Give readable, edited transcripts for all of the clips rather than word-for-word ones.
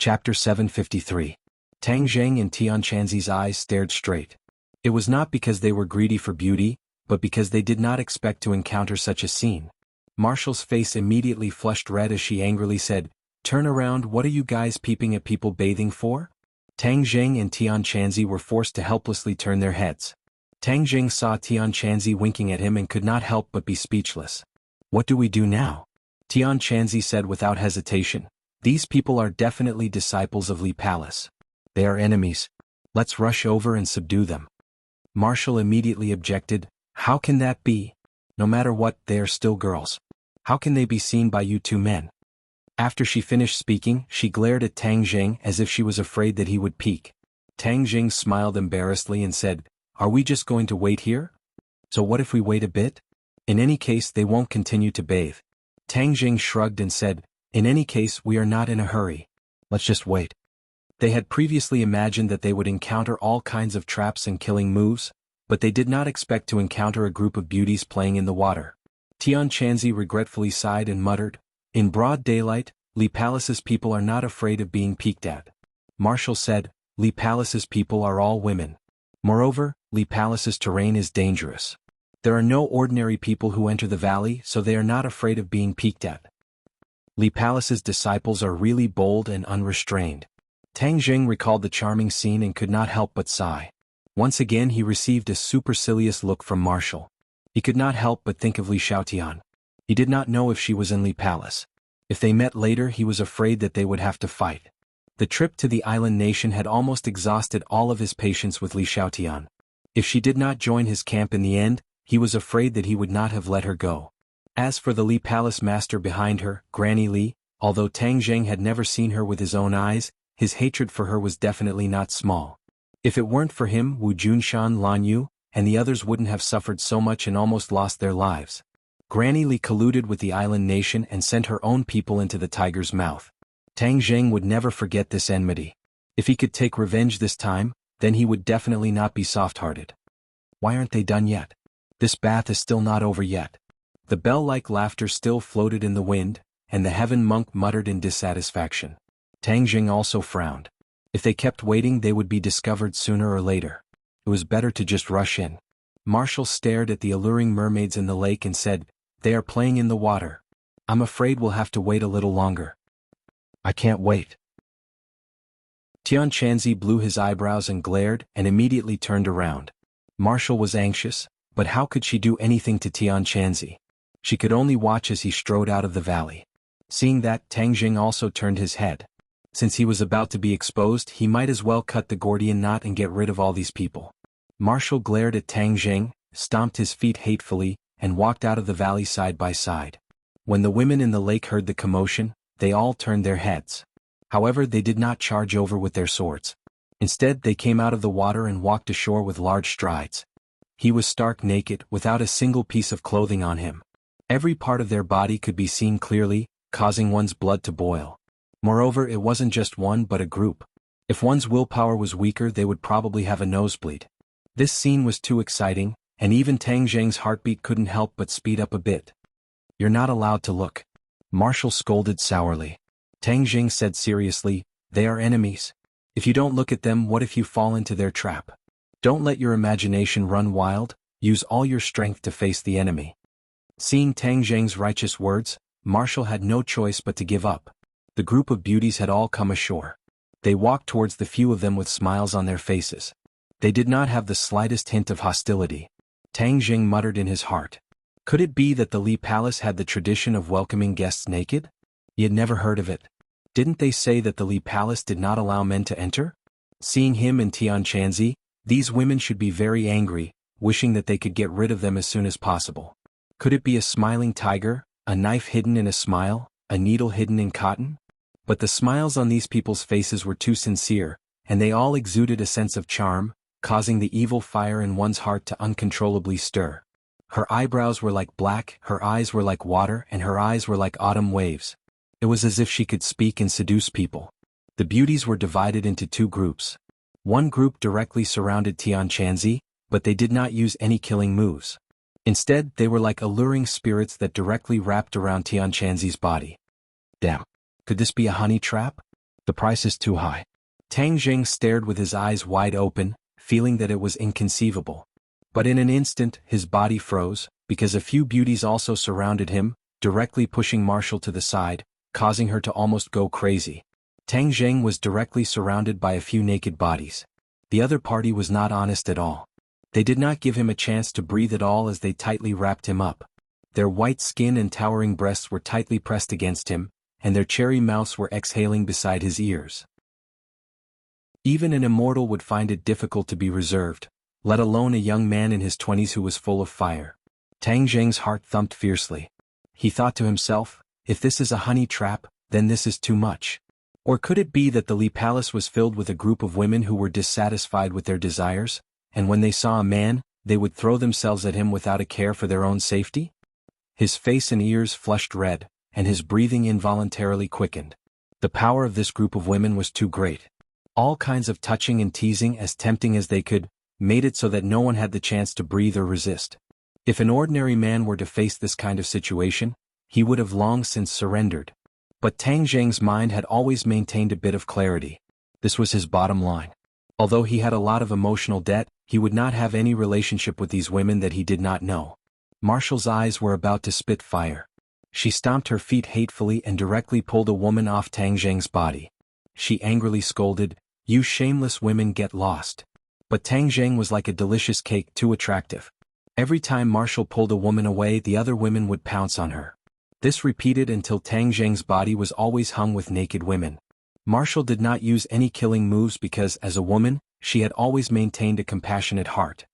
Chapter 753. Tang Zheng and Tianquanzi's eyes stared straight. It was not because they were greedy for beauty, but because they did not expect to encounter such a scene. Marshall's face immediately flushed red as she angrily said, "Turn around, what are you guys peeping at people bathing for?" Tang Zheng and Tianquanzi were forced to helplessly turn their heads. Tang Zheng saw Tianquanzi winking at him and could not help but be speechless. "What do we do now?" Tianquanzi said without hesitation. "These people are definitely disciples of Li Palace. They are enemies. Let's rush over and subdue them." Marshall immediately objected, "How can that be? No matter what, they are still girls. How can they be seen by you two men?" After she finished speaking, she glared at Tang Zheng as if she was afraid that he would peek. Tang Zheng smiled embarrassedly and said, "Are we just going to wait here? So what if we wait a bit? In any case, they won't continue to bathe." Tang Zheng shrugged and said, "In any case, we are not in a hurry. Let's just wait." They had previously imagined that they would encounter all kinds of traps and killing moves, but they did not expect to encounter a group of beauties playing in the water. Tianquanzi regretfully sighed and muttered, "In broad daylight, Li Palace's people are not afraid of being peeked at." Marshall said, "Li Palace's people are all women. Moreover, Li Palace's terrain is dangerous. There are no ordinary people who enter the valley, so they are not afraid of being peeked at. Li Palace's disciples are really bold and unrestrained." Tang Zheng recalled the charming scene and could not help but sigh. Once again he received a supercilious look from Marshall. He could not help but think of Li Xiaotian. He did not know if she was in Li Palace. If they met later, he was afraid that they would have to fight. The trip to the island nation had almost exhausted all of his patience with Li Xiaotian. If she did not join his camp in the end, he was afraid that he would not have let her go. As for the Li Palace master behind her, Granny Li, although Tang Zheng had never seen her with his own eyes, his hatred for her was definitely not small. If it weren't for him, Wu Junshan, Lan Yu, and the others wouldn't have suffered so much and almost lost their lives. Granny Li colluded with the island nation and sent her own people into the tiger's mouth. Tang Zheng would never forget this enmity. If he could take revenge this time, then he would definitely not be soft-hearted. Why aren't they done yet? This bath is still not over yet. The bell-like laughter still floated in the wind, and the heaven monk muttered in dissatisfaction. Tang Zheng also frowned. If they kept waiting, they would be discovered sooner or later. It was better to just rush in. Marshall stared at the alluring mermaids in the lake and said, "They are playing in the water. I'm afraid we'll have to wait a little longer." "I can't wait." Tianquanzi blew his eyebrows and glared and immediately turned around. Marshall was anxious, but how could she do anything to Tianquanzi? She could only watch as he strode out of the valley. Seeing that, Tang Zheng also turned his head. Since he was about to be exposed, he might as well cut the Gordian knot and get rid of all these people. Marshall glared at Tang Zheng, stomped his feet hatefully, and walked out of the valley side by side. When the women in the lake heard the commotion, they all turned their heads. However, they did not charge over with their swords. Instead, they came out of the water and walked ashore with large strides. He was stark naked, without a single piece of clothing on him. Every part of their body could be seen clearly, causing one's blood to boil. Moreover, it wasn't just one but a group. If one's willpower was weaker, they would probably have a nosebleed. This scene was too exciting, and even Tang Zheng's heartbeat couldn't help but speed up a bit. "You're not allowed to look." Marshall scolded sourly. Tang Zheng said seriously, "They are enemies. If you don't look at them, what if you fall into their trap? Don't let your imagination run wild, use all your strength to face the enemy." Seeing Tang Zheng's righteous words, Marshall had no choice but to give up. The group of beauties had all come ashore. They walked towards the few of them with smiles on their faces. They did not have the slightest hint of hostility. Tang Zheng muttered in his heart. Could it be that the Li Palace had the tradition of welcoming guests naked? He had never heard of it. Didn't they say that the Li Palace did not allow men to enter? Seeing him and Tianquanzi, these women should be very angry, wishing that they could get rid of them as soon as possible. Could it be a smiling tiger, a knife hidden in a smile, a needle hidden in cotton? But the smiles on these people's faces were too sincere, and they all exuded a sense of charm, causing the evil fire in one's heart to uncontrollably stir. Her eyebrows were like black, her eyes were like water, and her eyes were like autumn waves. It was as if she could speak and seduce people. The beauties were divided into two groups. One group directly surrounded Tianquanzi, but they did not use any killing moves. Instead, they were like alluring spirits that directly wrapped around Tianquanzi's body. Damn. Could this be a honey trap? The price is too high. Tang Jing stared with his eyes wide open, feeling that it was inconceivable. But in an instant, his body froze, because a few beauties also surrounded him, directly pushing Marshall to the side, causing her to almost go crazy. Tang Jing was directly surrounded by a few naked bodies. The other party was not honest at all. They did not give him a chance to breathe at all as they tightly wrapped him up. Their white skin and towering breasts were tightly pressed against him, and their cherry mouths were exhaling beside his ears. Even an immortal would find it difficult to be reserved, let alone a young man in his 20s who was full of fire. Tang Jing's heart thumped fiercely. He thought to himself, if this is a honey trap, then this is too much. Or could it be that the Li Palace was filled with a group of women who were dissatisfied with their desires, and when they saw a man, they would throw themselves at him without a care for their own safety? His face and ears flushed red, and his breathing involuntarily quickened. The power of this group of women was too great. All kinds of touching and teasing, as tempting as they could, made it so that no one had the chance to breathe or resist. If an ordinary man were to face this kind of situation, he would have long since surrendered. But Tang Jing's mind had always maintained a bit of clarity. This was his bottom line. Although he had a lot of emotional debt, he would not have any relationship with these women that he did not know. Marshall's eyes were about to spit fire. She stomped her feet hatefully and directly pulled a woman off Tang Jing's body. She angrily scolded, "You shameless women, get lost." But Tang Jing was like a delicious cake, too attractive. Every time Marshall pulled a woman away, the other women would pounce on her. This repeated until Tang Jing's body was always hung with naked women. Marshall did not use any killing moves because, as a woman, she had always maintained a compassionate heart.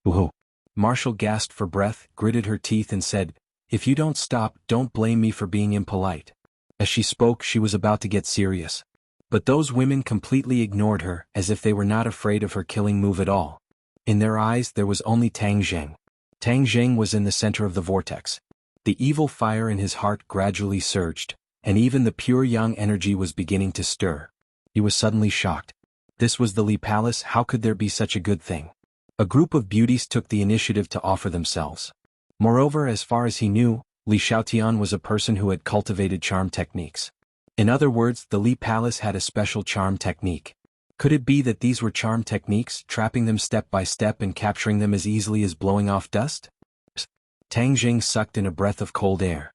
Ooh! Marshall gasped for breath, gritted her teeth and said, "If you don't stop, don't blame me for being impolite." As she spoke, she was about to get serious. But those women completely ignored her, as if they were not afraid of her killing move at all. In their eyes there was only Tang Jing. Tang Jing was in the center of the vortex. The evil fire in his heart gradually surged, and even the pure young energy was beginning to stir. He was suddenly shocked. This was the Li Palace, how could there be such a good thing? A group of beauties took the initiative to offer themselves. Moreover, as far as he knew, Li Xiaotian was a person who had cultivated charm techniques. In other words, the Li Palace had a special charm technique. Could it be that these were charm techniques, trapping them step by step and capturing them as easily as blowing off dust? Tang Jing sucked in a breath of cold air.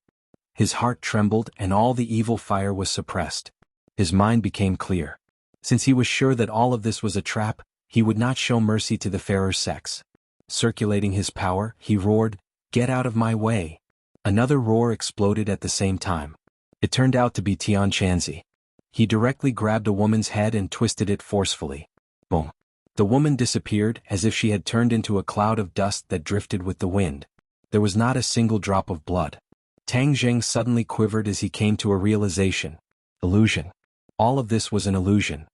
His heart trembled and all the evil fire was suppressed. His mind became clear. Since he was sure that all of this was a trap, he would not show mercy to the fairer sex. Circulating his power, he roared, "Get out of my way!" Another roar exploded at the same time. It turned out to be Tian Chanzi. He directly grabbed a woman's head and twisted it forcefully. Boom! The woman disappeared as if she had turned into a cloud of dust that drifted with the wind. There was not a single drop of blood. Tang Jing suddenly quivered as he came to a realization. Illusion. All of this was an illusion.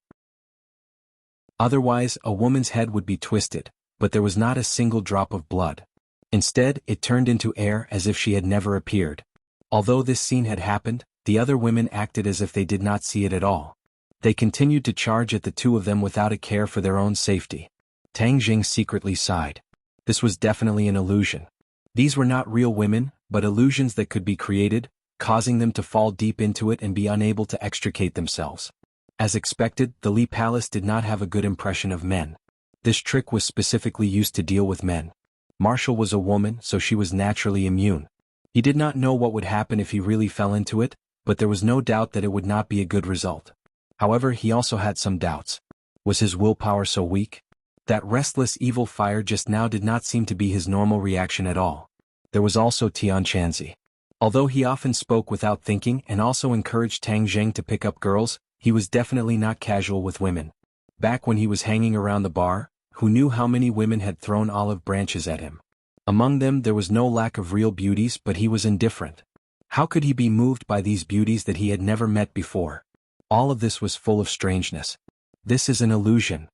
Otherwise, a woman's head would be twisted, but there was not a single drop of blood. Instead, it turned into air as if she had never appeared. Although this scene had happened, the other women acted as if they did not see it at all. They continued to charge at the two of them without a care for their own safety. Tang Jing secretly sighed. This was definitely an illusion. These were not real women, but illusions that could be created, causing them to fall deep into it and be unable to extricate themselves. As expected, the Li Palace did not have a good impression of men. This trick was specifically used to deal with men. Marshall was a woman, so she was naturally immune. He did not know what would happen if he really fell into it, but there was no doubt that it would not be a good result. However, he also had some doubts. Was his willpower so weak? That restless evil fire just now did not seem to be his normal reaction at all. There was also Tian Chanzi. Although he often spoke without thinking and also encouraged Tang Jing to pick up girls, he was definitely not casual with women. Back when he was hanging around the bar, who knew how many women had thrown olive branches at him? Among them there was no lack of real beauties, but he was indifferent. How could he be moved by these beauties that he had never met before? All of this was full of strangeness. This is an illusion.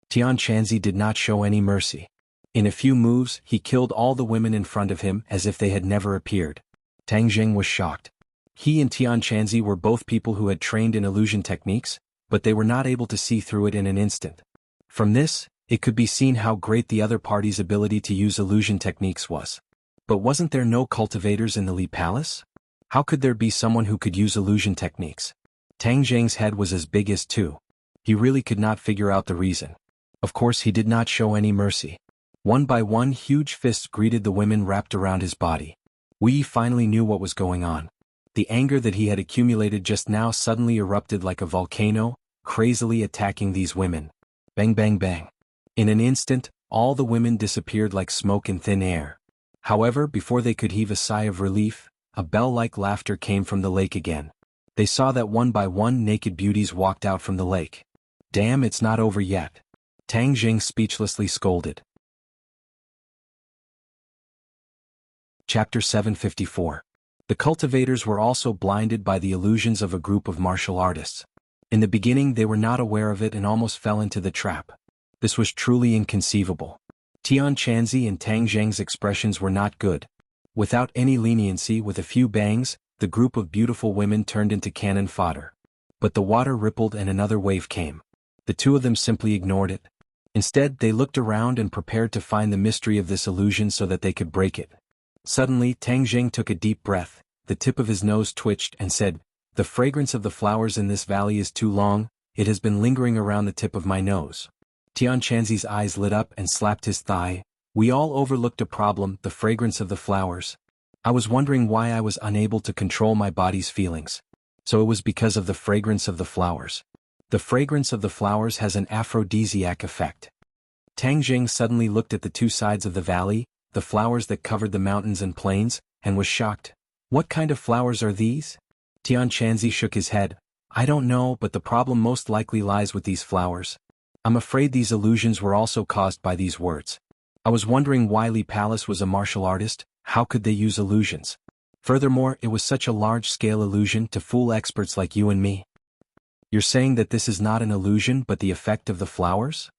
Tian Chanzi did not show any mercy. In a few moves, he killed all the women in front of him as if they had never appeared. Tang Jing was shocked. He and Tian Chanzi were both people who had trained in illusion techniques, but they were not able to see through it in an instant. From this, it could be seen how great the other party's ability to use illusion techniques was. But wasn't there no cultivators in the Li Palace? How could there be someone who could use illusion techniques? Tang Zheng's head was as big as two. He really could not figure out the reason. Of course he did not show any mercy. One by one huge fists greeted the women wrapped around his body. Wu finally knew what was going on. The anger that he had accumulated just now suddenly erupted like a volcano, crazily attacking these women. Bang bang bang. In an instant, all the women disappeared like smoke in thin air. However, before they could heave a sigh of relief, a bell-like laughter came from the lake again. They saw that one by one naked beauties walked out from the lake. Damn, it's not over yet. Tang Jing speechlessly scolded. Chapter 754. The cultivators were also blinded by the illusions of a group of martial artists. In the beginning they were not aware of it and almost fell into the trap. This was truly inconceivable. Tian Chanzi and Tang Zheng's expressions were not good. Without any leniency, with a few bangs, the group of beautiful women turned into cannon fodder. But the water rippled and another wave came. The two of them simply ignored it. Instead, they looked around and prepared to find the mystery of this illusion so that they could break it. Suddenly, Tang Zheng took a deep breath, the tip of his nose twitched and said, "The fragrance of the flowers in this valley is too long, it has been lingering around the tip of my nose." Tian Chanzi's eyes lit up and slapped his thigh. "We all overlooked a problem, the fragrance of the flowers. I was wondering why I was unable to control my body's feelings. So it was because of the fragrance of the flowers. The fragrance of the flowers has an aphrodisiac effect." Tang Jing suddenly looked at the two sides of the valley, the flowers that covered the mountains and plains, and was shocked. "What kind of flowers are these?" Tian Chanzi shook his head. "I don't know, but the problem most likely lies with these flowers. I'm afraid these illusions were also caused by these words. I was wondering why Li Palace was a martial artist, how could they use illusions? Furthermore, it was such a large-scale illusion to fool experts like you and me." "You're saying that this is not an illusion but the effect of the flowers?"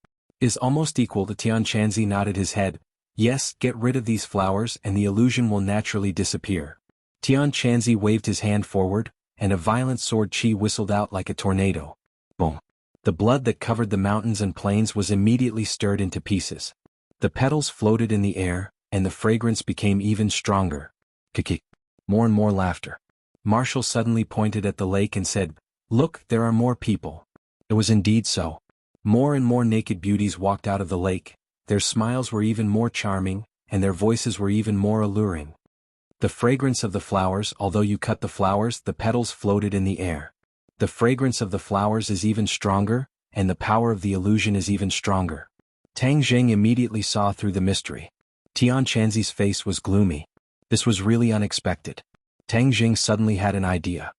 "Is almost equal to." Tian Chanzi nodded his head. "Yes, get rid of these flowers and the illusion will naturally disappear." Tian Chanzi waved his hand forward, and a violent sword chi whistled out like a tornado. Boom. The blood that covered the mountains and plains was immediately stirred into pieces. The petals floated in the air, and the fragrance became even stronger. Kiki. More and more laughter. Marshall suddenly pointed at the lake and said, "Look, there are more people." It was indeed so. More and more naked beauties walked out of the lake. Their smiles were even more charming, and their voices were even more alluring. The fragrance of the flowers, although you cut the flowers, the petals floated in the air. The fragrance of the flowers is even stronger, and the power of the illusion is even stronger. Tang Zheng immediately saw through the mystery. Tian Chanzi's face was gloomy. This was really unexpected. Tang Zheng suddenly had an idea.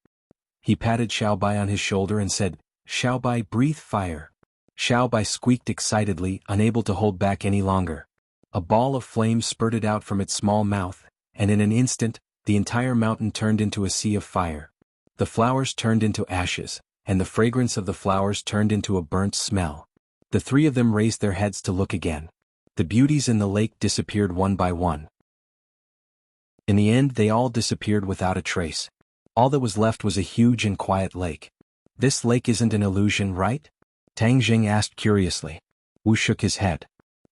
He patted Xiaobai on his shoulder and said, "Xiaobai, breathe fire." Xiaobai squeaked excitedly, unable to hold back any longer. A ball of flame spurted out from its small mouth, and in an instant, the entire mountain turned into a sea of fire. The flowers turned into ashes, and the fragrance of the flowers turned into a burnt smell. The three of them raised their heads to look again. The beauties in the lake disappeared one by one. In the end, they all disappeared without a trace. All that was left was a huge and quiet lake. "This lake isn't an illusion, right?" Tang Jing asked curiously. Wu shook his head.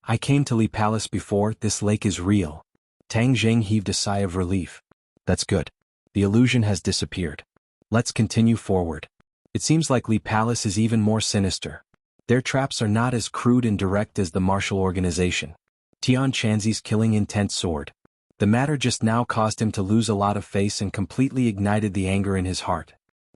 "I came to Li Palace before, this lake is real." Tang Jing heaved a sigh of relief. "That's good. The illusion has disappeared. Let's continue forward. It seems like Li Palace is even more sinister. Their traps are not as crude and direct as the martial organization." Tian Chanzi's killing intent soared. The matter just now caused him to lose a lot of face and completely ignited the anger in his heart.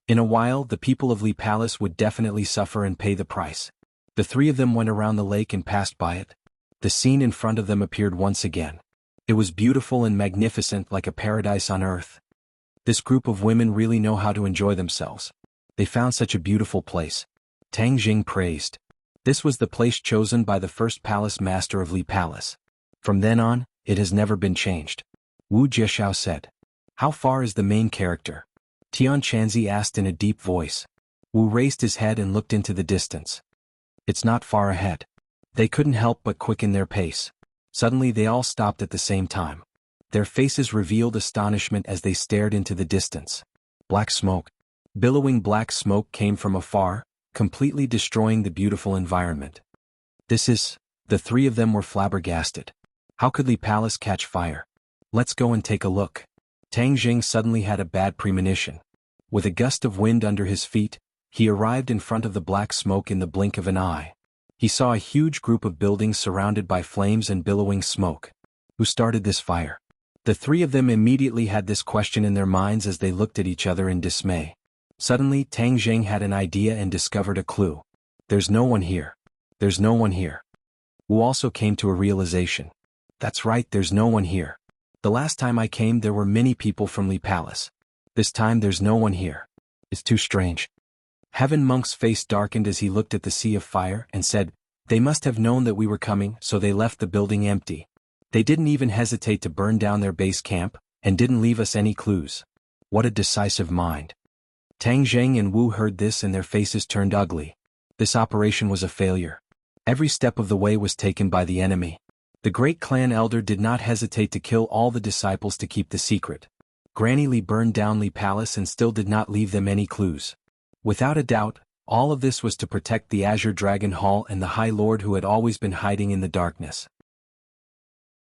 In a while, the people of Li Palace would definitely suffer and pay the price. The three of them went around the lake and passed by it. The scene in front of them appeared once again. It was beautiful and magnificent, like a paradise on earth. This group of women really know how to enjoy themselves. They found such a beautiful place. Tang Jing praised. This was the place chosen by the first palace master of Li Palace. From then on, it has never been changed. Wu Jieshao said. "How far is the main character?" Tian Chanzi asked in a deep voice. Wu raised his head and looked into the distance. "It's not far ahead." They couldn't help but quicken their pace. Suddenly they all stopped at the same time. Their faces revealed astonishment as they stared into the distance. Black smoke. Billowing black smoke came from afar, completely destroying the beautiful environment. The three of them were flabbergasted. How could Li Palace catch fire? "Let's go and take a look." Tang Jing suddenly had a bad premonition. With a gust of wind under his feet, he arrived in front of the black smoke in the blink of an eye. He saw a huge group of buildings surrounded by flames and billowing smoke. Who started this fire? The three of them immediately had this question in their minds as they looked at each other in dismay. Suddenly, Tang Jing had an idea and discovered a clue. There's no one here. There's no one here. Wu also came to a realization. That's right, there's no one here. The last time I came there were many people from Li Palace. This time there's no one here. It's too strange. Heaven Monk's face darkened as he looked at the sea of fire and said, they must have known that we were coming, so they left the building empty. They didn't even hesitate to burn down their base camp, and didn't leave us any clues. What a decisive mind. Tang Zheng and Wu heard this and their faces turned ugly. This operation was a failure. Every step of the way was taken by the enemy. The great clan elder did not hesitate to kill all the disciples to keep the secret. Granny Li burned down Li Palace and still did not leave them any clues. Without a doubt, all of this was to protect the Azure Dragon Hall and the High Lord who had always been hiding in the darkness.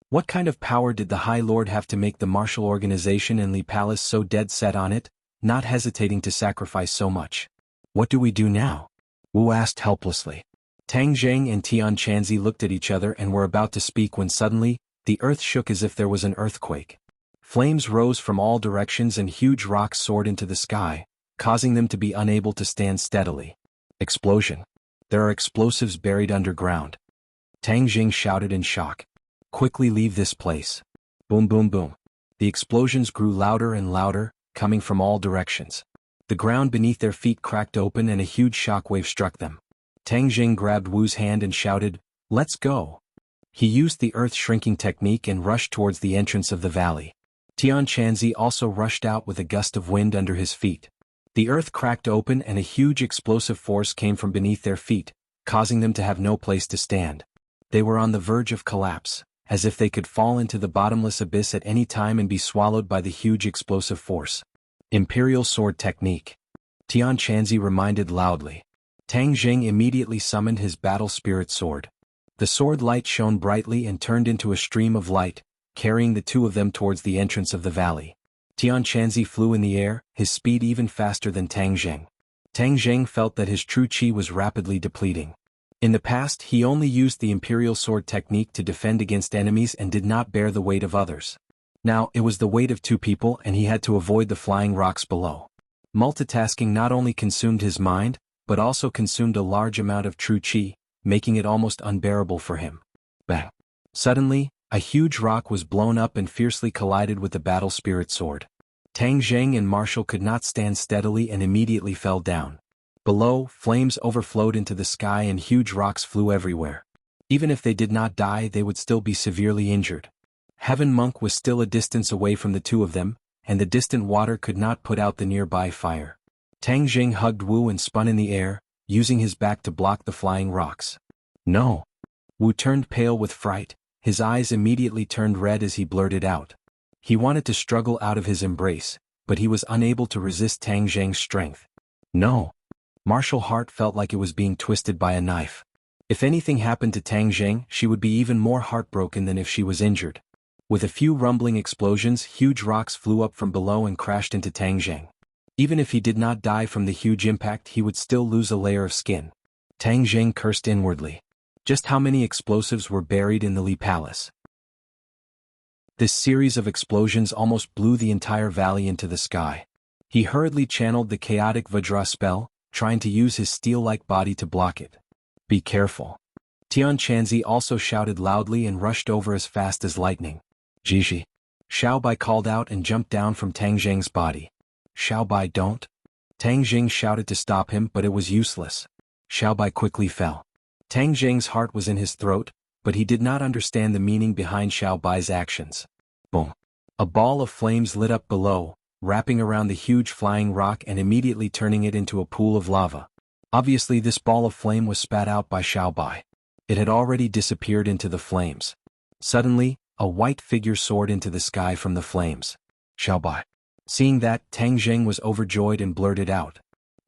What kind of power did the High Lord have to make the martial organization and Li Palace so dead set on it, not hesitating to sacrifice so much? What do we do now? Wu asked helplessly. Tang Zheng and Tian Chanzi looked at each other and were about to speak when suddenly, the earth shook as if there was an earthquake. Flames rose from all directions and huge rocks soared into the sky, causing them to be unable to stand steadily. Explosion. There are explosives buried underground. Tang Jing shouted in shock. Quickly leave this place. Boom boom boom. The explosions grew louder and louder, coming from all directions. The ground beneath their feet cracked open and a huge shockwave struck them. Tang Jing grabbed Wu's hand and shouted, "Let's go." He used the earth-shrinking technique and rushed towards the entrance of the valley. Tian Chanzi also rushed out with a gust of wind under his feet. The earth cracked open and a huge explosive force came from beneath their feet, causing them to have no place to stand. They were on the verge of collapse, as if they could fall into the bottomless abyss at any time and be swallowed by the huge explosive force. Imperial Sword Technique. Tian Chanzi reminded loudly. Tang Jing immediately summoned his battle spirit sword. The sword light shone brightly and turned into a stream of light, carrying the two of them towards the entrance of the valley. Tian Chanzi flew in the air, his speed even faster than Tang Zheng. Tang Zheng felt that his true qi was rapidly depleting. In the past he only used the Imperial Sword technique to defend against enemies and did not bear the weight of others. Now it was the weight of two people and he had to avoid the flying rocks below. Multitasking not only consumed his mind, but also consumed a large amount of true qi, making it almost unbearable for him. Bang! Suddenly, a huge rock was blown up and fiercely collided with the battle spirit sword. Tang Zheng and Marshall could not stand steadily and immediately fell down. Below, flames overflowed into the sky and huge rocks flew everywhere. Even if they did not die, they would still be severely injured. Heaven Monk was still a distance away from the two of them, and the distant water could not put out the nearby fire. Tang Jing hugged Wu and spun in the air, using his back to block the flying rocks. No! Wu turned pale with fright, his eyes immediately turned red as he blurted out. He wanted to struggle out of his embrace, but he was unable to resist Tang Zheng's strength. No! Martial Heart felt like it was being twisted by a knife. If anything happened to Tang Zheng, she would be even more heartbroken than if she was injured. With a few rumbling explosions, huge rocks flew up from below and crashed into Tang Zheng. Even if he did not die from the huge impact, he would still lose a layer of skin. Tang Zheng cursed inwardly. Just how many explosives were buried in the Li Palace? This series of explosions almost blew the entire valley into the sky. He hurriedly channeled the chaotic Vajra spell, trying to use his steel-like body to block it. Be careful. Tian Chanzi also shouted loudly and rushed over as fast as lightning. Jiji. Xiao Bai called out and jumped down from Tang Zheng's body. Xiao Bai, don't. Tang Jing shouted to stop him, but it was useless. Xiao Bai quickly fell. Tang Jing's heart was in his throat, but he did not understand the meaning behind Xiao Bai's actions. Boom. A ball of flames lit up below, wrapping around the huge flying rock and immediately turning it into a pool of lava. Obviously this ball of flame was spat out by Xiao Bai. It had already disappeared into the flames. Suddenly, a white figure soared into the sky from the flames. Xiao Bai. Seeing that, Tang Zheng was overjoyed and blurted out.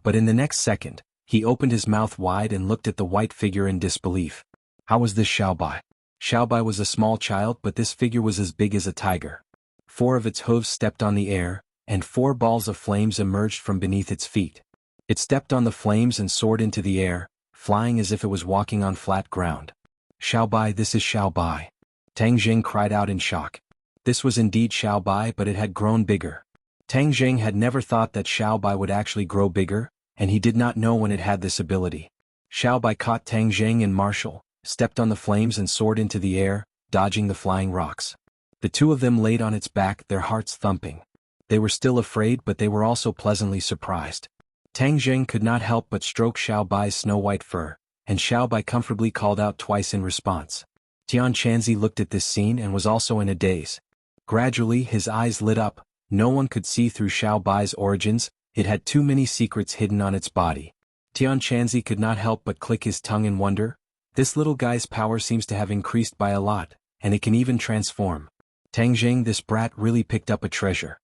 But in the next second, he opened his mouth wide and looked at the white figure in disbelief. How was this Xiao Bai? Xiao Bai was a small child, but this figure was as big as a tiger. 4 of its hooves stepped on the air, and 4 balls of flames emerged from beneath its feet. It stepped on the flames and soared into the air, flying as if it was walking on flat ground. Xiaobai, this is Xiaobai. Tang Jing cried out in shock. This was indeed Xiaobai, but it had grown bigger. Tang Jing had never thought that Xiaobai would actually grow bigger, and he did not know when it had this ability. Xiaobai caught Tang Jing and Marshall, stepped on the flames and soared into the air, dodging the flying rocks. The two of them laid on its back, their hearts thumping. They were still afraid, but they were also pleasantly surprised. Tang Jing could not help but stroke Xiaobai's snow-white fur, and Xiaobai comfortably called out twice in response. Tian Chanzi looked at this scene and was also in a daze. Gradually his eyes lit up. No one could see through Xiaobai's origins, it had too many secrets hidden on its body. Tian Chanzi could not help but click his tongue in wonder. This little guy's power seems to have increased by a lot, and it can even transform. Tang Jing, this brat really picked up a treasure.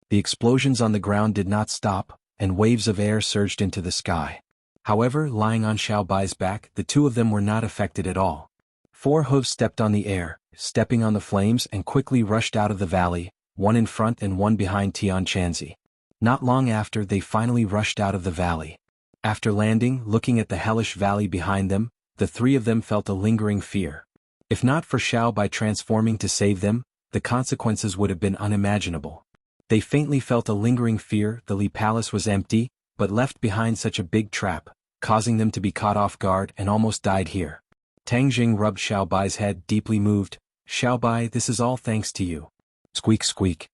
The explosions on the ground did not stop, and waves of air surged into the sky. However, lying on Xiaobai's back, the two of them were not affected at all. 4 hooves stepped on the air, stepping on the flames, and quickly rushed out of the valley, one in front and one behind Tian Chanzi. Not long after, they finally rushed out of the valley. After landing, looking at the hellish valley behind them, the 3 of them felt a lingering fear. If not for Xiaobai transforming to save them, the consequences would have been unimaginable. They faintly felt a lingering fear. The Li Palace was empty, but left behind such a big trap, causing them to be caught off guard and almost died here. Tang Jing rubbed Xiaobai's head, deeply moved. Xiaobai, this is all thanks to you. Squeak squeak.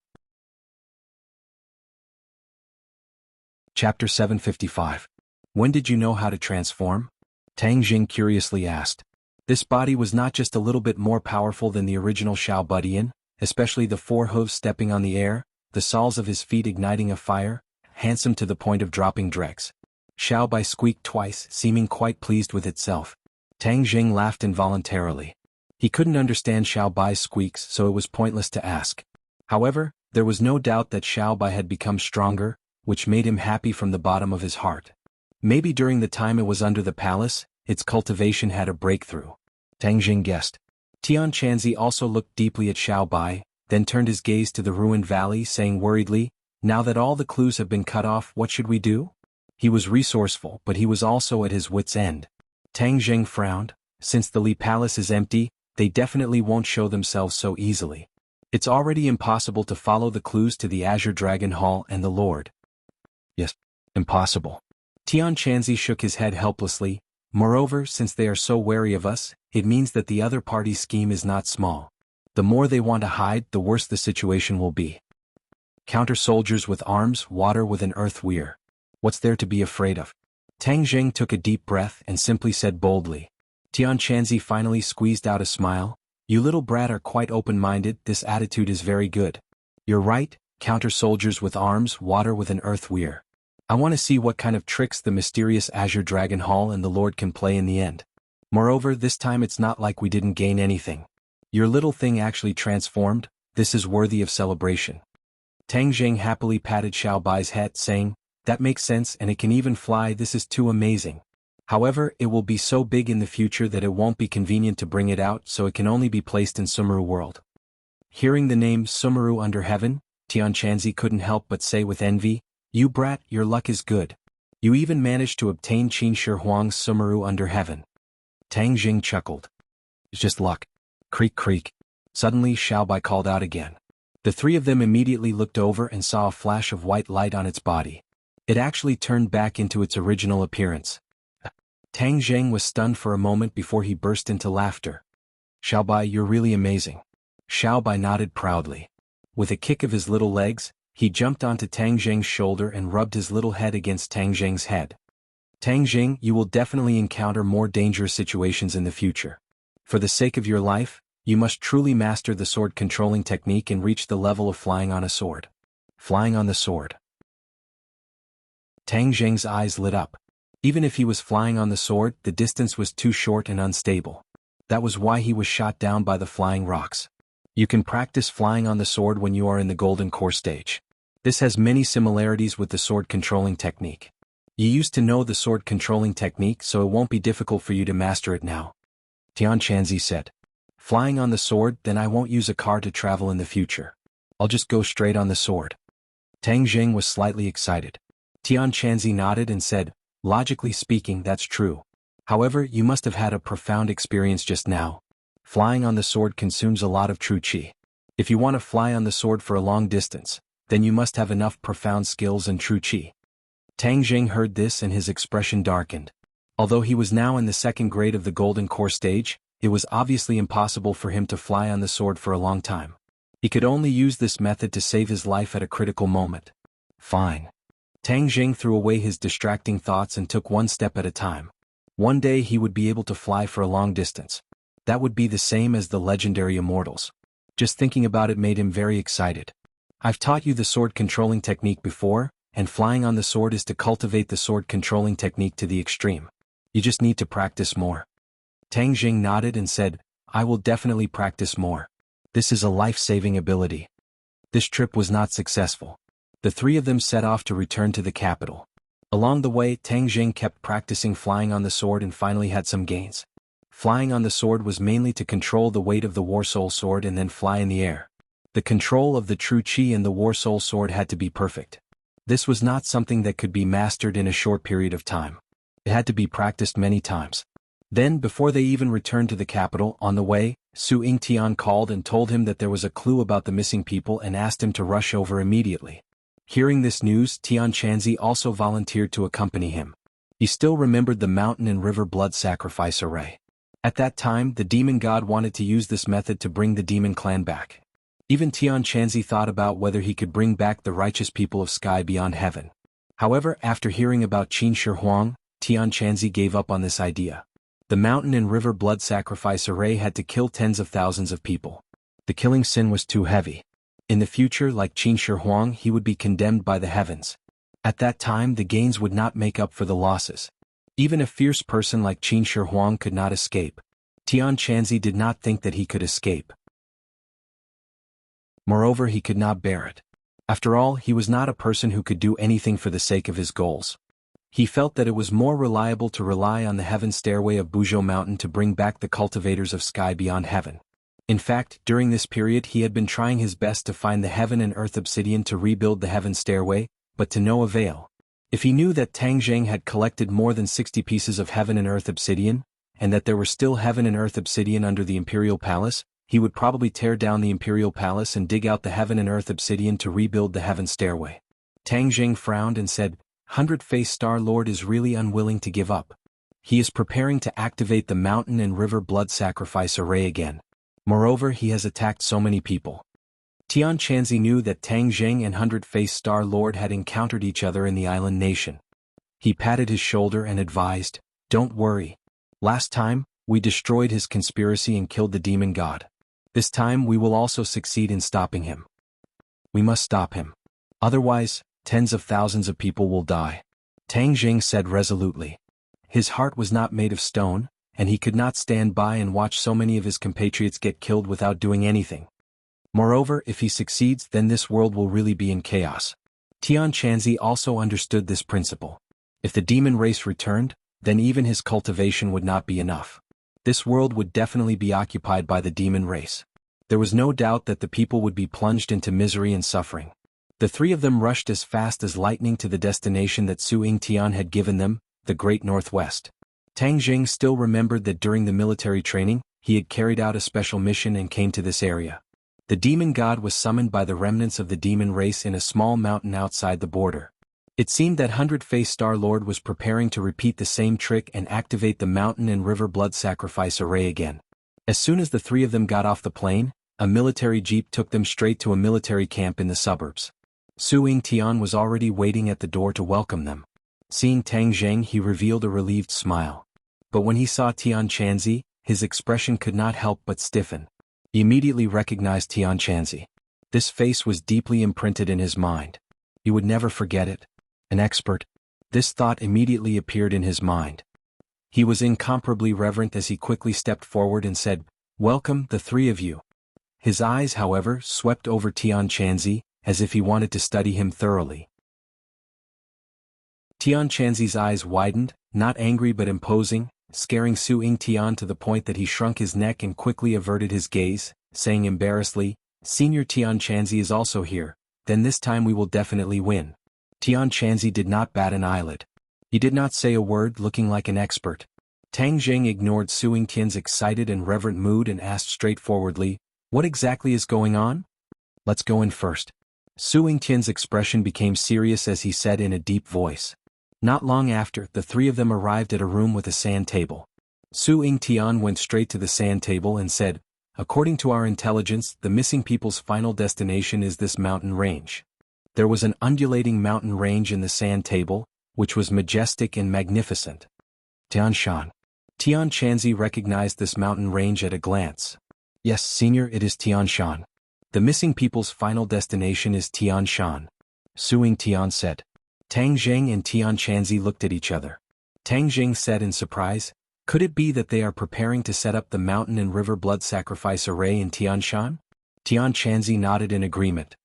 Chapter 755. When did you know how to transform? Tang Jing curiously asked. This body was not just a little bit more powerful than the original Xiao Budian, especially the 4 hooves stepping on the air, the soles of his feet igniting a fire, handsome to the point of dropping dregs. Xiaobai squeaked twice, seeming quite pleased with itself. Tang Jing laughed involuntarily. He couldn't understand Xiaobai's squeaks, so it was pointless to ask. However, there was no doubt that Xiaobai had become stronger, which made him happy from the bottom of his heart. Maybe during the time it was under the palace, its cultivation had a breakthrough. Tang Jing guessed. Tian Chanzi also looked deeply at Xiaobai, then turned his gaze to the ruined valley, saying worriedly, now that all the clues have been cut off, what should we do? He was resourceful, but he was also at his wits' end. Tang Jing frowned. Since the Li Palace is empty, they definitely won't show themselves so easily. It's already impossible to follow the clues to the Azure Dragon Hall and the Lord. Yes, impossible. Tian Chanzi shook his head helplessly. Moreover, since they are so wary of us, it means that the other party's scheme is not small. The more they want to hide, the worse the situation will be. Counter soldiers with arms, water with an earth weir. What's there to be afraid of? Tang Jing took a deep breath and simply said boldly. Tian Chanzi finally squeezed out a smile. You little brat are quite open-minded, this attitude is very good. You're right, counter soldiers with arms, water with an earth weir. I want to see what kind of tricks the mysterious Azure Dragon Hall and the Lord can play in the end. Moreover, this time it's not like we didn't gain anything. Your little thing actually transformed, this is worthy of celebration. Tang Jing happily patted Xiaobai's head, saying, that makes sense and it can even fly, this is too amazing. However, it will be so big in the future that it won't be convenient to bring it out, so it can only be placed in Sumeru World. Hearing the name Sumeru under heaven, Tian Chanzi couldn't help but say with envy, you brat, your luck is good. You even managed to obtain Qin Shi Huang's Sumeru under heaven. Tang Jing chuckled. It's just luck. Creak creak. Suddenly Xiaobai called out again. The 3 of them immediately looked over and saw a flash of white light on its body. It actually turned back into its original appearance. Tang Jing was stunned for a moment before he burst into laughter. Xiaobai, you're really amazing. Xiaobai nodded proudly. With a kick of his little legs, he jumped onto Tang Jing's shoulder and rubbed his little head against Tang Jing's head. Tang Jing, you will definitely encounter more dangerous situations in the future. For the sake of your life, you must truly master the sword controlling technique and reach the level of flying on a sword. Flying on the sword. Tang Jing's eyes lit up. Even if he was flying on the sword, the distance was too short and unstable. That was why he was shot down by the flying rocks. You can practice flying on the sword when you are in the Golden Core stage. This has many similarities with the sword controlling technique. You used to know the sword controlling technique, so it won't be difficult for you to master it now. Tian Chanzi said. Flying on the sword, then I won't use a car to travel in the future. I'll just go straight on the sword. Tang Jing was slightly excited. Tian Chanzi nodded and said, "Logically speaking, that's true. However, you must have had a profound experience just now. Flying on the sword consumes a lot of true qi. If you want to fly on the sword for a long distance, then you must have enough profound skills and true qi." Tang Jing heard this and his expression darkened. Although he was now in the second grade of the Golden Core stage, it was obviously impossible for him to fly on the sword for a long time. He could only use this method to save his life at a critical moment. Fine. Tang Jing threw away his distracting thoughts and took one step at a time. One day he would be able to fly for a long distance. That would be the same as the legendary immortals. Just thinking about it made him very excited. I've taught you the sword controlling technique before, and flying on the sword is to cultivate the sword controlling technique to the extreme. You just need to practice more. Tang Jing nodded and said, "I will definitely practice more. This is a life-saving ability." This trip was not successful. The three of them set off to return to the capital. Along the way, Tang Jing kept practicing flying on the sword and finally had some gains. Flying on the sword was mainly to control the weight of the War Soul sword and then fly in the air. The control of the true qi in the War Soul sword had to be perfect. This was not something that could be mastered in a short period of time. It had to be practiced many times. Then, before they even returned to the capital, on the way, Su Yingtian called and told him that there was a clue about the missing people and asked him to rush over immediately. Hearing this news, Tian Chanzi also volunteered to accompany him. He still remembered the mountain and river blood sacrifice array. At that time, the demon god wanted to use this method to bring the demon clan back. Even Tian Chanzi thought about whether he could bring back the righteous people of sky beyond heaven. However, after hearing about Qin Shi Huang, Tian Chanzi gave up on this idea. The mountain and river blood sacrifice array had to kill tens of thousands of people. The killing sin was too heavy. In the future, like Qin Shi Huang, he would be condemned by the heavens. At that time, the gains would not make up for the losses. Even a fierce person like Qin Shi Huang could not escape. Tian Chanzi did not think that he could escape. Moreover, he could not bear it. After all, he was not a person who could do anything for the sake of his goals. He felt that it was more reliable to rely on the heaven stairway of Buzhou Mountain to bring back the cultivators of sky beyond heaven. In fact, during this period he had been trying his best to find the heaven and earth obsidian to rebuild the heaven stairway, but to no avail. If he knew that Tang Jing had collected more than 60 pieces of heaven and earth obsidian, and that there were still heaven and earth obsidian under the Imperial Palace, he would probably tear down the Imperial Palace and dig out the heaven and earth obsidian to rebuild the heaven stairway. Tang Jing frowned and said, "Hundred-Faced Star Lord is really unwilling to give up. He is preparing to activate the mountain and river blood sacrifice array again. Moreover, he has attacked so many people." Tian Chanzi knew that Tang Jing and Hundred-Faced Star Lord had encountered each other in the island nation. He patted his shoulder and advised, "Don't worry. Last time, we destroyed his conspiracy and killed the demon god. This time we will also succeed in stopping him. We must stop him. Otherwise, tens of thousands of people will die." Tang Jing said resolutely. His heart was not made of stone, and he could not stand by and watch so many of his compatriots get killed without doing anything. Moreover, if he succeeds, then this world will really be in chaos. Tian Chanzi also understood this principle. If the demon race returned, then even his cultivation would not be enough. This world would definitely be occupied by the demon race. There was no doubt that the people would be plunged into misery and suffering. The three of them rushed as fast as lightning to the destination that Su Yingtian had given them, the Great Northwest. Tang Jing still remembered that during the military training, he had carried out a special mission and came to this area. The demon god was summoned by the remnants of the demon race in a small mountain outside the border. It seemed that Hundred-Faced Star Lord was preparing to repeat the same trick and activate the mountain and river blood sacrifice array again. As soon as the three of them got off the plane, a military jeep took them straight to a military camp in the suburbs. Su Yingtian was already waiting at the door to welcome them. Seeing Tang Jing, he revealed a relieved smile. But when he saw Tian Chanzi, his expression could not help but stiffen. He immediately recognized Tian Chanzi. This face was deeply imprinted in his mind. He would never forget it. An expert. This thought immediately appeared in his mind. He was incomparably reverent as he quickly stepped forward and said, "Welcome, the three of you." His eyes, however, swept over Tian Chanzi, as if he wanted to study him thoroughly. Tian Chanzi's eyes widened, not angry but imposing, scaring Su Yingtian to the point that he shrunk his neck and quickly averted his gaze, saying embarrassedly, "Senior Tian Chanzi is also here. then this time we will definitely win. Tian Chanzi did not bat an eyelid. He did not say a word, looking like an expert. Tang Jing ignored Su Yingtian's excited and reverent mood and asked straightforwardly, "What exactly is going on?" "Let's go in first." Su Yingtian's expression became serious as he said in a deep voice. Not long after, the three of them arrived at a room with a sand table. Su Yingtian went straight to the sand table and said, "According to our intelligence, the missing people's final destination is this mountain range." There was an undulating mountain range in the sand table, which was majestic and magnificent. Tianshan. Tian Chanzi recognized this mountain range at a glance. "Yes, Senior, it is Tianshan. The missing people's final destination is Tianshan," Su Yingtian said. Tang Jing and Tian Chanzi looked at each other. Tang Jing said in surprise, "Could it be that they are preparing to set up the mountain and river blood sacrifice array in Tianshan?" Tian Chanzi nodded in agreement.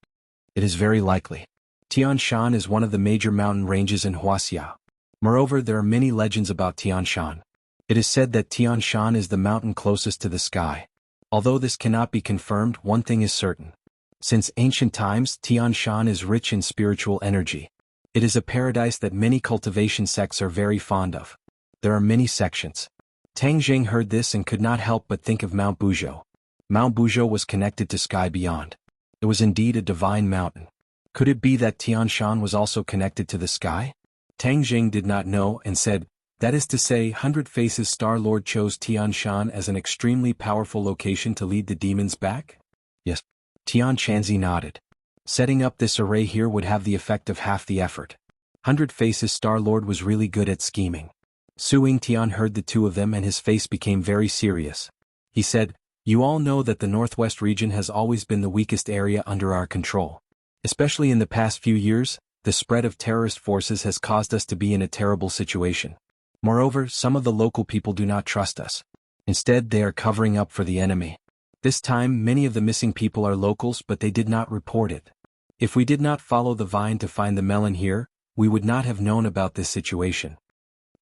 "It is very likely. Tianshan is one of the major mountain ranges in Wuxia. Moreover, there are many legends about Tianshan. It is said that Tianshan is the mountain closest to the sky. Although this cannot be confirmed, one thing is certain. Since ancient times, Tianshan is rich in spiritual energy. It is a paradise that many cultivation sects are very fond of. There are many sections." Tang Jing heard this and could not help but think of Mount Buzhou. Mount Buzhou was connected to sky beyond. It was indeed a divine mountain. Could it be that Tianshan was also connected to the sky? Tang Jing did not know and said, "That is to say, Hundred Faces Star Lord chose Tianshan as an extremely powerful location to lead the demons back?" "Yes." Tian Chanzi nodded. "Setting up this array here would have the effect of half the effort. Hundred Faces Star Lord was really good at scheming." Su Yingtian heard the two of them and his face became very serious. He said, "You all know that the Northwest region has always been the weakest area under our control. Especially in the past few years, the spread of terrorist forces has caused us to be in a terrible situation. Moreover, some of the local people do not trust us. Instead, they are covering up for the enemy. This time, many of the missing people are locals, but they did not report it. If we did not follow the vine to find the melon here, we would not have known about this situation."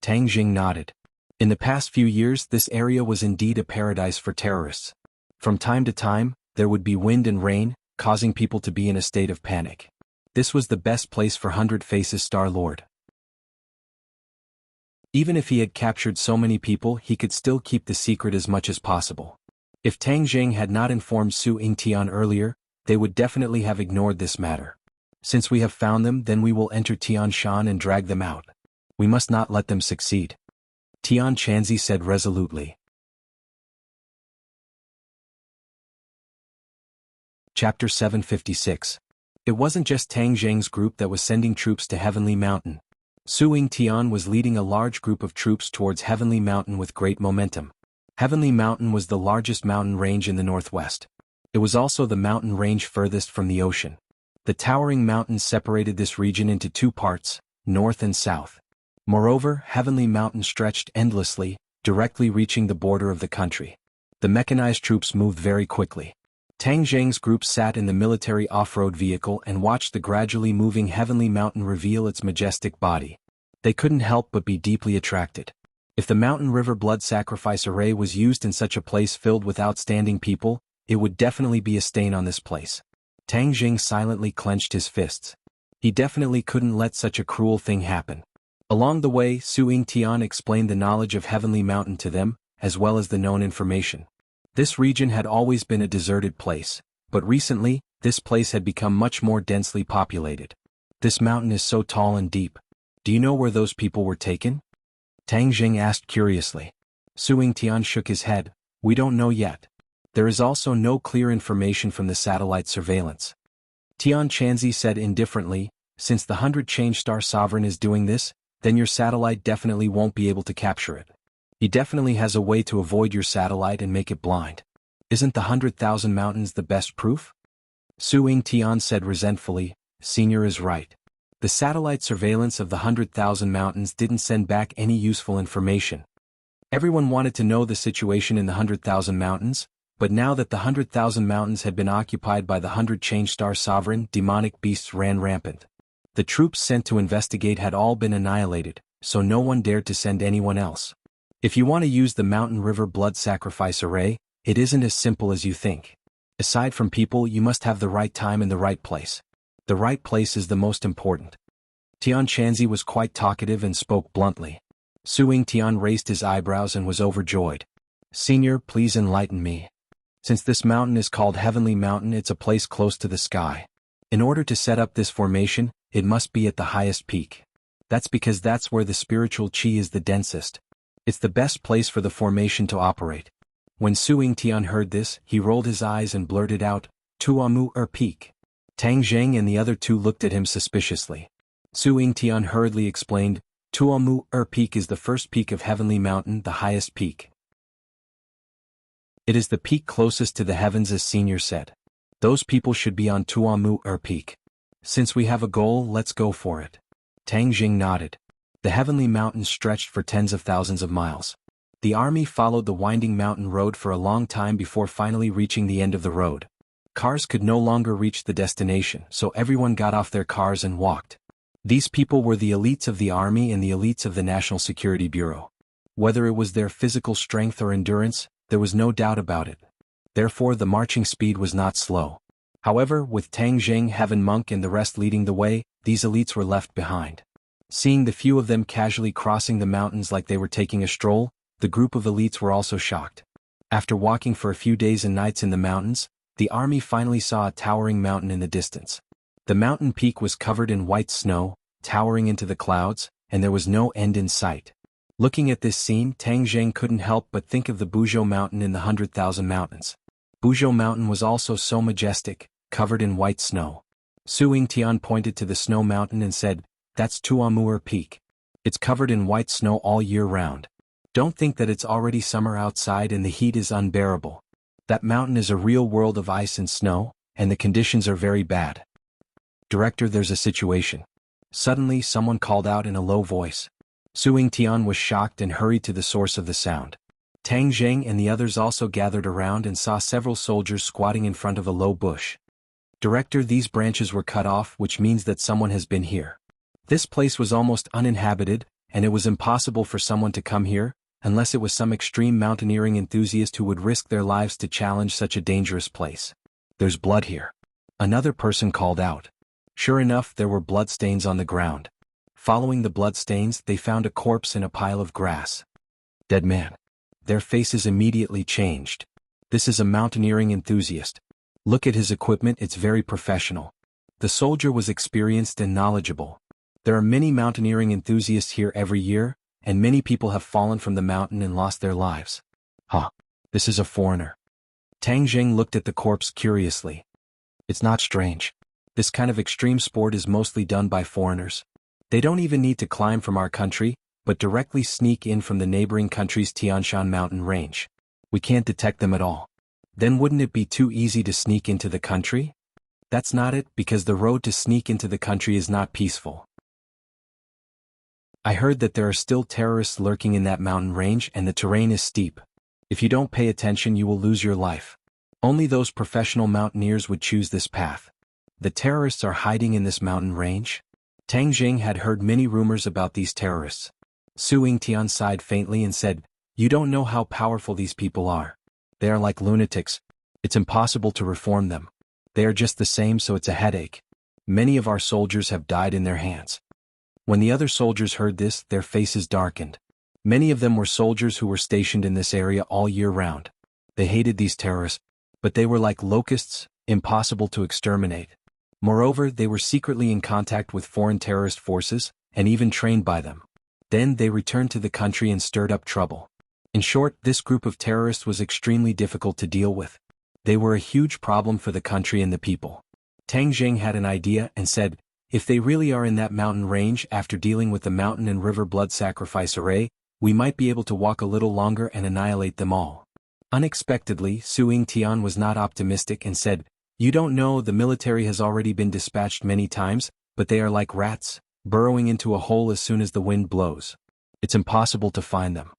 Tang Jing nodded. In the past few years, this area was indeed a paradise for terrorists. From time to time, there would be wind and rain, causing people to be in a state of panic. This was the best place for Hundred Faces Star Lord. Even if he had captured so many people, he could still keep the secret as much as possible. If Tang Jing had not informed Su Yingtian earlier, they would definitely have ignored this matter. Since we have found them, then we will enter Tianshan and drag them out. We must not let them succeed," Tian Chanzi said resolutely. Chapter 756. It wasn't just Tang Jing's group that was sending troops to Heavenly Mountain. Su Yingtian was leading a large group of troops towards Heavenly Mountain with great momentum. Heavenly Mountain was the largest mountain range in the northwest. It was also the mountain range furthest from the ocean. The towering mountains separated this region into two parts, north and south. Moreover, Heavenly Mountain stretched endlessly, directly reaching the border of the country. The mechanized troops moved very quickly. Tang Jing's group sat in the military off-road vehicle and watched the gradually moving Heavenly Mountain reveal its majestic body. They couldn't help but be deeply attracted. If the mountain river blood sacrifice array was used in such a place filled with outstanding people, it would definitely be a stain on this place. Tang Jing silently clenched his fists. He definitely couldn't let such a cruel thing happen. Along the way, Su Yingtian explained the knowledge of Heavenly Mountain to them, as well as the known information. This region had always been a deserted place, but recently, this place had become much more densely populated. "This mountain is so tall and deep. Do you know where those people were taken?" Tang Jing asked curiously. Su Yingtian shook his head. "We don't know yet. There is also no clear information from the satellite surveillance." Tian Chanzi said indifferently, "Since the 100 Change Star Sovereign is doing this, then your satellite definitely won't be able to capture it. He definitely has a way to avoid your satellite and make it blind. Isn't the 100,000 mountains the best proof?" Su Yingtian said resentfully, "Senior is right. The satellite surveillance of the 100,000 mountains didn't send back any useful information. Everyone wanted to know the situation in the 100,000 mountains, but now that the 100,000 mountains had been occupied by the 100 Change Star Sovereign, demonic beasts ran rampant. The troops sent to investigate had all been annihilated, so no one dared to send anyone else. If you want to use the mountain river blood sacrifice array, it isn't as simple as you think. Aside from people, you must have the right time and the right place. The right place is the most important. Tian Shanzi was quite talkative and spoke bluntly. Suing Tian raised his eyebrows and was overjoyed. Senior, please enlighten me. Since this mountain is called Heavenly Mountain, it's a place close to the sky. In order to set up this formation, it must be at the highest peak. That's because that's where the spiritual qi is the densest. It's the best place for the formation to operate. When Suing Tian heard this, he rolled his eyes and blurted out, Tuamu peak. Tang Zheng and the other two looked at him suspiciously. Suing Tian hurriedly explained, Tuamu peak is the first peak of Heavenly Mountain, the highest peak. It is the peak closest to the heavens, as Senior said. Those people should be on Tuamu peak. Since we have a goal, let's go for it. Tang Jing nodded. The Heavenly Mountain stretched for tens of thousands of miles. The army followed the winding mountain road for a long time before finally reaching the end of the road. Cars could no longer reach the destination, so everyone got off their cars and walked. These people were the elites of the army and the elites of the National Security Bureau. Whether it was their physical strength or endurance, there was no doubt about it. Therefore the marching speed was not slow. However, with Tang Zheng, Heaven Monk and the rest leading the way, these elites were left behind. Seeing the few of them casually crossing the mountains like they were taking a stroll, the group of elites were also shocked. After walking for a few days and nights in the mountains, the army finally saw a towering mountain in the distance. The mountain peak was covered in white snow, towering into the clouds, and there was no end in sight. Looking at this scene, Tang Zheng couldn't help but think of the Buzhou Mountain in the 100,000 Mountains. Buzhou Mountain was also so majestic, covered in white snow. Suing Tian pointed to the snow mountain and said, That's Tuamu Peak. It's covered in white snow all year round. Don't think that it's already summer outside and the heat is unbearable. That mountain is a real world of ice and snow, and the conditions are very bad. Director, there's a situation. Suddenly someone called out in a low voice. Suing Tian was shocked and hurried to the source of the sound. Tang Zheng and the others also gathered around and saw several soldiers squatting in front of a low bush. Director, these branches were cut off, which means that someone has been here. This place was almost uninhabited, and it was impossible for someone to come here, unless it was some extreme mountaineering enthusiast who would risk their lives to challenge such a dangerous place. There's blood here. Another person called out. Sure enough, there were bloodstains on the ground. Following the bloodstains, they found a corpse in a pile of grass. Dead man. Their faces immediately changed. This is a mountaineering enthusiast. Look at his equipment, it's very professional. The soldier was experienced and knowledgeable. There are many mountaineering enthusiasts here every year, and many people have fallen from the mountain and lost their lives. This is a foreigner. Tang Zheng looked at the corpse curiously. It's not strange. This kind of extreme sport is mostly done by foreigners. They don't even need to climb from our country, but directly sneak in from the neighboring country's Tianshan mountain range. We can't detect them at all. Then wouldn't it be too easy to sneak into the country? That's not it, because the road to sneak into the country is not peaceful. I heard that there are still terrorists lurking in that mountain range and the terrain is steep. If you don't pay attention, you will lose your life. Only those professional mountaineers would choose this path. The terrorists are hiding in this mountain range? Tang Jing had heard many rumors about these terrorists. Suing Tian sighed faintly and said, You don't know how powerful these people are. They are like lunatics. It's impossible to reform them. They are just the same, so it's a headache. Many of our soldiers have died in their hands. When the other soldiers heard this, their faces darkened. Many of them were soldiers who were stationed in this area all year round. They hated these terrorists, but they were like locusts, impossible to exterminate. Moreover, they were secretly in contact with foreign terrorist forces, and even trained by them. Then they returned to the country and stirred up trouble. In short, this group of terrorists was extremely difficult to deal with. They were a huge problem for the country and the people. Tang Jing had an idea and said, If they really are in that mountain range after dealing with the mountain and river blood sacrifice array, we might be able to walk a little longer and annihilate them all. Unexpectedly, Suing Tian was not optimistic and said, You don't know, the military has already been dispatched many times, but they are like rats, burrowing into a hole as soon as the wind blows. It's impossible to find them.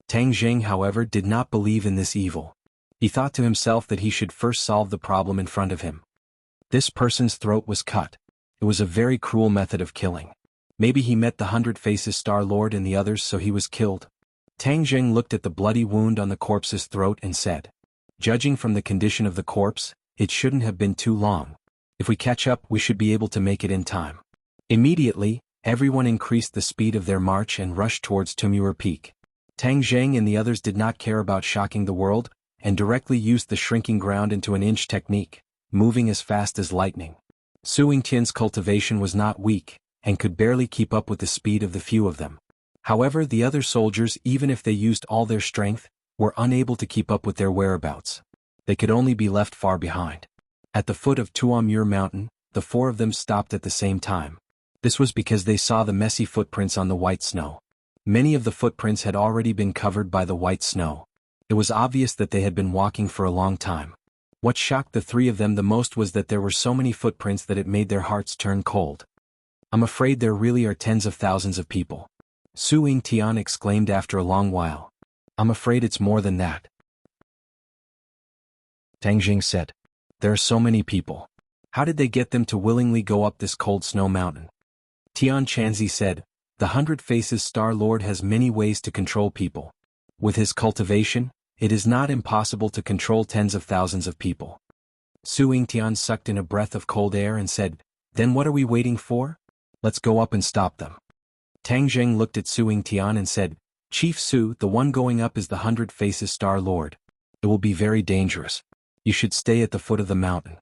Tang Jing, however, did not believe in this evil. He thought to himself that he should first solve the problem in front of him. This person's throat was cut. It was a very cruel method of killing. Maybe he met the 100 Faces Star-Lord and the others, so he was killed. Tang Jing looked at the bloody wound on the corpse's throat and said, Judging from the condition of the corpse, it shouldn't have been too long. If we catch up, we should be able to make it in time. Immediately, everyone increased the speed of their march and rushed towards Tumur Peak. Tang Zheng and the others did not care about shocking the world, and directly used the shrinking ground into an inch technique, moving as fast as lightning. Su Yingtian's cultivation was not weak, and could barely keep up with the speed of the few of them. However, the other soldiers, even if they used all their strength, were unable to keep up with their whereabouts. They could only be left far behind. At the foot of Tuamur Mountain, the four of them stopped at the same time. This was because they saw the messy footprints on the white snow. Many of the footprints had already been covered by the white snow. It was obvious that they had been walking for a long time. What shocked the three of them the most was that there were so many footprints that it made their hearts turn cold. I'm afraid there really are tens of thousands of people. Su Yingtian exclaimed after a long while. I'm afraid it's more than that. Tang Jing said. There are so many people. How did they get them to willingly go up this cold snow mountain? Tian Chanzi said, the 100 Faces Star Lord has many ways to control people. With his cultivation, it is not impossible to control tens of thousands of people. Su Yingtian sucked in a breath of cold air and said, then what are we waiting for? Let's go up and stop them. Tang Zheng looked at Su Yingtian and said, Chief Su, the one going up is the 100 Faces Star Lord. It will be very dangerous. You should stay at the foot of the mountain.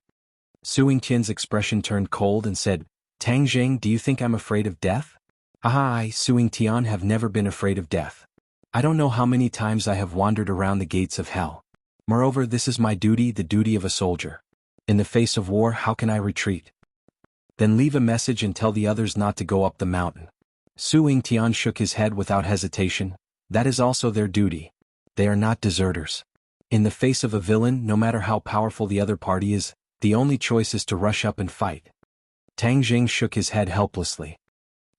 Su Yingtian's expression turned cold and said, Tang Zheng, do you think I'm afraid of death? I, Su Yingtian, have never been afraid of death. I don't know how many times I have wandered around the gates of hell. Moreover, this is my duty, the duty of a soldier. In the face of war, how can I retreat? Then leave a message and tell the others not to go up the mountain. Su Yingtian shook his head without hesitation. That is also their duty. They are not deserters. In the face of a villain, no matter how powerful the other party is, the only choice is to rush up and fight. Tang Jing shook his head helplessly.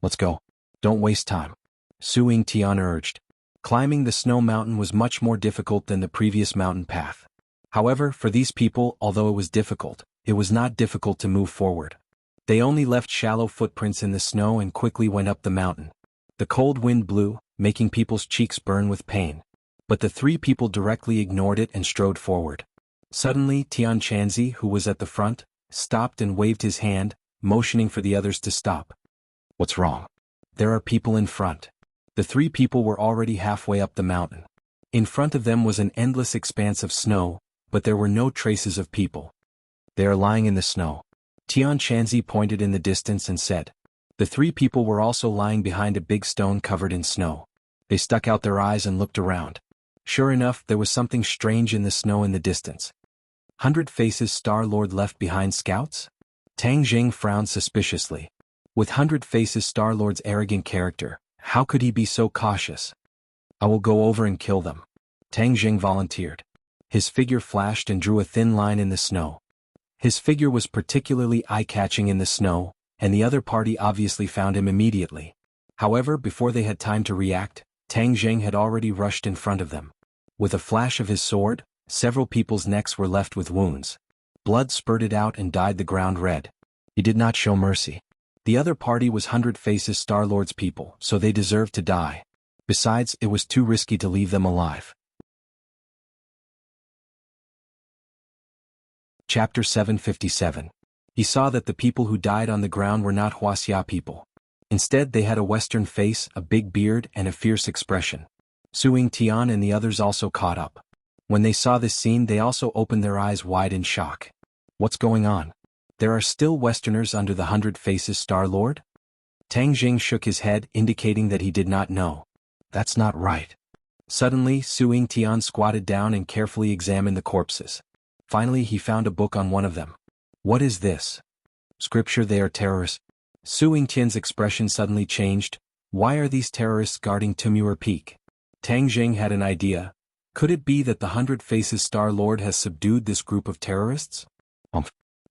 Let's go. Don't waste time. Su Yingtian urged. Climbing the snow mountain was much more difficult than the previous mountain path. However, for these people, although it was difficult, it was not difficult to move forward. They only left shallow footprints in the snow and quickly went up the mountain. The cold wind blew, making people's cheeks burn with pain. But the three people directly ignored it and strode forward. Suddenly, Tian Chanzi, who was at the front, stopped and waved his hand, motioning for the others to stop. What's wrong? There are people in front. The three people were already halfway up the mountain. In front of them was an endless expanse of snow, but there were no traces of people. They are lying in the snow. Tian Chanzi pointed in the distance and said. The three people were also lying behind a big stone covered in snow. They stuck out their eyes and looked around. Sure enough, there was something strange in the snow in the distance. 100 Faces Star Lord left behind scouts? Tang Jing frowned suspiciously. With 100 Faces Star Lord's arrogant character, how could he be so cautious? I will go over and kill them. Tang Jing volunteered. His figure flashed and drew a thin line in the snow. His figure was particularly eye-catching in the snow, and the other party obviously found him immediately. However, before they had time to react, Tang Jing had already rushed in front of them. With a flash of his sword, several people's necks were left with wounds. Blood spurted out and dyed the ground red. He did not show mercy. The other party was 100 Faces Star Lord's people, so they deserved to die. Besides, it was too risky to leave them alive. Chapter 757. He saw that the people who died on the ground were not Wuxia people. Instead, they had a Western face, a big beard, and a fierce expression. Su Yingtian and the others also caught up. When they saw this scene, they also opened their eyes wide in shock. What's going on? There are still Westerners under the 100 Faces Star Lord? Tang Jing shook his head, indicating that he did not know. That's not right. Suddenly, Su Yingtian squatted down and carefully examined the corpses. Finally, he found a book on one of them. What is this? Scripture, they are terrorists. Su Yingtian's expression suddenly changed. Why are these terrorists guarding Tumur Peak? Tang Jing had an idea. Could it be that the 100 Faces Star Lord has subdued this group of terrorists?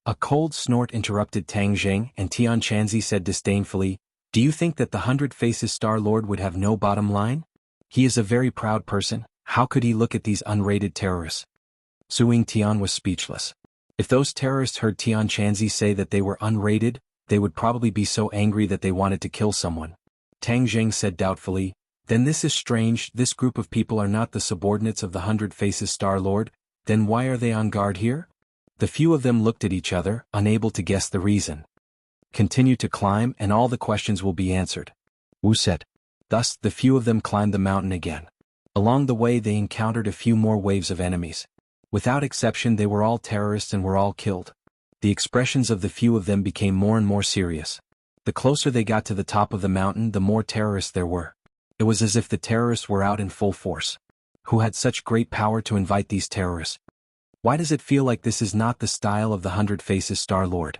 A cold snort interrupted Tang Jing, and Tian Chanzi said disdainfully, Do you think that the 100 Faces Star Lord would have no bottom line? He is a very proud person. How could he look at these unrated terrorists? Su Yingtian was speechless. If those terrorists heard Tian Chanzi say that they were unrated, they would probably be so angry that they wanted to kill someone. Tang Jing said doubtfully, Then this is strange, this group of people are not the subordinates of the 100 Faces Star Lord, then why are they on guard here? The few of them looked at each other, unable to guess the reason. Continue to climb and all the questions will be answered, Wu said. Thus, the few of them climbed the mountain again. Along the way they encountered a few more waves of enemies. Without exception they were all terrorists and were all killed. The expressions of the few of them became more and more serious. The closer they got to the top of the mountain, the more terrorists there were. It was as if the terrorists were out in full force. Who had such great power to invite these terrorists? Why does it feel like this is not the style of the 100 Faces Star-Lord?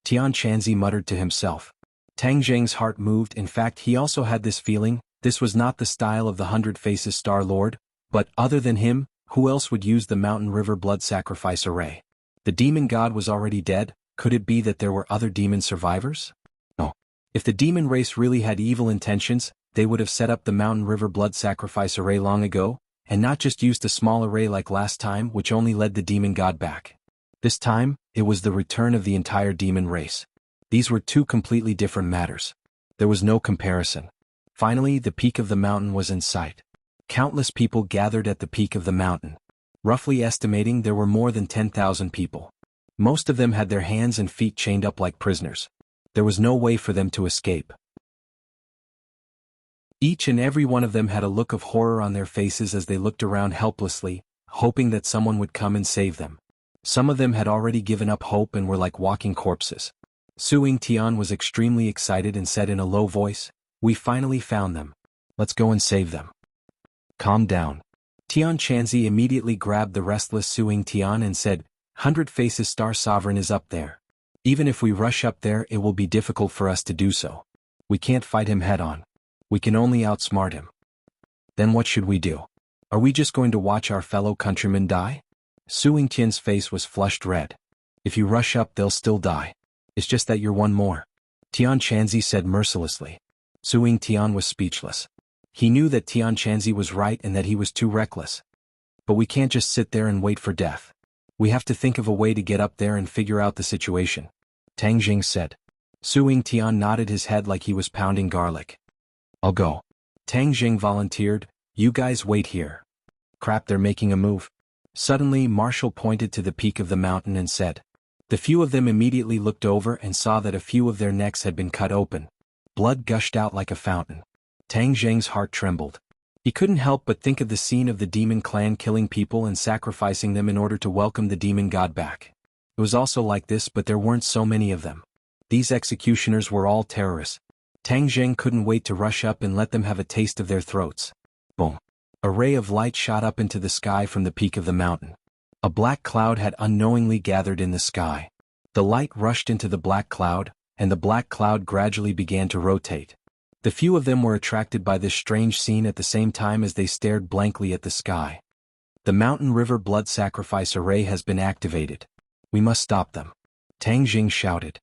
Tian Chanzi muttered to himself. Tang Zheng's heart moved. In fact, he also had this feeling. This was not the style of the 100 Faces Star-Lord, but other than him, who else would use the Mountain River blood sacrifice array? The demon god was already dead. Could it be that there were other demon survivors? No. If the demon race really had evil intentions, they would have set up the Mountain River blood sacrifice array long ago, and not just used a small array like last time which only led the demon god back. This time, it was the return of the entire demon race. These were two completely different matters. There was no comparison. Finally, the peak of the mountain was in sight. Countless people gathered at the peak of the mountain. Roughly estimating, there were more than 10,000 people. Most of them had their hands and feet chained up like prisoners. There was no way for them to escape. Each and every one of them had a look of horror on their faces as they looked around helplessly, hoping that someone would come and save them. Some of them had already given up hope and were like walking corpses. Suing Tian was extremely excited and said in a low voice, "We finally found them. Let's go and save them." Calm down. Tian Chanzi immediately grabbed the restless Suing Tian and said, "100 Faces Star Sovereign is up there. Even if we rush up there, it will be difficult for us to do so. We can't fight him head-on. We can only outsmart him. Then what should we do? Are we just going to watch our fellow countrymen die?" Suing Tian's face was flushed red. "If you rush up, they'll still die. It's just that you're one more," Tian Chanzi said mercilessly. Suing Tian was speechless. He knew that Tian Chanzi was right and that he was too reckless. "But we can't just sit there and wait for death. We have to think of a way to get up there and figure out the situation," Tang Jing said. Suing Tian nodded his head like he was pounding garlic. "I'll go." Tang Jing volunteered. "You guys wait here." "Crap, they're making a move." Suddenly, Marshall pointed to the peak of the mountain and said. The few of them immediately looked over and saw that a few of their necks had been cut open. Blood gushed out like a fountain. Tang Zheng's heart trembled. He couldn't help but think of the scene of the demon clan killing people and sacrificing them in order to welcome the demon god back. It was also like this, but there weren't so many of them. These executioners were all terrorists. Tang Zheng couldn't wait to rush up and let them have a taste of their throats. Boom. A ray of light shot up into the sky from the peak of the mountain. A black cloud had unknowingly gathered in the sky. The light rushed into the black cloud, and the black cloud gradually began to rotate. The few of them were attracted by this strange scene at the same time as they stared blankly at the sky. "The Mountain River blood sacrifice array has been activated. We must stop them," Tang Jing shouted.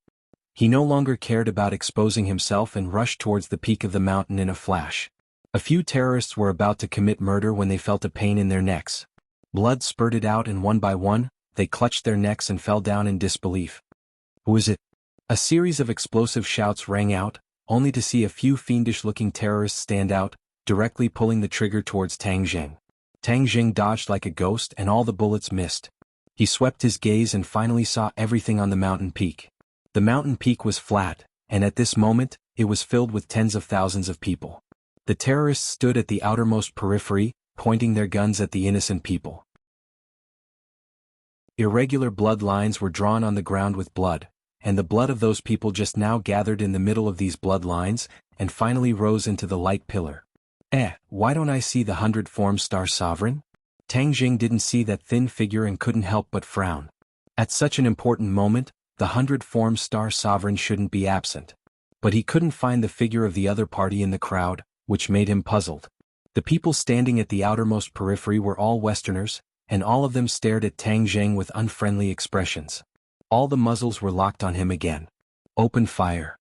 He no longer cared about exposing himself and rushed towards the peak of the mountain in a flash. A few terrorists were about to commit murder when they felt a pain in their necks. Blood spurted out and one by one, they clutched their necks and fell down in disbelief. "Who is it?" A series of explosive shouts rang out, only to see a few fiendish-looking terrorists stand out, directly pulling the trigger towards Tang Jing. Tang Jing dodged like a ghost and all the bullets missed. He swept his gaze and finally saw everything on the mountain peak. The mountain peak was flat, and at this moment, it was filled with tens of thousands of people. The terrorists stood at the outermost periphery, pointing their guns at the innocent people. Irregular blood lines were drawn on the ground with blood, and the blood of those people just now gathered in the middle of these blood lines, and finally rose into the light pillar. Why don't I see the 100-formed Star Sovereign? Tang Jing didn't see that thin figure and couldn't help but frown. At such an important moment, the 100-formed Star Sovereign shouldn't be absent. But he couldn't find the figure of the other party in the crowd, which made him puzzled. The people standing at the outermost periphery were all Westerners, and all of them stared at Tang Jing with unfriendly expressions. All the muzzles were locked on him again. Open fire.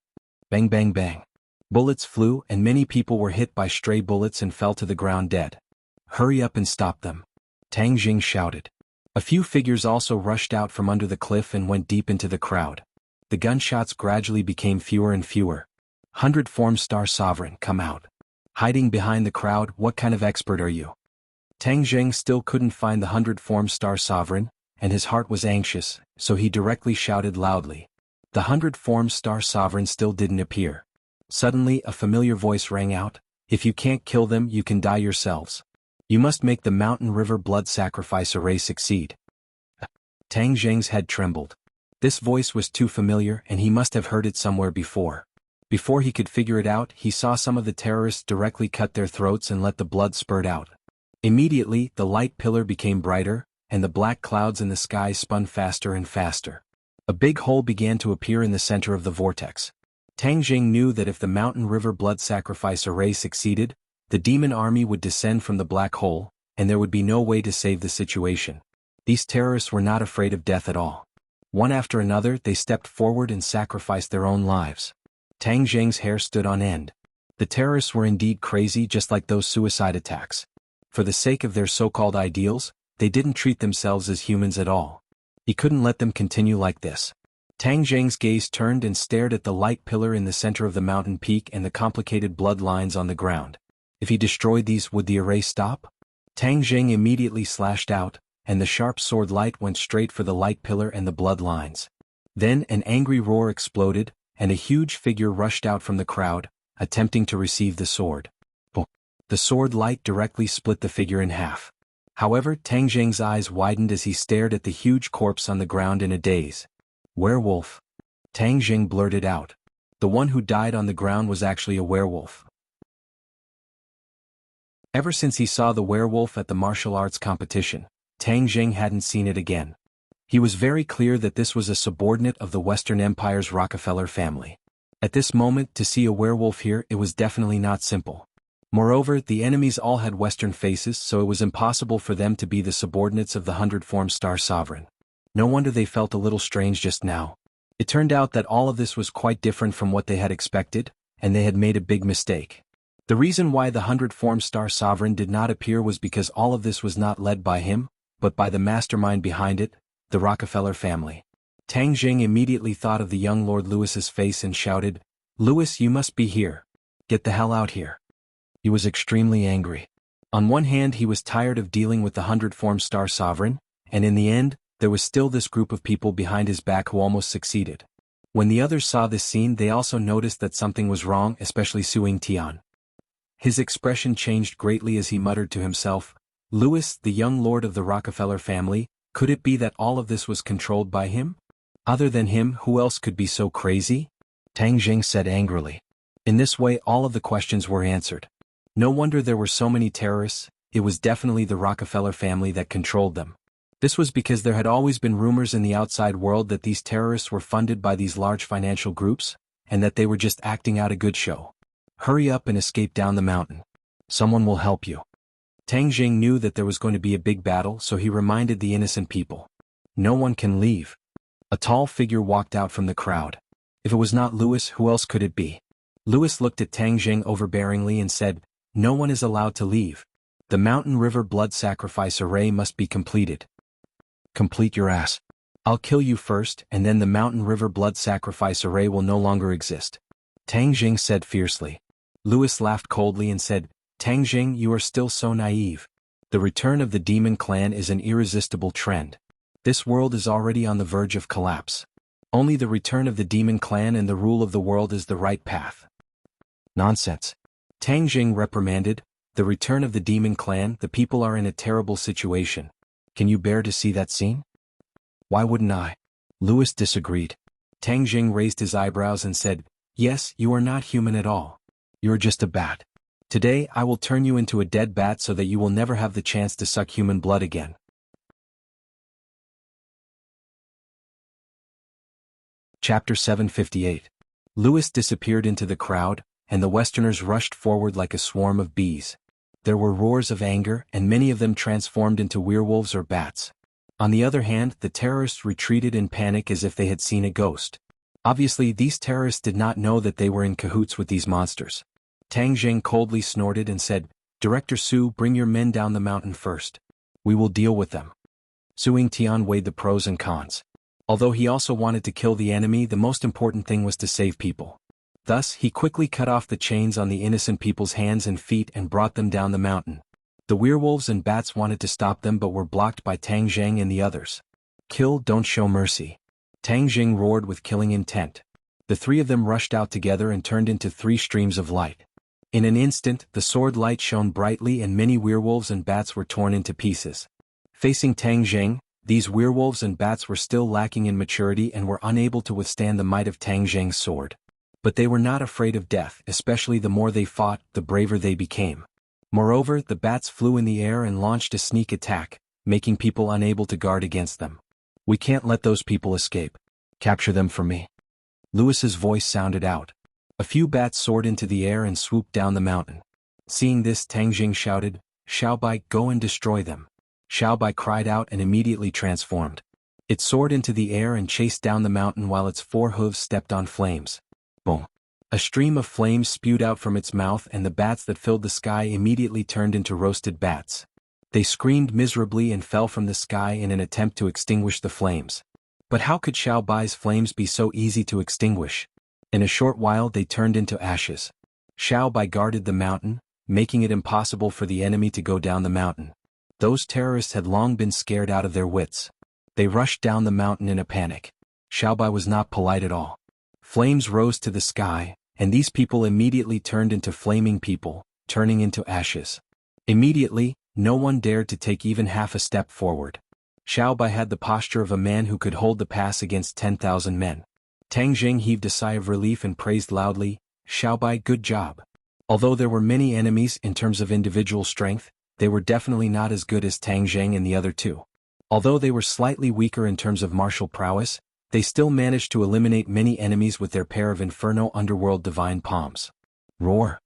Bang bang bang. Bullets flew and many people were hit by stray bullets and fell to the ground dead. "Hurry up and stop them," Tang Jing shouted. A few figures also rushed out from under the cliff and went deep into the crowd. The gunshots gradually became fewer and fewer. 100-formed Star Sovereign, come out. Hiding behind the crowd, what kind of expert are you? Tang Jing still couldn't find the 100-formed Star Sovereign, and his heart was anxious, so he directly shouted loudly. The 100-form star sovereign still didn't appear. Suddenly a familiar voice rang out, "If you can't kill them, you can die yourselves. You must make the mountain river blood sacrifice array succeed." Tang Zheng's head trembled. This voice was too familiar and he must have heard it somewhere before. Before he could figure it out, he saw some of the terrorists directly cut their throats and let the blood spurt out. Immediately, the light pillar became brighter, and the black clouds in the sky spun faster and faster. A big hole began to appear in the center of the vortex. Tang Zheng knew that if the mountain river blood sacrifice array succeeded, the demon army would descend from the black hole, and there would be no way to save the situation. These terrorists were not afraid of death at all. One after another, they stepped forward and sacrificed their own lives. Tang Zheng's hair stood on end. The terrorists were indeed crazy, just like those suicide attacks. For the sake of their so-called ideals, they didn't treat themselves as humans at all. He couldn't let them continue like this. Tang Zheng's gaze turned and stared at the light pillar in the center of the mountain peak and the complicated blood lines on the ground. If he destroyed these, would the array stop? Tang Zheng immediately slashed out, and the sharp sword light went straight for the light pillar and the blood lines. Then an angry roar exploded, and a huge figure rushed out from the crowd, attempting to receive the sword. The sword light directly split the figure in half. However, Tang Zheng's eyes widened as he stared at the huge corpse on the ground in a daze. "Werewolf?" Tang Zheng blurted out. The one who died on the ground was actually a werewolf. Ever since he saw the werewolf at the martial arts competition, Tang Zheng hadn't seen it again. He was very clear that this was a subordinate of the Western Empire's Rockefeller family. At this moment, to see a werewolf here, it was definitely not simple. Moreover, the enemies all had Western faces, so it was impossible for them to be the subordinates of the 100-form star sovereign. No wonder they felt a little strange just now. It turned out that all of this was quite different from what they had expected, and they had made a big mistake. The reason why the 100-form star sovereign did not appear was because all of this was not led by him, but by the mastermind behind it, the Rockefeller family. Tang Zheng immediately thought of the young Lord Lewis's face and shouted, "Lewis, you must be here. Get the hell out here." He was extremely angry. On one hand, he was tired of dealing with the 100-form star sovereign, and in the end, there was still this group of people behind his back who almost succeeded. When the others saw this scene, they also noticed that something was wrong, especially Suing Tian. His expression changed greatly as he muttered to himself, "Lewis, the young lord of the Rockefeller family, could it be that all of this was controlled by him? Other than him, who else could be so crazy?" Tang Zheng said angrily. In this way, all of the questions were answered. No wonder there were so many terrorists. It was definitely the Rockefeller family that controlled them. This was because there had always been rumors in the outside world that these terrorists were funded by these large financial groups, and that they were just acting out a good show. Hurry up and escape down the mountain. Someone will help you. Tang Zheng knew that there was going to be a big battle, so he reminded the innocent people. No one can leave. A tall figure walked out from the crowd. If it was not Lewis, who else could it be? Lewis looked at Tang Zheng overbearingly and said, "No one is allowed to leave. The mountain river blood sacrifice array must be completed." "Complete your ass. I'll kill you first, and then the mountain river blood sacrifice array will no longer exist," Tang Zheng said fiercely. Lewis laughed coldly and said, "Tang Zheng, you are still so naive. The return of the demon clan is an irresistible trend. This world is already on the verge of collapse. Only the return of the demon clan and the rule of the world is the right path." "Nonsense," Tang Zheng reprimanded. "The return of the demon clan, the people are in a terrible situation. Can you bear to see that scene?" "Why wouldn't I?" Lewis disagreed. Tang Zheng raised his eyebrows and said, "Yes, you are not human at all. You're just a bat. Today I will turn you into a dead bat so that you will never have the chance to suck human blood again." Chapter 758. Lewis disappeared into the crowd, and the Westerners rushed forward like a swarm of bees. There were roars of anger, and many of them transformed into werewolves or bats. On the other hand, the terrorists retreated in panic as if they had seen a ghost. Obviously, these terrorists did not know that they were in cahoots with these monsters. Tang Zheng coldly snorted and said, "Director Su, bring your men down the mountain first. We will deal with them." Suing Tian weighed the pros and cons. Although he also wanted to kill the enemy, the most important thing was to save people. Thus, he quickly cut off the chains on the innocent people's hands and feet and brought them down the mountain. The werewolves and bats wanted to stop them but were blocked by Tang Zheng and the others. Kill, don't show mercy. Tang Jing roared with killing intent. The three of them rushed out together and turned into three streams of light. In an instant, the sword light shone brightly and many werewolves and bats were torn into pieces. Facing Tang Jing, these werewolves and bats were still lacking in maturity and were unable to withstand the might of Tang Jing's sword. But they were not afraid of death, especially the more they fought, the braver they became. Moreover, the bats flew in the air and launched a sneak attack, making people unable to guard against them. We can't let those people escape. Capture them for me. Lewis's voice sounded out. A few bats soared into the air and swooped down the mountain. Seeing this, Tang Jing shouted, "Xiaobai, go and destroy them." Xiaobai cried out and immediately transformed. It soared into the air and chased down the mountain while its four hooves stepped on flames. Boom! A stream of flames spewed out from its mouth and the bats that filled the sky immediately turned into roasted bats. They screamed miserably and fell from the sky in an attempt to extinguish the flames. But how could Xiaobai's flames be so easy to extinguish? In a short while they turned into ashes. Xiaobai guarded the mountain, making it impossible for the enemy to go down the mountain. Those terrorists had long been scared out of their wits. They rushed down the mountain in a panic. Xiaobai was not polite at all. Flames rose to the sky, and these people immediately turned into flaming people, turning into ashes. Immediately, no one dared to take even half a step forward. Xiaobai had the posture of a man who could hold the pass against 10,000 men. Tang Jing heaved a sigh of relief and praised loudly, "Xiaobai, good job." Although there were many enemies in terms of individual strength, they were definitely not as good as Tang Jing and the other two. Although they were slightly weaker in terms of martial prowess, they still managed to eliminate many enemies with their pair of Inferno Underworld Divine Palms. Roar!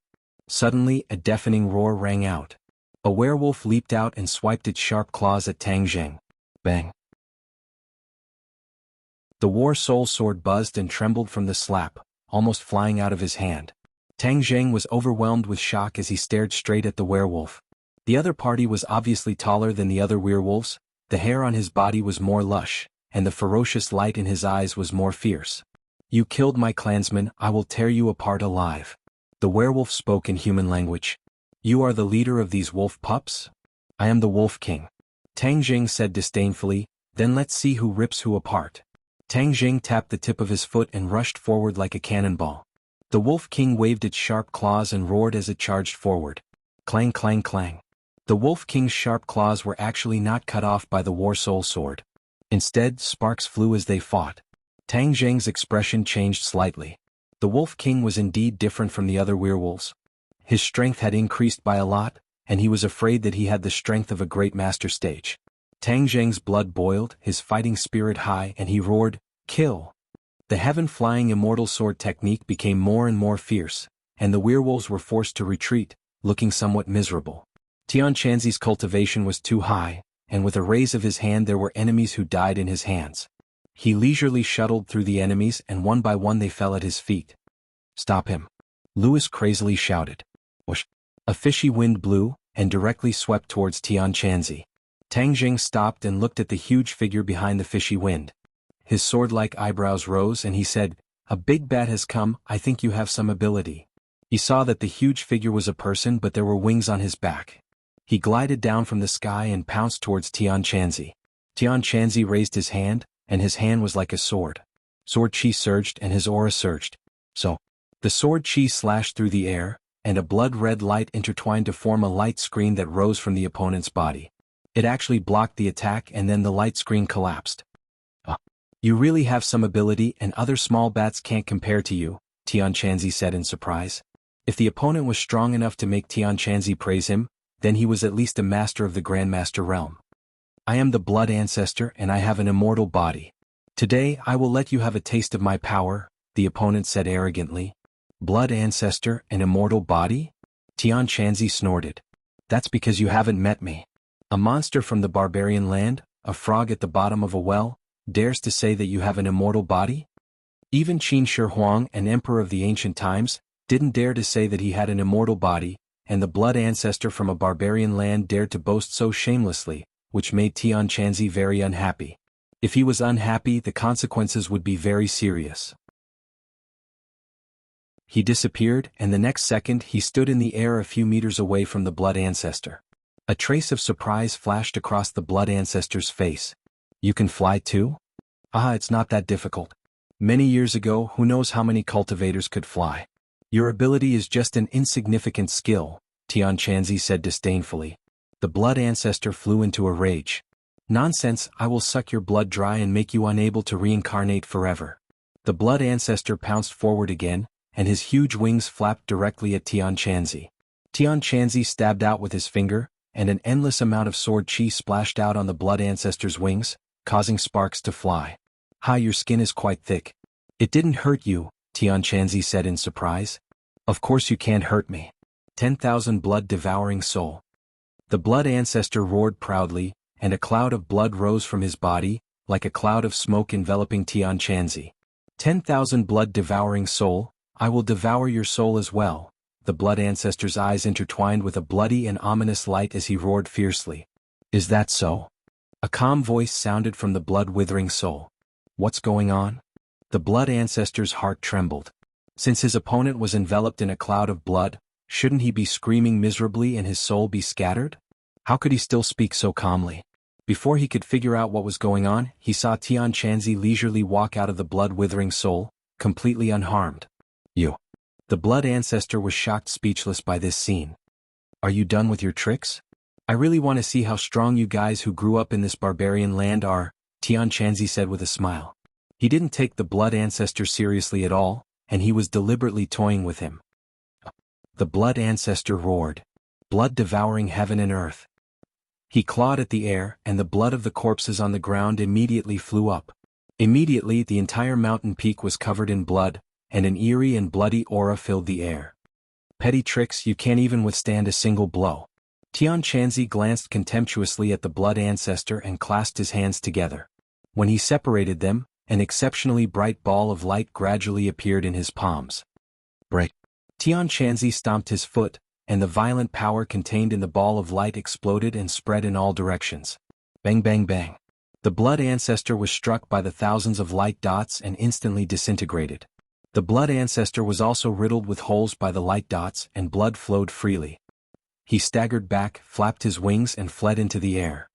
Suddenly, a deafening roar rang out. A werewolf leaped out and swiped its sharp claws at Tang Jing. Bang! The War Soul sword buzzed and trembled from the slap, almost flying out of his hand. Tang Jing was overwhelmed with shock as he stared straight at the werewolf. The other party was obviously taller than the other werewolves, the hair on his body was more lush, and the ferocious light in his eyes was more fierce. "You killed my clansmen, I will tear you apart alive." The werewolf spoke in human language. "You are the leader of these wolf pups? I am the Wolf King." Tang Jing said disdainfully, "Then let's see who rips who apart." Tang Jing tapped the tip of his foot and rushed forward like a cannonball. The Wolf King waved its sharp claws and roared as it charged forward. Clang clang clang. The Wolf King's sharp claws were actually not cut off by the War Soul sword. Instead, sparks flew as they fought. Tang Jing's expression changed slightly. The Wolf King was indeed different from the other werewolves. His strength had increased by a lot, and he was afraid that he had the strength of a great master stage. Tang Jing's blood boiled, his fighting spirit high, and he roared, "Kill!" The heaven-flying immortal sword technique became more and more fierce, and the werewolves were forced to retreat, looking somewhat miserable. Tian Chanzi's cultivation was too high, and with a raise of his hand there were enemies who died in his hands. He leisurely shuttled through the enemies and one by one they fell at his feet. "Stop him!" Lewis crazily shouted. Whoosh! A fishy wind blew, and directly swept towards Tian Chanzi. Tang Jing stopped and looked at the huge figure behind the fishy wind. His sword-like eyebrows rose and he said, "A big bat has come, I think you have some ability." He saw that the huge figure was a person but there were wings on his back. He glided down from the sky and pounced towards Tian Chanzi. Tian Chanzi raised his hand, and his hand was like a sword. Sword chi surged and his aura surged. So, the sword chi slashed through the air, and a blood-red light intertwined to form a light screen that rose from the opponent's body. It actually blocked the attack and then the light screen collapsed. You really have some ability and other small bats can't compare to you, Tian Chanzi said in surprise. If the opponent was strong enough to make Tian Chanzi praise him, then he was at least a master of the Grandmaster realm. "I am the Blood Ancestor and I have an immortal body. Today I will let you have a taste of my power," the opponent said arrogantly. "Blood Ancestor, an immortal body?" Tian Chanzi snorted. "That's because you haven't met me. A monster from the barbarian land, a frog at the bottom of a well, dares to say that you have an immortal body? Even Qin Shi Huang, an emperor of the ancient times, didn't dare to say that he had an immortal body, and the blood ancestor from a barbarian land dared to boast so shamelessly, which made Tian Chanzi very unhappy. If he was unhappy, the consequences would be very serious. He disappeared, and the next second he stood in the air a few meters away from the blood ancestor. A trace of surprise flashed across the blood ancestor's face. You can fly too? Ah, it's not that difficult. Many years ago, who knows how many cultivators could fly. Your ability is just an insignificant skill, Tianquanzi said disdainfully. The blood ancestor flew into a rage. Nonsense, I will suck your blood dry and make you unable to reincarnate forever. The blood ancestor pounced forward again, and his huge wings flapped directly at Tianquanzi. Tianquanzi stabbed out with his finger, and an endless amount of sword chi splashed out on the blood ancestor's wings, causing sparks to fly. Hi, your skin is quite thick. It didn't hurt you, Tianquanzi said in surprise. Of course you can't hurt me. 10,000 blood-devouring soul. The blood ancestor roared proudly, and a cloud of blood rose from his body, like a cloud of smoke enveloping Tianquanzi. 10,000 blood-devouring soul, I will devour your soul as well. The blood ancestor's eyes intertwined with a bloody and ominous light as he roared fiercely. Is that so? A calm voice sounded from the blood-withering soul. What's going on? The blood ancestor's heart trembled. Since his opponent was enveloped in a cloud of blood, shouldn't he be screaming miserably and his soul be scattered? How could he still speak so calmly? Before he could figure out what was going on, he saw Tianquanzi leisurely walk out of the blood-withering soul, completely unharmed. You. The blood ancestor was shocked speechless by this scene. Are you done with your tricks? I really want to see how strong you guys who grew up in this barbarian land are, Tianquanzi said with a smile. He didn't take the blood ancestor seriously at all, and he was deliberately toying with him. The blood ancestor roared, blood devouring heaven and earth. He clawed at the air, and the blood of the corpses on the ground immediately flew up. Immediately the entire mountain peak was covered in blood, and an eerie and bloody aura filled the air. Petty tricks, you can't even withstand a single blow. Tianquanzi glanced contemptuously at the blood ancestor and clasped his hands together. When he separated them, an exceptionally bright ball of light gradually appeared in his palms. Break. Tianquanzi stomped his foot, and the violent power contained in the ball of light exploded and spread in all directions. Bang bang bang. The blood ancestor was struck by the thousands of light dots and instantly disintegrated. The blood ancestor was also riddled with holes by the light dots and blood flowed freely. He staggered back, flapped his wings and fled into the air.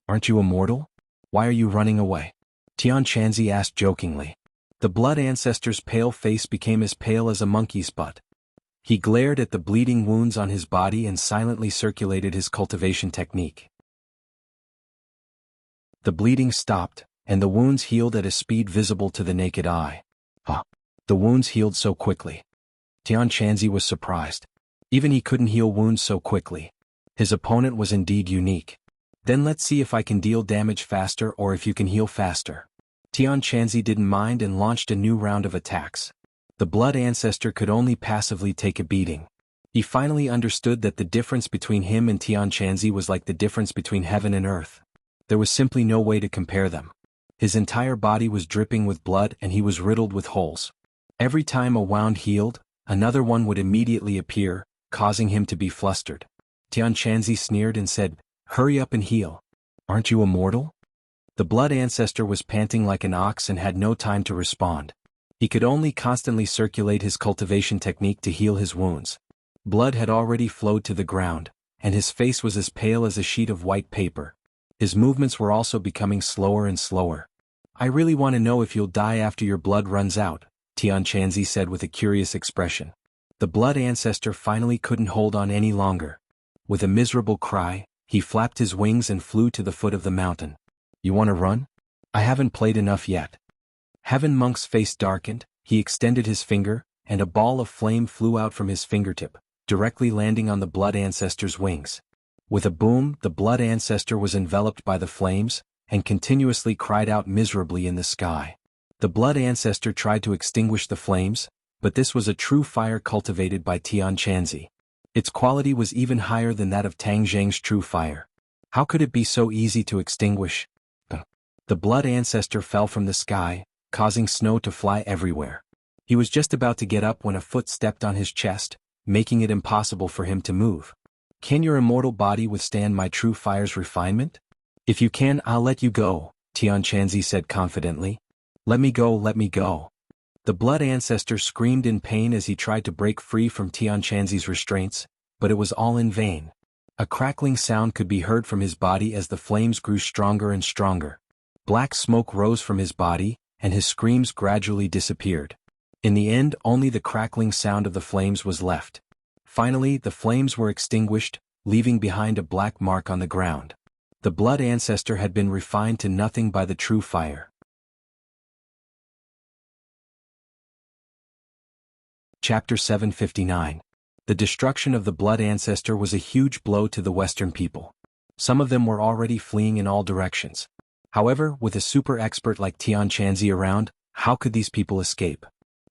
Aren't you immortal? Why are you running away? Tianquanzi asked jokingly. The blood ancestor's pale face became as pale as a monkey's butt. He glared at the bleeding wounds on his body and silently circulated his cultivation technique. The bleeding stopped, and the wounds healed at a speed visible to the naked eye. The wounds healed so quickly. Tianquanzi was surprised. Even he couldn't heal wounds so quickly. His opponent was indeed unique. Then let's see if I can deal damage faster or if you can heal faster. Tianquanzi didn't mind and launched a new round of attacks. The blood ancestor could only passively take a beating. He finally understood that the difference between him and Tianquanzi was like the difference between heaven and earth. There was simply no way to compare them. His entire body was dripping with blood and he was riddled with holes. Every time a wound healed, another one would immediately appear, causing him to be flustered. Tianquanzi sneered and said, "Hurry up and heal. Aren't you immortal?" The blood ancestor was panting like an ox and had no time to respond. He could only constantly circulate his cultivation technique to heal his wounds. Blood had already flowed to the ground, and his face was as pale as a sheet of white paper. His movements were also becoming slower and slower. "I really want to know if you'll die after your blood runs out," Tianquanzi said with a curious expression. The blood ancestor finally couldn't hold on any longer. With a miserable cry, he flapped his wings and flew to the foot of the mountain. "You want to run? I haven't played enough yet." Heaven Monk's face darkened, he extended his finger, and a ball of flame flew out from his fingertip, directly landing on the blood ancestor's wings. With a boom, the blood ancestor was enveloped by the flames, and continuously cried out miserably in the sky. The blood ancestor tried to extinguish the flames, but this was a true fire cultivated by Tianquanzi. Its quality was even higher than that of Tang Zheng's true fire. How could it be so easy to extinguish? The blood ancestor fell from the sky, causing snow to fly everywhere. He was just about to get up when a foot stepped on his chest, making it impossible for him to move. "Can your immortal body withstand my true fire's refinement? If you can, I'll let you go," Tianquanzi said confidently. "Let me go, let me go." The blood ancestor screamed in pain as he tried to break free from Tianquanzi's restraints, but it was all in vain. A crackling sound could be heard from his body as the flames grew stronger and stronger. Black smoke rose from his body, and his screams gradually disappeared. In the end, only the crackling sound of the flames was left. Finally, the flames were extinguished, leaving behind a black mark on the ground. The blood ancestor had been refined to nothing by the true fire. Chapter 759. The destruction of the blood ancestor was a huge blow to the Western people. Some of them were already fleeing in all directions. However, with a super expert like Tian Chanzi around, how could these people escape?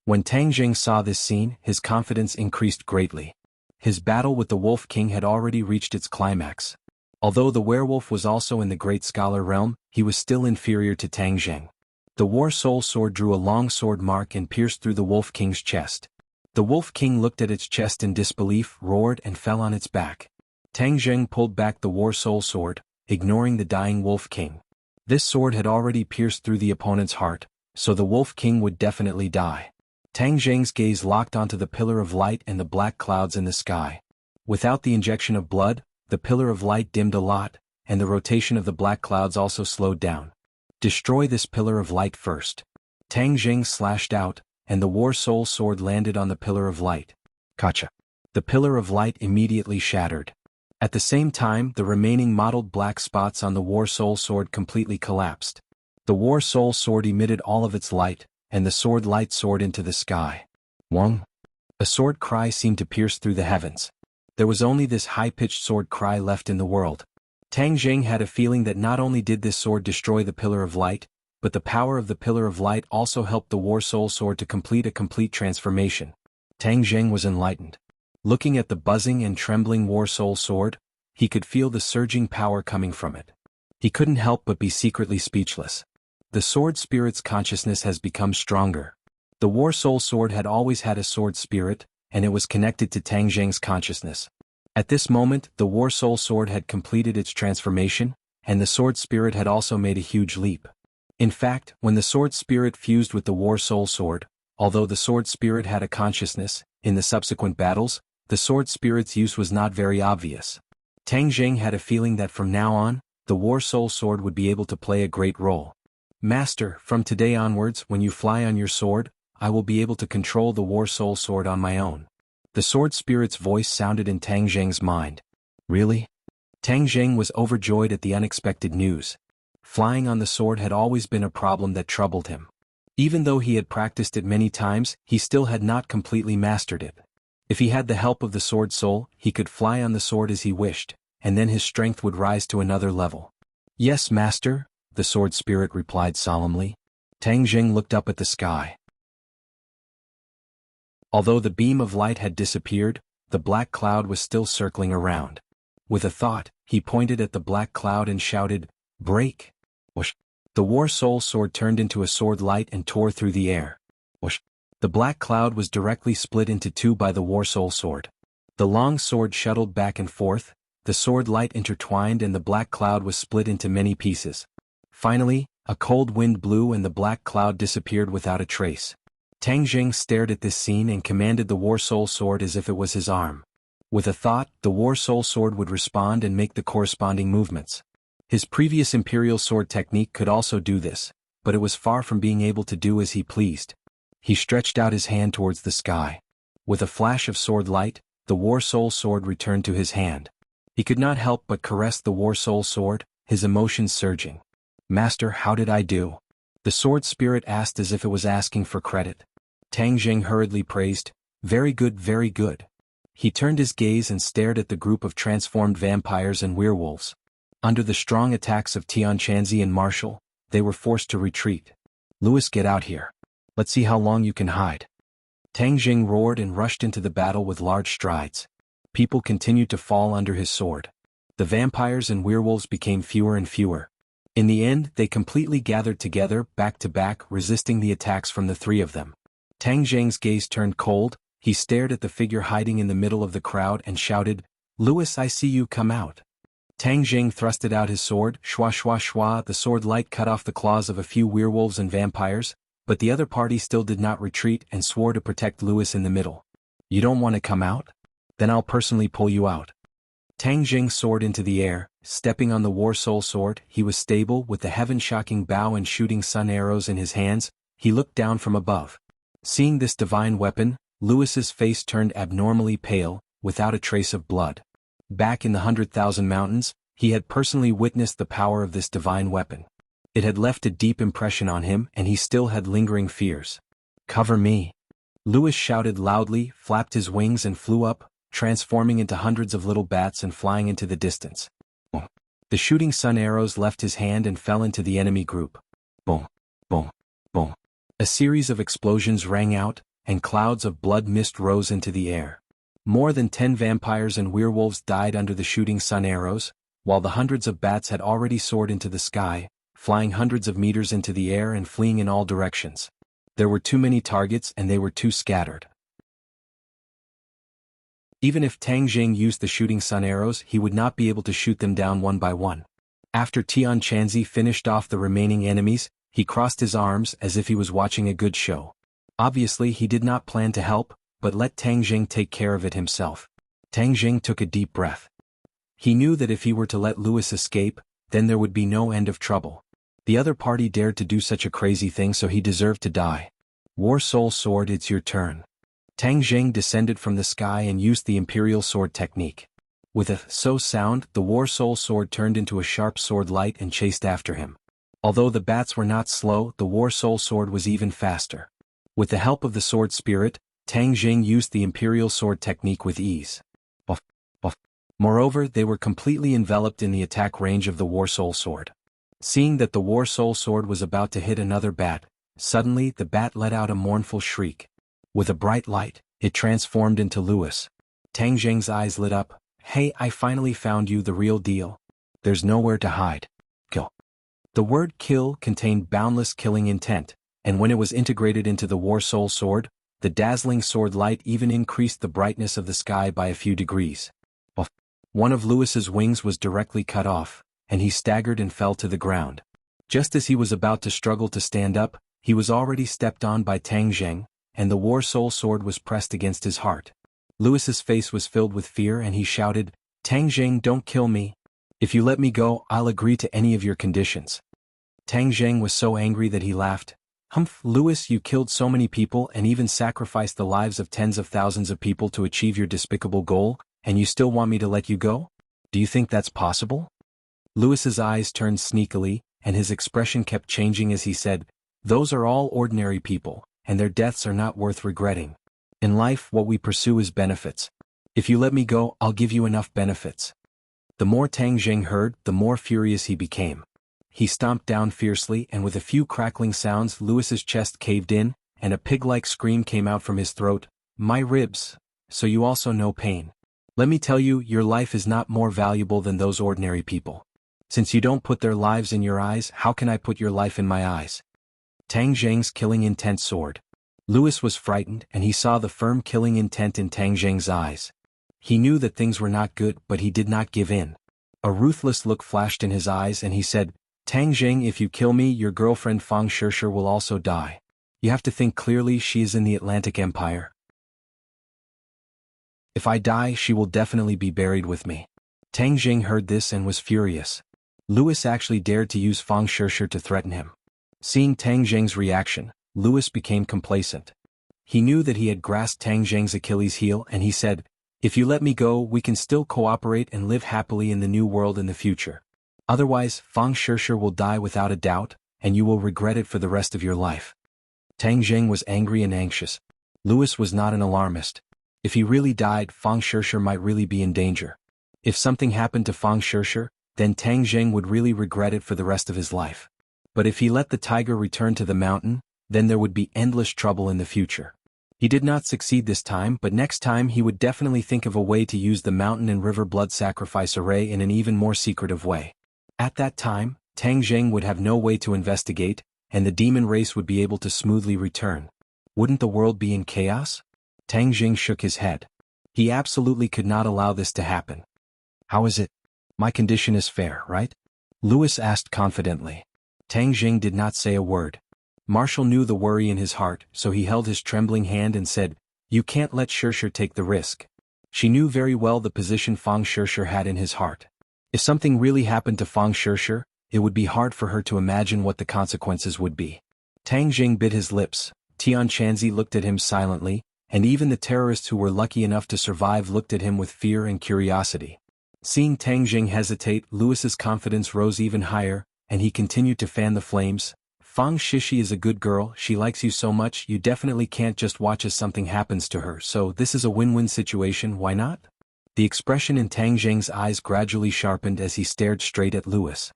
When Tang Jing saw this scene, his confidence increased greatly. His battle with the Wolf King had already reached its climax. Although the werewolf was also in the Great Scholar realm, he was still inferior to Tang Jing. The War Soul Sword drew a long sword mark and pierced through the Wolf King's chest. The Wolf King looked at its chest in disbelief, roared, and fell on its back. Tang Jing pulled back the War Soul Sword, ignoring the dying Wolf King. This sword had already pierced through the opponent's heart, so the Wolf King would definitely die. Tang Jing's gaze locked onto the pillar of light and the black clouds in the sky. Without the injection of blood, the pillar of light dimmed a lot, and the rotation of the black clouds also slowed down. Destroy this pillar of light first. Tang Jing slashed out, and the War Soul Sword landed on the pillar of light. Gotcha. The pillar of light immediately shattered. At the same time, the remaining mottled black spots on the War Soul Sword completely collapsed. The War Soul Sword emitted all of its light, and the sword light soared into the sky. Wong! A sword cry seemed to pierce through the heavens. There was only this high-pitched sword cry left in the world. Tang Jing had a feeling that not only did this sword destroy the pillar of light, but the power of the pillar of light also helped the War Soul Sword to complete a complete transformation. Tang Jing was enlightened. Looking at the buzzing and trembling War Soul Sword, he could feel the surging power coming from it. He couldn't help but be secretly speechless. The sword spirit's consciousness has become stronger. The War Soul Sword had always had a sword spirit, and it was connected to Tang Jing's consciousness. At this moment, the War Soul Sword had completed its transformation, and the sword spirit had also made a huge leap. In fact, when the sword spirit fused with the War Soul Sword, although the sword spirit had a consciousness, in the subsequent battles, the sword spirit's use was not very obvious. Tang Jing had a feeling that from now on, the War Soul Sword would be able to play a great role. Master, from today onwards, when you fly on your sword, I will be able to control the War Soul Sword on my own. The sword spirit's voice sounded in Tang Jing's mind. Really? Tang Jing was overjoyed at the unexpected news. Flying on the sword had always been a problem that troubled him. Even though he had practiced it many times, he still had not completely mastered it. If he had the help of the sword soul, he could fly on the sword as he wished, and then his strength would rise to another level. Yes, master, the sword spirit replied solemnly. Tang Jing looked up at the sky. Although the beam of light had disappeared, the black cloud was still circling around. With a thought, he pointed at the black cloud and shouted, "Break!" Whoosh! The War Soul Sword turned into a sword light and tore through the air. Whoosh! The black cloud was directly split into two by the War Soul Sword. The long sword shuttled back and forth, the sword light intertwined and the black cloud was split into many pieces. Finally, a cold wind blew and the black cloud disappeared without a trace. Tang Jing stared at this scene and commanded the War Soul Sword as if it was his arm. With a thought, the War Soul Sword would respond and make the corresponding movements. His previous Imperial Sword technique could also do this, but it was far from being able to do as he pleased. He stretched out his hand towards the sky. With a flash of sword light, the War Soul Sword returned to his hand. He could not help but caress the War Soul Sword, his emotions surging. "Master, how did I do?" The sword spirit asked as if it was asking for credit. Tang Jing hurriedly praised, very good, very good." He turned his gaze and stared at the group of transformed vampires and werewolves. Under the strong attacks of Tian Chanzi and Marshall, they were forced to retreat. "Louis, get out here. Let's see how long you can hide." Tang Jing roared and rushed into the battle with large strides. People continued to fall under his sword. The vampires and werewolves became fewer and fewer. In the end, they completely gathered together, back to back, resisting the attacks from the three of them. Tang Jing's gaze turned cold, he stared at the figure hiding in the middle of the crowd and shouted, "Louis, I see you, come out." Tang Jing thrusted out his sword, shwa shwa shwa, the sword light cut off the claws of a few werewolves and vampires, but the other party still did not retreat and swore to protect Louis in the middle. "You don't want to come out? Then I'll personally pull you out." Tang Jing soared into the air, stepping on the War Soul Sword. He was stable with the heaven-shocking bow and shooting sun arrows in his hands. He looked down from above. Seeing this divine weapon, Lewis's face turned abnormally pale, without a trace of blood. Back in the 100,000 Mountains, he had personally witnessed the power of this divine weapon. It had left a deep impression on him, and he still had lingering fears. "Cover me!" Lewis shouted loudly, flapped his wings and flew up, transforming into hundreds of little bats and flying into the distance. Boom. The shooting sun arrows left his hand and fell into the enemy group. Boom, boom, boom. A series of explosions rang out, and clouds of blood mist rose into the air. More than 10 vampires and werewolves died under the shooting sun arrows, while the hundreds of bats had already soared into the sky, flying hundreds of meters into the air and fleeing in all directions. There were too many targets and they were too scattered. Even if Tang Jing used the shooting sun arrows, he would not be able to shoot them down one by one. After Tian Chanzi finished off the remaining enemies, he crossed his arms as if he was watching a good show. Obviously he did not plan to help, but let Tang Jing take care of it himself. Tang Jing took a deep breath. He knew that if he were to let Lewis escape, then there would be no end of trouble. The other party dared to do such a crazy thing, so he deserved to die. War Soul Sword, it's your turn. Tang Jing descended from the sky and used the Imperial Sword technique. With a so sound, the War Soul Sword turned into a sharp sword light and chased after him. Although the bats were not slow, the War Soul Sword was even faster. With the help of the Sword Spirit, Tang Jing used the Imperial Sword technique with ease. Buff, buff. Moreover, they were completely enveloped in the attack range of the War Soul Sword. Seeing that the War Soul Sword was about to hit another bat, suddenly the bat let out a mournful shriek. With a bright light, it transformed into Lewis. Tang Jing's eyes lit up. "Hey, I finally found you, the real deal. There's nowhere to hide. Kill." The word kill contained boundless killing intent, and when it was integrated into the War Soul Sword, the dazzling sword light even increased the brightness of the sky by a few degrees. One of Lewis's wings was directly cut off, and he staggered and fell to the ground. Just as he was about to struggle to stand up, he was already stepped on by Tang Jing, and the War Soul Sword was pressed against his heart. Lewis's face was filled with fear and he shouted, "Tang Jing, don't kill me. If you let me go, I'll agree to any of your conditions." Tang Jing was so angry that he laughed. "Humph, Lewis, you killed so many people and even sacrificed the lives of tens of thousands of people to achieve your despicable goal, and you still want me to let you go? Do you think that's possible?" Lewis's eyes turned sneakily, and his expression kept changing as he said, "Those are all ordinary people, and their deaths are not worth regretting. In life, what we pursue is benefits. If you let me go, I'll give you enough benefits." The more Tang Jing heard, the more furious he became. He stomped down fiercely, and with a few crackling sounds, Lewis's chest caved in, and a pig-like scream came out from his throat. "My ribs. So you also know pain. Let me tell you, your life is not more valuable than those ordinary people. Since you don't put their lives in your eyes, how can I put your life in my eyes?" Tang Jing's killing intent soared. Lewis was frightened, and he saw the firm killing intent in Tang Jing's eyes. He knew that things were not good, but he did not give in. A ruthless look flashed in his eyes and he said, "Tang Jing, if you kill me, your girlfriend Fang Shishir will also die. You have to think clearly, she is in the Atlantic Empire. If I die, she will definitely be buried with me." Tang Jing heard this and was furious. Lewis actually dared to use Fang Shishir to threaten him. Seeing Tang Jing's reaction, Lewis became complacent. He knew that he had grasped Tang Jing's Achilles heel and he said, "If you let me go, we can still cooperate and live happily in the new world in the future. Otherwise, Fang Shishir will die without a doubt, and you will regret it for the rest of your life." Tang Jing was angry and anxious. Lewis was not an alarmist. If he really died, Fang Shishir might really be in danger. If something happened to Fang Shishir, then Tang Jing would really regret it for the rest of his life. But if he let the tiger return to the mountain, then there would be endless trouble in the future. He did not succeed this time, but next time he would definitely think of a way to use the mountain and river blood sacrifice array in an even more secretive way. At that time, Tang Jing would have no way to investigate, and the demon race would be able to smoothly return. Wouldn't the world be in chaos? Tang Jing shook his head. He absolutely could not allow this to happen. "How is it? My condition is fair, right?" Lewis asked confidently. Tang Jing did not say a word. Marshall knew the worry in his heart, so he held his trembling hand and said, "You can't let Shishir take the risk. She knew very well the position Fang Shishir had in his heart. If something really happened to Fang Shishir, it would be hard for her to imagine what the consequences would be. Tang Jing bit his lips, Tian Chanzi looked at him silently, and even the terrorists who were lucky enough to survive looked at him with fear and curiosity. Seeing Tang Jing hesitate, Louis's confidence rose even higher, and he continued to fan the flames. Fang Shishi is a good girl, she likes you so much, you definitely can't just watch as something happens to her, so this is a win-win situation, why not? The expression in Tang Jing's eyes gradually sharpened as he stared straight at Louis.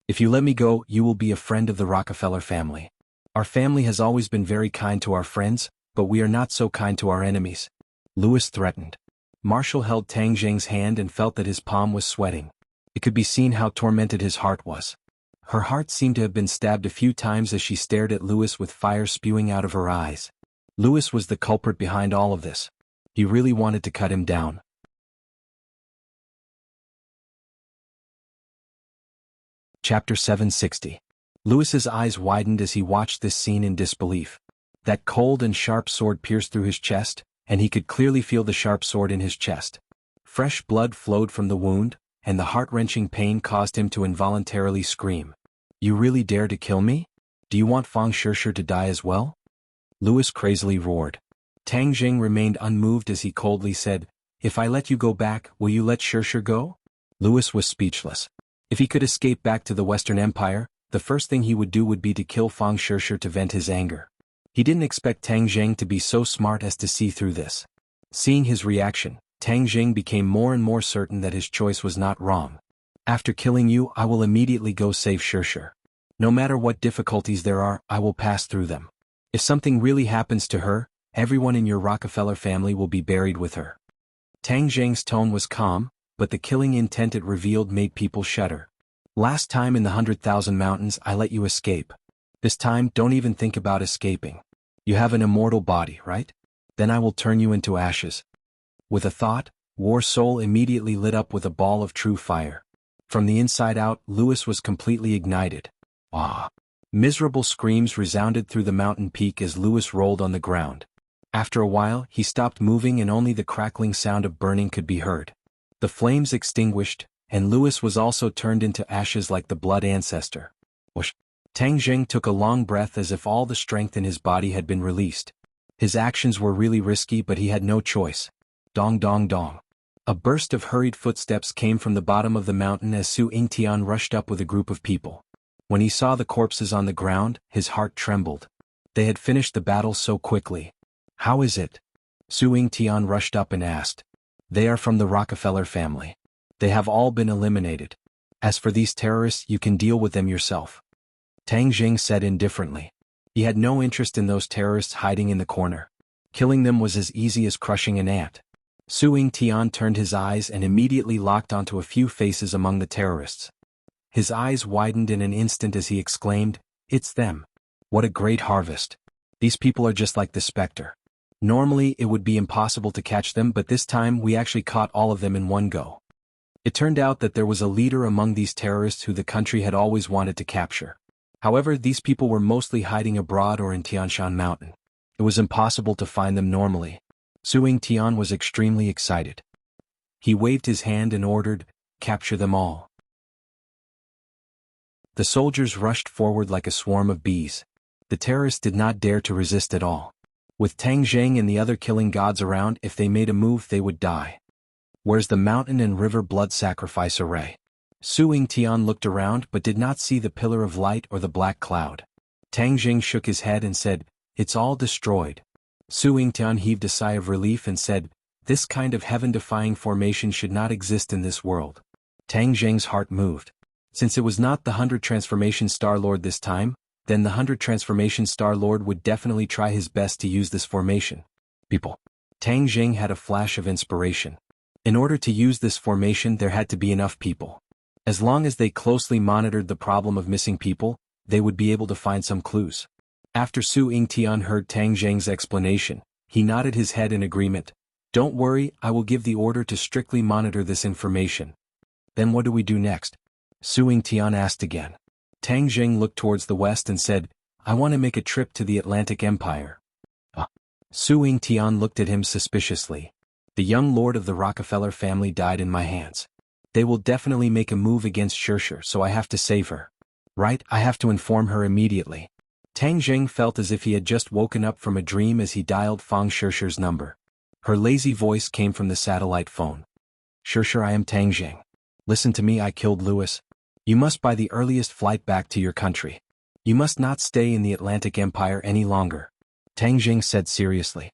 If you let me go, you will be a friend of the Rockefeller family. Our family has always been very kind to our friends, but we are not so kind to our enemies. Louis threatened. Marshall held Tang Jing's hand and felt that his palm was sweating. It could be seen how tormented his heart was. Her heart seemed to have been stabbed a few times as she stared at Louis with fire spewing out of her eyes. Louis was the culprit behind all of this. He really wanted to cut him down. Chapter 760. Louis's eyes widened as he watched this scene in disbelief. That cold and sharp sword pierced through his chest, and he could clearly feel the sharp sword in his chest. Fresh blood flowed from the wound, and the heart-wrenching pain caused him to involuntarily scream. You really dare to kill me? Do you want Fang Shishir to die as well? Louis crazily roared. Tang Jing remained unmoved as he coldly said, If I let you go back, will you let Shishir go? Louis was speechless. If he could escape back to the Western Empire, the first thing he would do would be to kill Fang Shishir to vent his anger. He didn't expect Tang Jing to be so smart as to see through this. Seeing his reaction, Tang Jing became more and more certain that his choice was not wrong. After killing you, I will immediately go save Shishir. No matter what difficulties there are, I will pass through them. If something really happens to her, everyone in your Rockefeller family will be buried with her. Tang Jing's tone was calm, but the killing intent it revealed made people shudder. Last time in the 100,000 mountains I let you escape. This time don't even think about escaping. You have an immortal body, right? Then I will turn you into ashes. With a thought, War's soul immediately lit up with a ball of true fire. From the inside out, Louis was completely ignited. Ah! Miserable screams resounded through the mountain peak as Louis rolled on the ground. After a while, he stopped moving and only the crackling sound of burning could be heard. The flames extinguished, and Louis was also turned into ashes like the blood ancestor. Whoosh! Tang Jing took a long breath as if all the strength in his body had been released. His actions were really risky, but he had no choice. Dong dong dong. A burst of hurried footsteps came from the bottom of the mountain as Su Yingtian rushed up with a group of people. When he saw the corpses on the ground, his heart trembled. They had finished the battle so quickly. How is it? Su Yingtian rushed up and asked. They are from the Rockefeller family. They have all been eliminated. As for these terrorists, you can deal with them yourself. Tang Jing said indifferently. He had no interest in those terrorists hiding in the corner. Killing them was as easy as crushing an ant. Su Yingtian turned his eyes and immediately locked onto a few faces among the terrorists. His eyes widened in an instant as he exclaimed, It's them. What a great harvest. These people are just like the Spectre. Normally it would be impossible to catch them, but this time we actually caught all of them in one go. It turned out that there was a leader among these terrorists who the country had always wanted to capture. However, these people were mostly hiding abroad or in Tianshan Mountain. It was impossible to find them normally. Su Yingtian was extremely excited. He waved his hand and ordered, Capture them all. The soldiers rushed forward like a swarm of bees. The terrorists did not dare to resist at all. With Tang Jing and the other killing gods around, if they made a move they would die. Where's the mountain and river blood sacrifice array? Su Yingtian looked around but did not see the pillar of light or the black cloud. Tang Jing shook his head and said, It's all destroyed. Su Yingtian heaved a sigh of relief and said, This kind of heaven-defying formation should not exist in this world. Tang Jing's heart moved. Since it was not the 100 Transformation Star Lord this time, then the 100 Transformation Star Lord would definitely try his best to use this formation. People. Tang Jing had a flash of inspiration. In order to use this formation there had to be enough people. As long as they closely monitored the problem of missing people, they would be able to find some clues. After Su Yingtian heard Tang Jing's explanation, he nodded his head in agreement. Don't worry, I will give the order to strictly monitor this information. Then what do we do next? Su Yingtian asked again. Tang Jing looked towards the west and said, I want to make a trip to the Atlantic Empire. Su Yingtian looked at him suspiciously. The young lord of the Rockefeller family died in my hands. They will definitely make a move against Shershur, so I have to save her. Right, I have to inform her immediately. Tang Jing felt as if he had just woken up from a dream as he dialed Fang Shershur's number. Her lazy voice came from the satellite phone. Shershur, I am Tang Jing. Listen to me, I killed Louis. You must buy the earliest flight back to your country. You must not stay in the Atlantic Empire any longer. Tang Jing said seriously.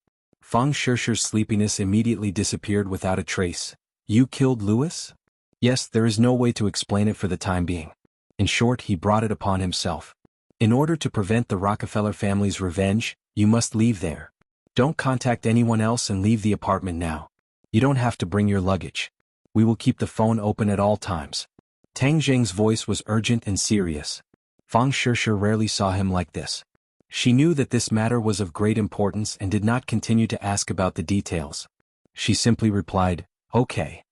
Fang Shershur's sleepiness immediately disappeared without a trace. You killed Louis? Yes, there is no way to explain it for the time being. In short, he brought it upon himself. In order to prevent the Rockefeller family's revenge, you must leave there. Don't contact anyone else and leave the apartment now. You don't have to bring your luggage. We will keep the phone open at all times. Tang Jing's voice was urgent and serious. Fang Shershur rarely saw him like this. She knew that this matter was of great importance and did not continue to ask about the details. She simply replied, okay.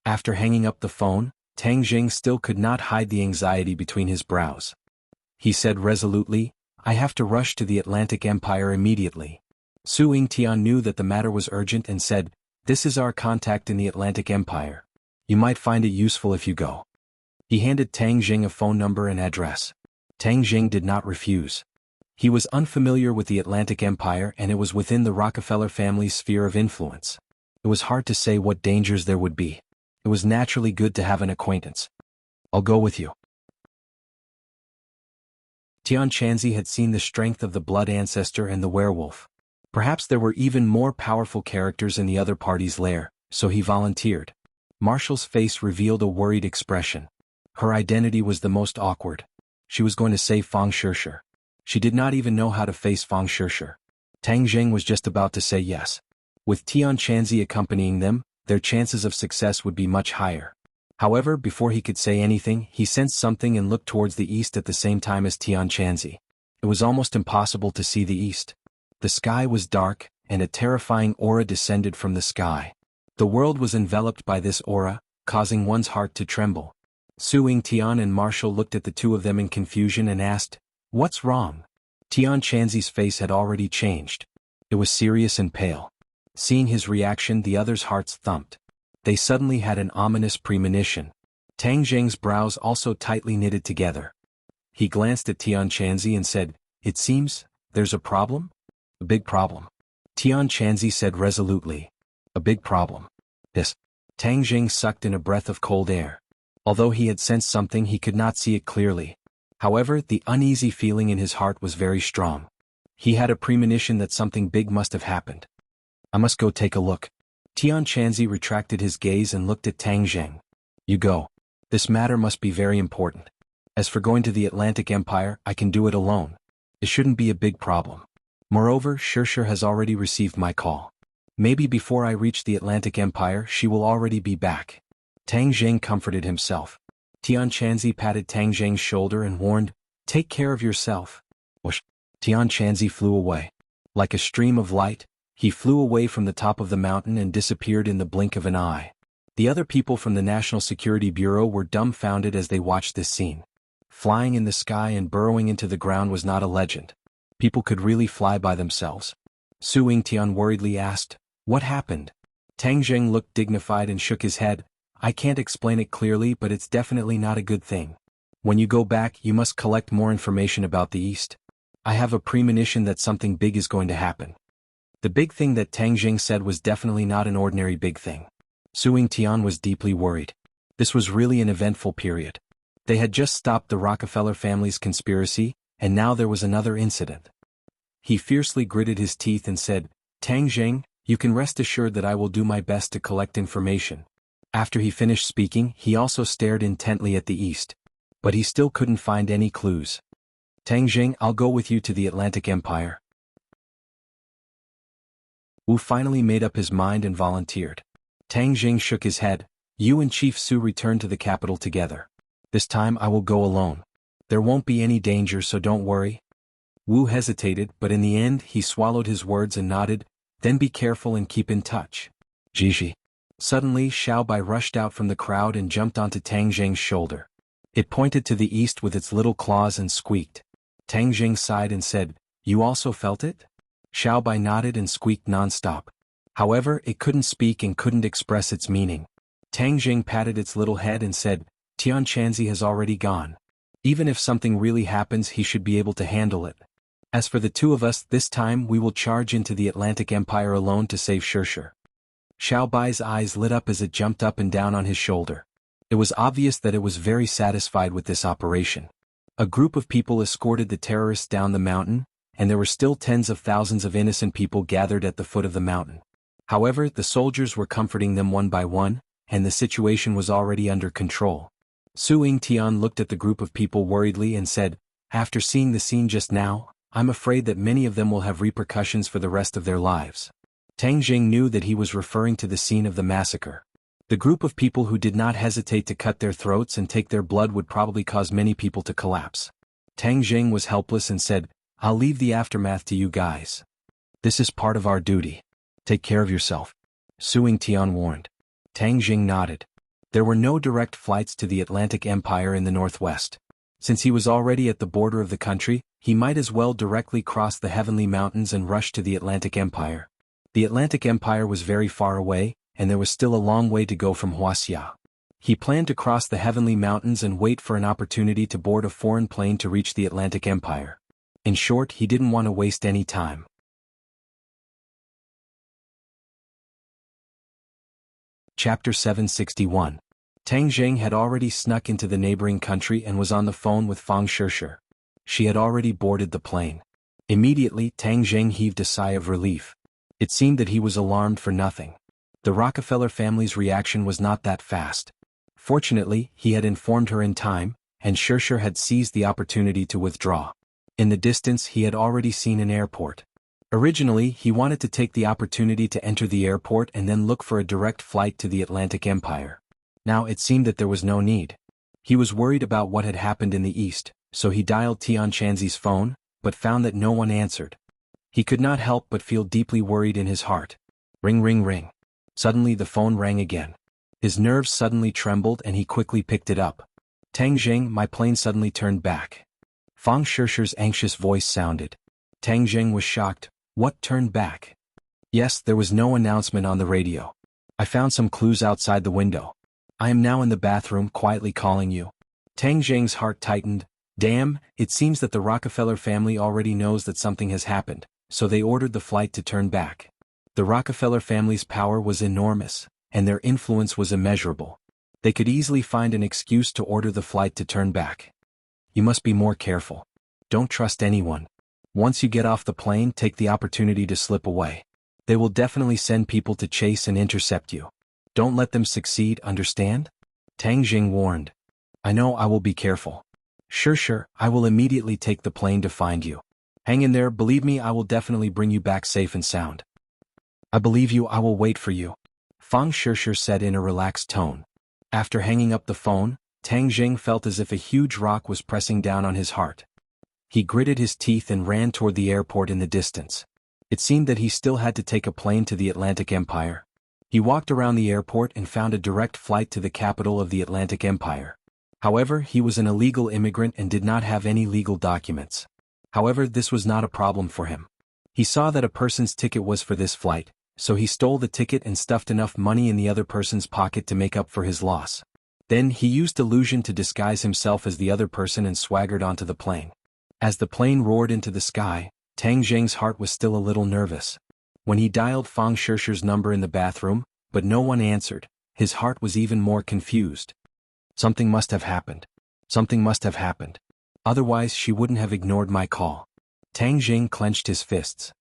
After hanging up the phone, Tang Jing still could not hide the anxiety between his brows. He said resolutely, I have to rush to the Atlantic Empire immediately. Su Yingtian knew that the matter was urgent and said, this is our contact in the Atlantic Empire. You might find it useful if you go. He handed Tang Jing a phone number and address. Tang Jing did not refuse. He was unfamiliar with the Atlantic Empire and it was within the Rockefeller family's sphere of influence. It was hard to say what dangers there would be. It was naturally good to have an acquaintance. I'll go with you. Tian Chanzi had seen the strength of the blood ancestor and the werewolf. Perhaps there were even more powerful characters in the other party's lair, so he volunteered. Marshall's face revealed a worried expression. Her identity was the most awkward. She was going to save Fang Shershur. She did not even know how to face Fang Shershur. Tang Jing was just about to say yes. With Tian Chanzi accompanying them, their chances of success would be much higher. However, before he could say anything, he sensed something and looked towards the east at the same time as Tian Chanzi. It was almost impossible to see the east. The sky was dark, and a terrifying aura descended from the sky. The world was enveloped by this aura, causing one's heart to tremble. Su Yingtian and Marshall looked at the two of them in confusion and asked, what's wrong? Tian Chanzi's face had already changed. It was serious and pale. Seeing his reaction, the others' hearts thumped. They suddenly had an ominous premonition. Tang Jing's brows also tightly knitted together. He glanced at Tian Chanzi and said, it seems, there's a problem? A big problem. Tian Chanzi said resolutely. A big problem. This. Tang Jing sucked in a breath of cold air. Although he had sensed something, he could not see it clearly. However, the uneasy feeling in his heart was very strong. He had a premonition that something big must have happened. I must go take a look. Tian Chanzi retracted his gaze and looked at Tang Jing. You go. This matter must be very important. As for going to the Atlantic Empire, I can do it alone. It shouldn't be a big problem. Moreover, Shershur has already received my call. Maybe before I reach the Atlantic Empire, she will already be back. Tang Jing comforted himself. Tian Chanzi patted Tang Jing's shoulder and warned, take care of yourself. Whoosh. Tian Chanzi flew away. Like a stream of light, he flew away from the top of the mountain and disappeared in the blink of an eye. The other people from the National Security Bureau were dumbfounded as they watched this scene. Flying in the sky and burrowing into the ground was not a legend. People could really fly by themselves. Su Yingtian worriedly asked, what happened? Tang Jing looked dignified and shook his head. I can't explain it clearly, but it's definitely not a good thing. When you go back, you must collect more information about the East. I have a premonition that something big is going to happen. The big thing that Tang Jing said was definitely not an ordinary big thing. Su Yingtian was deeply worried. This was really an eventful period. They had just stopped the Rockefeller family's conspiracy, and now there was another incident. He fiercely gritted his teeth and said, Tang Jing, you can rest assured that I will do my best to collect information. After he finished speaking, he also stared intently at the east. But he still couldn't find any clues. Tang Jing, I'll go with you to the Atlantic Empire. Wu finally made up his mind and volunteered. Tang Jing shook his head. You and Chief Su return to the capital together. This time I will go alone. There won't be any danger, so don't worry. Wu hesitated, but in the end he swallowed his words and nodded. Then be careful and keep in touch. Jiji. Suddenly Xiaobai rushed out from the crowd and jumped onto Tang Jing's shoulder. It pointed to the east with its little claws and squeaked. Tang Jing sighed and said, You also felt it? Xiaobai nodded and squeaked non-stop. However, it couldn't speak and couldn't express its meaning. Tang Jing patted its little head and said, Tian Chanzi has already gone. Even if something really happens, he should be able to handle it. As for the two of us, this time we will charge into the Atlantic Empire alone to save Shirshir. Xiao Bai's eyes lit up as it jumped up and down on his shoulder. It was obvious that it was very satisfied with this operation. A group of people escorted the terrorists down the mountain, and there were still tens of thousands of innocent people gathered at the foot of the mountain. However, the soldiers were comforting them one by one, and the situation was already under control. Su Yingtian looked at the group of people worriedly and said, after seeing the scene just now, I'm afraid that many of them will have repercussions for the rest of their lives. Tang Jing knew that he was referring to the scene of the massacre. The group of people who did not hesitate to cut their throats and take their blood would probably cause many people to collapse. Tang Jing was helpless and said, I'll leave the aftermath to you guys. This is part of our duty. Take care of yourself. Su Yingtian warned. Tang Jing nodded. There were no direct flights to the Atlantic Empire in the northwest. Since he was already at the border of the country, he might as well directly cross the Heavenly Mountains and rush to the Atlantic Empire. The Atlantic Empire was very far away, and there was still a long way to go from Wuxia. He planned to cross the Heavenly Mountains and wait for an opportunity to board a foreign plane to reach the Atlantic Empire. In short, he didn't want to waste any time. Chapter 761. Tang Jing had already snuck into the neighboring country and was on the phone with Fang Shirshir. She had already boarded the plane. Immediately, Tang Jing heaved a sigh of relief. It seemed that he was alarmed for nothing. The Rockefeller family's reaction was not that fast. Fortunately, he had informed her in time, and Shirshir had seized the opportunity to withdraw. In the distance, he had already seen an airport. Originally, he wanted to take the opportunity to enter the airport and then look for a direct flight to the Atlantic Empire. Now it seemed that there was no need. He was worried about what had happened in the east, so he dialed Tian Chanzi's phone, but found that no one answered. He could not help but feel deeply worried in his heart. Ring ring ring. Suddenly the phone rang again. His nerves suddenly trembled and he quickly picked it up. Tang Jing, my plane suddenly turned back. Fang Shirshir's anxious voice sounded. Tang Jing was shocked. What turned back? Yes, there was no announcement on the radio. I found some clues outside the window. I am now in the bathroom quietly calling you. Tang Jing's heart tightened. Damn, it seems that the Rockefeller family already knows that something has happened, so they ordered the flight to turn back. The Rockefeller family's power was enormous, and their influence was immeasurable. They could easily find an excuse to order the flight to turn back. You must be more careful. Don't trust anyone. Once you get off the plane, take the opportunity to slip away. They will definitely send people to chase and intercept you. Don't let them succeed, understand? Tang Jing warned. I know, I will be careful. Sure, I will immediately take the plane to find you. Hang in there, believe me, I will definitely bring you back safe and sound. I believe you, I will wait for you. Fang Shirshir said in a relaxed tone. After hanging up the phone, Tang Jing felt as if a huge rock was pressing down on his heart. He gritted his teeth and ran toward the airport in the distance. It seemed that he still had to take a plane to the Atlantic Empire. He walked around the airport and found a direct flight to the capital of the Atlantic Empire. However, he was an illegal immigrant and did not have any legal documents. However, this was not a problem for him. He saw that a person's ticket was for this flight, so he stole the ticket and stuffed enough money in the other person's pocket to make up for his loss. Then he used illusion to disguise himself as the other person and swaggered onto the plane. As the plane roared into the sky, Tang Jing's heart was still a little nervous. When he dialed Fang Shirshir's number in the bathroom, but no one answered, his heart was even more confused. Something must have happened. Something must have happened. Otherwise she wouldn't have ignored my call. Tang Jing clenched his fists.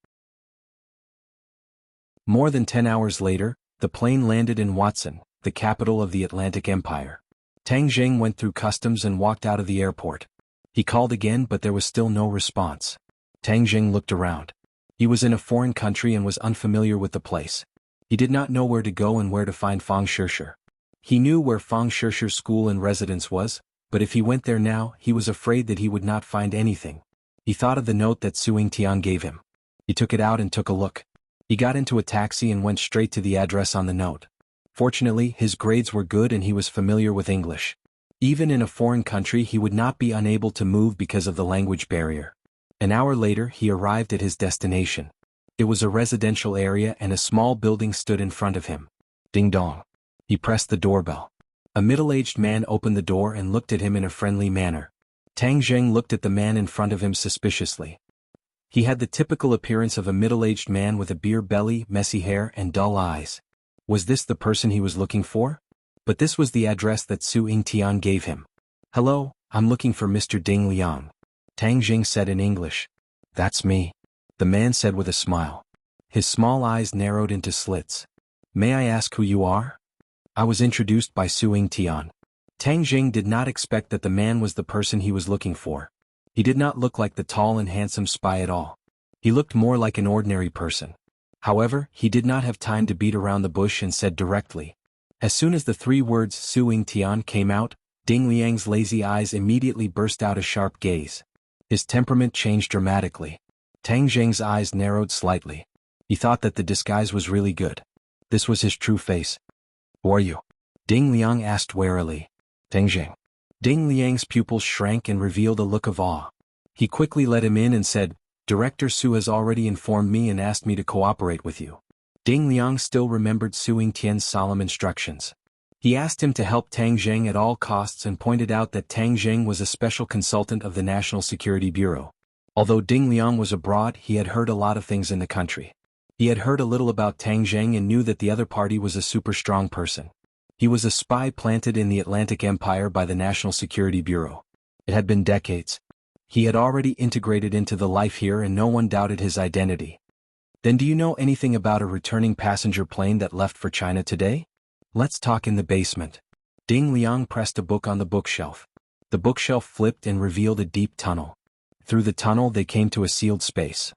More than 10 hours later, the plane landed in Watson, the capital of the Atlantic Empire. Tang Jing went through customs and walked out of the airport. He called again, but there was still no response. Tang Jing looked around. He was in a foreign country and was unfamiliar with the place. He did not know where to go and where to find Fang Shirshir. He knew where Fang Shirshir's school and residence was, but if he went there now, he was afraid that he would not find anything. He thought of the note that Su Yingtian gave him. He took it out and took a look. He got into a taxi and went straight to the address on the note. Fortunately, his grades were good and he was familiar with English. Even in a foreign country, he would not be unable to move because of the language barrier. An hour later, he arrived at his destination. It was a residential area and a small building stood in front of him. Ding dong. He pressed the doorbell. A middle-aged man opened the door and looked at him in a friendly manner. Tang Zheng looked at the man in front of him suspiciously. He had the typical appearance of a middle-aged man with a beer belly, messy hair, and dull eyes. Was this the person he was looking for? But this was the address that Su Yingtian gave him. "Hello, I'm looking for Mr. Ding Liang," Tang Jing said in English. "That's me," the man said with a smile. His small eyes narrowed into slits. "May I ask who you are?" "I was introduced by Su Yingtian." Tang Jing did not expect that the man was the person he was looking for. He did not look like the tall and handsome spy at all. He looked more like an ordinary person. However, he did not have time to beat around the bush and said directly. As soon as the three words Su Yingtian came out, Ding Liang's lazy eyes immediately burst out a sharp gaze. His temperament changed dramatically. Tang Jing's eyes narrowed slightly. He thought that the disguise was really good. This was his true face. "Who are you?" Ding Liang asked warily. "Tang Jing." Ding Liang's pupils shrank and revealed a look of awe. He quickly let him in and said, "Director Su has already informed me and asked me to cooperate with you." Ding Liang still remembered Su Yingtian's solemn instructions. He asked him to help Tang Zheng at all costs and pointed out that Tang Zheng was a special consultant of the National Security Bureau. Although Ding Liang was abroad, he had heard a lot of things in the country. He had heard a little about Tang Zheng and knew that the other party was a super strong person. He was a spy planted in the Atlantic Empire by the National Security Bureau. It had been decades. He had already integrated into the life here and no one doubted his identity. "Then do you know anything about a returning passenger plane that left for China today? Let's talk in the basement." Ding Liang pressed a book on the bookshelf. The bookshelf flipped and revealed a deep tunnel. Through the tunnel they came to a sealed space.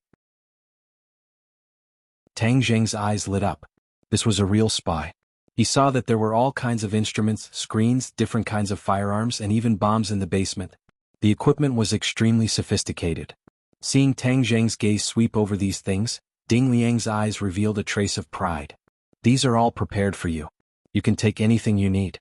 Tang Zheng's eyes lit up. This was a real spy. He saw that there were all kinds of instruments, screens, different kinds of firearms and even bombs in the basement. The equipment was extremely sophisticated. Seeing Tang Zheng's gaze sweep over these things, Ding Liang's eyes revealed a trace of pride. "These are all prepared for you. You can take anything you need."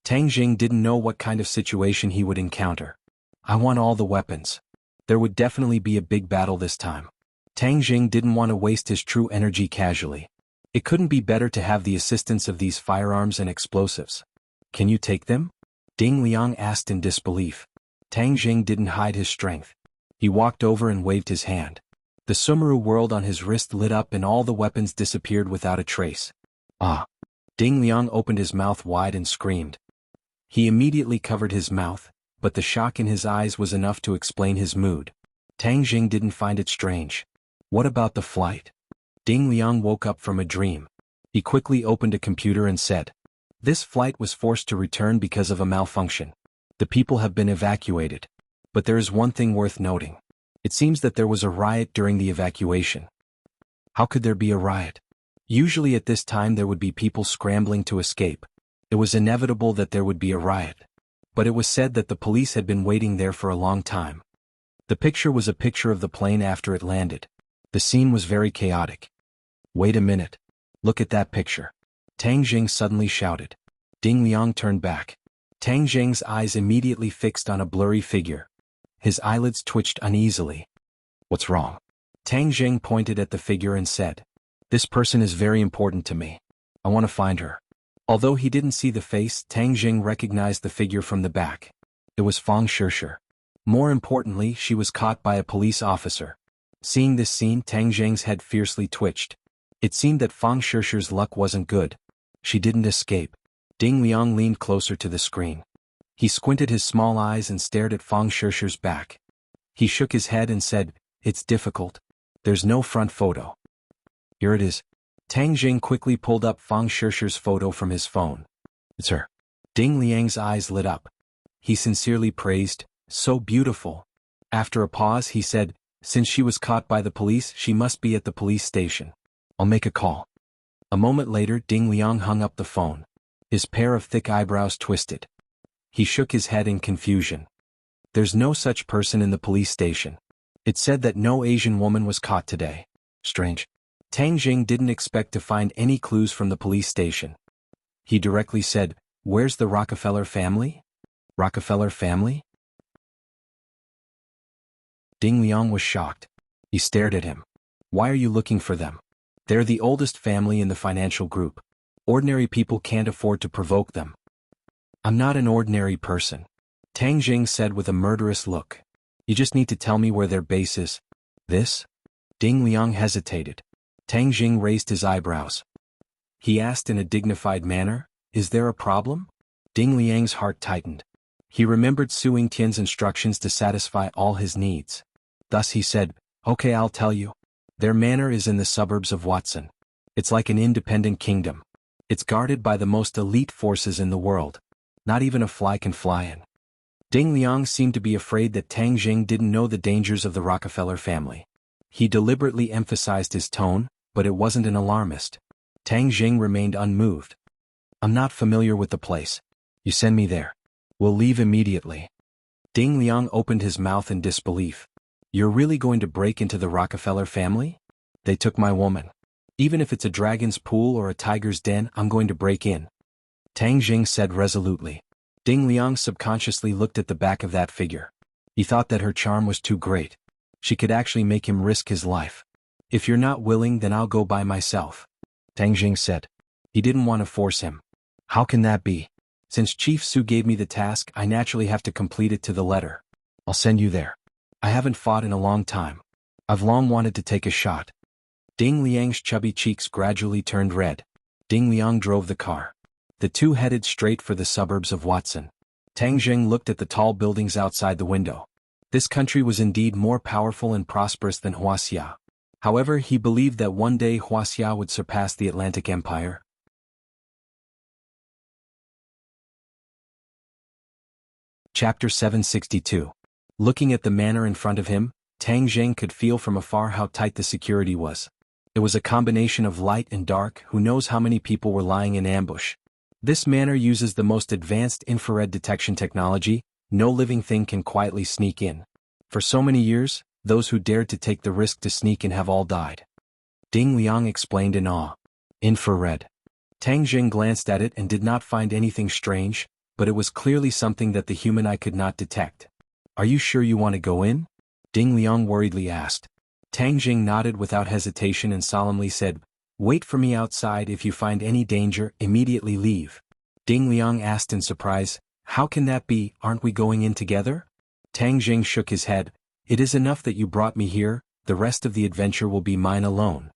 Tang Jing didn't know what kind of situation he would encounter. "I want all the weapons." There would definitely be a big battle this time. Tang Jing didn't want to waste his true energy casually. It couldn't be better to have the assistance of these firearms and explosives. "Can you take them?" Ding Liang asked in disbelief. Tang Jing didn't hide his strength. He walked over and waved his hand. The Sumeru world on his wrist lit up and all the weapons disappeared without a trace. "Ah!" Ding Liang opened his mouth wide and screamed. He immediately covered his mouth, but the shock in his eyes was enough to explain his mood. Tang Jing didn't find it strange. "What about the flight?" Ding Liang woke up from a dream. He quickly opened a computer and said, "This flight was forced to return because of a malfunction. The people have been evacuated. But there is one thing worth noting. It seems that there was a riot during the evacuation." "How could there be a riot?" "Usually at this time there would be people scrambling to escape. It was inevitable that there would be a riot. But it was said that the police had been waiting there for a long time." The picture was a picture of the plane after it landed. The scene was very chaotic. "Wait a minute. Look at that picture." Tang Jing suddenly shouted. Ding Liang turned back. Tang Jing's eyes immediately fixed on a blurry figure. His eyelids twitched uneasily. "What's wrong?" Tang Jing pointed at the figure and said, "This person is very important to me. I want to find her." Although he didn't see the face, Tang Jing recognized the figure from the back. It was Fang Shishir. More importantly, she was caught by a police officer. Seeing this scene, Tang Jing's head fiercely twitched. It seemed that Fang Shishir's luck wasn't good. She didn't escape. Ding Liang leaned closer to the screen. He squinted his small eyes and stared at Fang Shishir's back. He shook his head and said, "It's difficult. There's no front photo." "Here it is." Tang Jing quickly pulled up Fang Shishir's photo from his phone. "It's her." Ding Liang's eyes lit up. He sincerely praised, "So beautiful." After a pause he said, "Since she was caught by the police, she must be at the police station. I'll make a call." A moment later Ding Liang hung up the phone. His pair of thick eyebrows twisted. He shook his head in confusion. "There's no such person in the police station. It said that no Asian woman was caught today. Strange." Tang Jing didn't expect to find any clues from the police station. He directly said, "Where's the Rockefeller family?" "Rockefeller family?" Ding Liang was shocked. He stared at him. Why are you looking for them? They're the oldest family in the financial group. Ordinary people can't afford to provoke them. I'm not an ordinary person, Tang Jing said with a murderous look. You just need to tell me where their base is. This? Ding Liang hesitated. Tang Jing raised his eyebrows. He asked in a dignified manner, is there a problem? Ding Liang's heart tightened. He remembered Su Yingtian's instructions to satisfy all his needs. Thus he said, okay, I'll tell you. Their manor is in the suburbs of Watson. It's like an independent kingdom. It's guarded by the most elite forces in the world. Not even a fly can fly in. Ding Liang seemed to be afraid that Tang Jing didn't know the dangers of the Rockefeller family. He deliberately emphasized his tone, but it wasn't an alarmist. Tang Jing remained unmoved. I'm not familiar with the place. You send me there. We'll leave immediately. Ding Liang opened his mouth in disbelief. You're really going to break into the Rockefeller family? They took my woman. Even if it's a dragon's pool or a tiger's den, I'm going to break in. Tang Jing said resolutely. Ding Liang subconsciously looked at the back of that figure. He thought that her charm was too great. She could actually make him risk his life. If you're not willing, then I'll go by myself, Tang Jing said. He didn't want to force him. How can that be? Since Chief Su gave me the task, I naturally have to complete it to the letter. I'll send you there. I haven't fought in a long time. I've long wanted to take a shot. Ding Liang's chubby cheeks gradually turned red. Ding Liang drove the car. The two headed straight for the suburbs of Watson. Tang Jing looked at the tall buildings outside the window. This country was indeed more powerful and prosperous than Wuxia. However, he believed that one day Wuxia would surpass the Atlantic Empire. Chapter 762. Looking at the manor in front of him, Tang Jing could feel from afar how tight the security was. It was a combination of light and dark. Who knows how many people were lying in ambush. This manor uses the most advanced infrared detection technology. No living thing can quietly sneak in. For so many years, those who dared to take the risk to sneak in have all died. Ding Liang explained in awe. Infrared. Tang Jing glanced at it and did not find anything strange, but it was clearly something that the human eye could not detect. Are you sure you want to go in? Ding Liang worriedly asked. Tang Jing nodded without hesitation and solemnly said, wait for me outside. If you find any danger, immediately leave. Ding Liang asked in surprise, how can that be? Aren't we going in together? Tang Jing shook his head. It is enough that you brought me here, the rest of the adventure will be mine alone.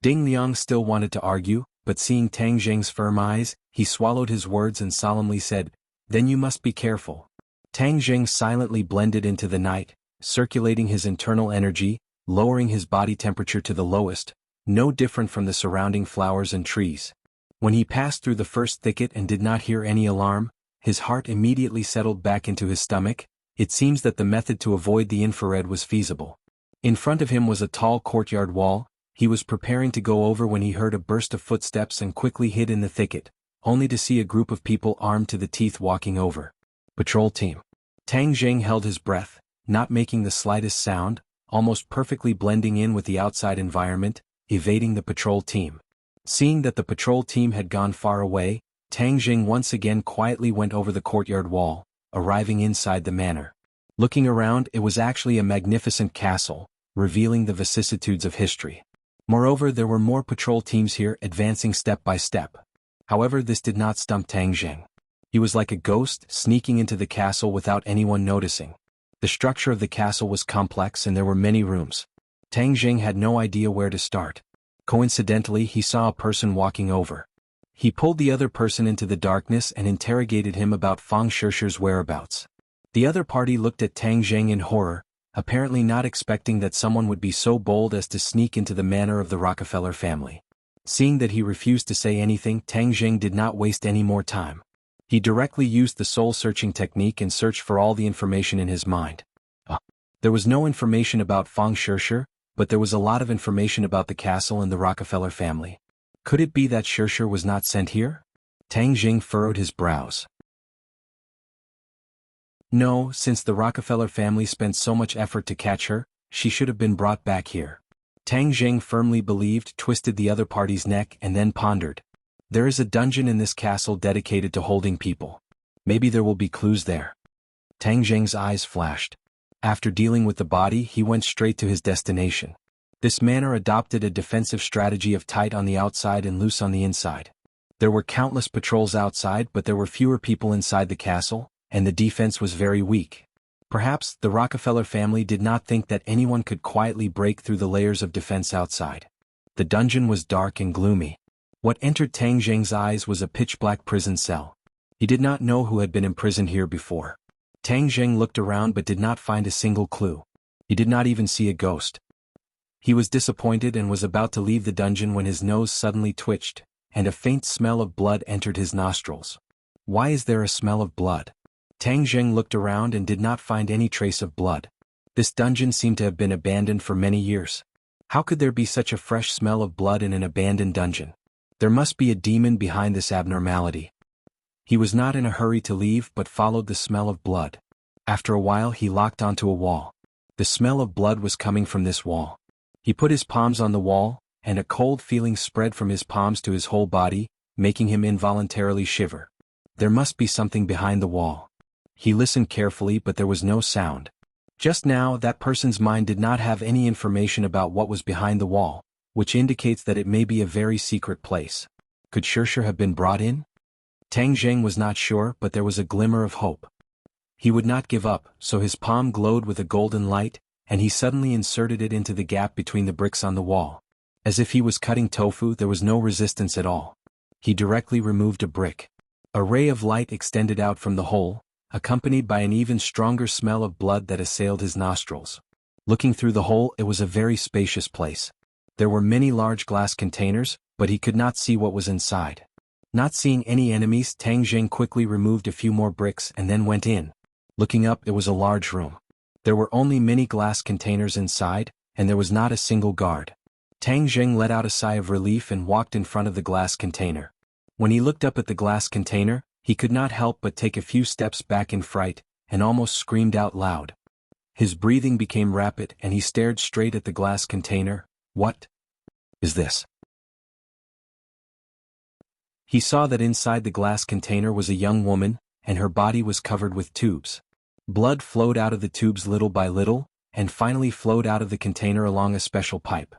Ding Liang still wanted to argue, but seeing Tang Jing's firm eyes, he swallowed his words and solemnly said, then you must be careful. Tang Jing silently blended into the night, circulating his internal energy, lowering his body temperature to the lowest, no different from the surrounding flowers and trees. When he passed through the first thicket and did not hear any alarm, his heart immediately settled back into his stomach. It seems that the method to avoid the infrared was feasible. In front of him was a tall courtyard wall. He was preparing to go over when he heard a burst of footsteps and quickly hid in the thicket, only to see a group of people armed to the teeth walking over. Patrol team. Tang Jing held his breath, not making the slightest sound, almost perfectly blending in with the outside environment, evading the patrol team. Seeing that the patrol team had gone far away, Tang Jing once again quietly went over the courtyard wall, arriving inside the manor. Looking around, it was actually a magnificent castle, revealing the vicissitudes of history. Moreover, there were more patrol teams here, advancing step by step. However, this did not stump Tang Jing. He was like a ghost, sneaking into the castle without anyone noticing. The structure of the castle was complex and there were many rooms. Tang Jing had no idea where to start. Coincidentally, he saw a person walking over. He pulled the other person into the darkness and interrogated him about Fang Shishir's whereabouts. The other party looked at Tang Jing in horror, apparently not expecting that someone would be so bold as to sneak into the manor of the Rockefeller family. Seeing that he refused to say anything, Tang Jing did not waste any more time. He directly used the soul-searching technique and searched for all the information in his mind. There was no information about Fang Shishir, but there was a lot of information about the castle and the Rockefeller family. Could it be that Shishir was not sent here? Tang Jing furrowed his brows. No, since the Rockefeller family spent so much effort to catch her, she should have been brought back here. Tang Jing firmly believed, twisted the other party's neck and then pondered. There is a dungeon in this castle dedicated to holding people. Maybe there will be clues there. Tang Jing's eyes flashed. After dealing with the body, he went straight to his destination. This manor adopted a defensive strategy of tight on the outside and loose on the inside. There were countless patrols outside, but there were fewer people inside the castle, and the defense was very weak. Perhaps the Rockefeller family did not think that anyone could quietly break through the layers of defense outside. The dungeon was dark and gloomy. What entered Tang Zheng's eyes was a pitch-black prison cell. He did not know who had been imprisoned here before. Tang Zheng looked around but did not find a single clue. He did not even see a ghost. He was disappointed and was about to leave the dungeon when his nose suddenly twitched, and a faint smell of blood entered his nostrils. Why is there a smell of blood? Tang Zheng looked around and did not find any trace of blood. This dungeon seemed to have been abandoned for many years. How could there be such a fresh smell of blood in an abandoned dungeon? There must be a demon behind this abnormality. He was not in a hurry to leave but followed the smell of blood. After a while he locked onto a wall. The smell of blood was coming from this wall. He put his palms on the wall, and a cold feeling spread from his palms to his whole body, making him involuntarily shiver. There must be something behind the wall. He listened carefully but there was no sound. Just now that person's mind did not have any information about what was behind the wall, which indicates that it may be a very secret place. Could Shirshir have been brought in? Tang Zheng was not sure, but there was a glimmer of hope. He would not give up, so his palm glowed with a golden light, and he suddenly inserted it into the gap between the bricks on the wall. As if he was cutting tofu, there was no resistance at all. He directly removed a brick. A ray of light extended out from the hole, accompanied by an even stronger smell of blood that assailed his nostrils. Looking through the hole, it was a very spacious place. There were many large glass containers, but he could not see what was inside. Not seeing any enemies, Tang Zheng quickly removed a few more bricks and then went in. Looking up, it was a large room. There were only many glass containers inside, and there was not a single guard. Tang Zheng let out a sigh of relief and walked in front of the glass container. When he looked up at the glass container, he could not help but take a few steps back in fright, and almost screamed out loud. His breathing became rapid and he stared straight at the glass container. What is this? He saw that inside the glass container was a young woman, and her body was covered with tubes. Blood flowed out of the tubes little by little, and finally flowed out of the container along a special pipe.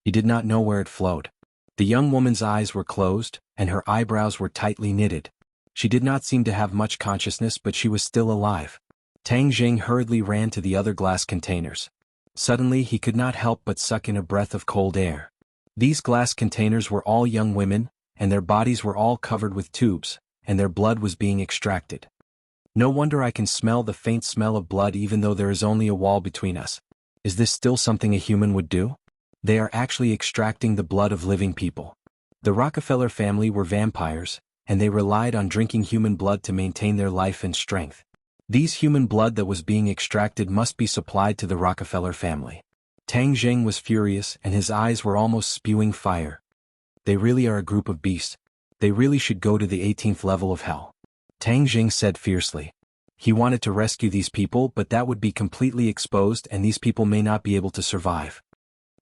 He did not know where it flowed. The young woman's eyes were closed, and her eyebrows were tightly knitted. She did not seem to have much consciousness, but she was still alive. Tang Zheng hurriedly ran to the other glass containers. Suddenly he could not help but suck in a breath of cold air. These glass containers were all young women, and their bodies were all covered with tubes, and their blood was being extracted. No wonder I can smell the faint smell of blood even though there is only a wall between us. Is this still something a human would do? They are actually extracting the blood of living people. The Rockefeller family were vampires, and they relied on drinking human blood to maintain their life and strength. These human blood that was being extracted must be supplied to the Rockefeller family. Tang Zheng was furious and his eyes were almost spewing fire. They really are a group of beasts. They really should go to the 18th level of hell. Tang Zheng said fiercely. He wanted to rescue these people, but that would be completely exposed and these people may not be able to survive.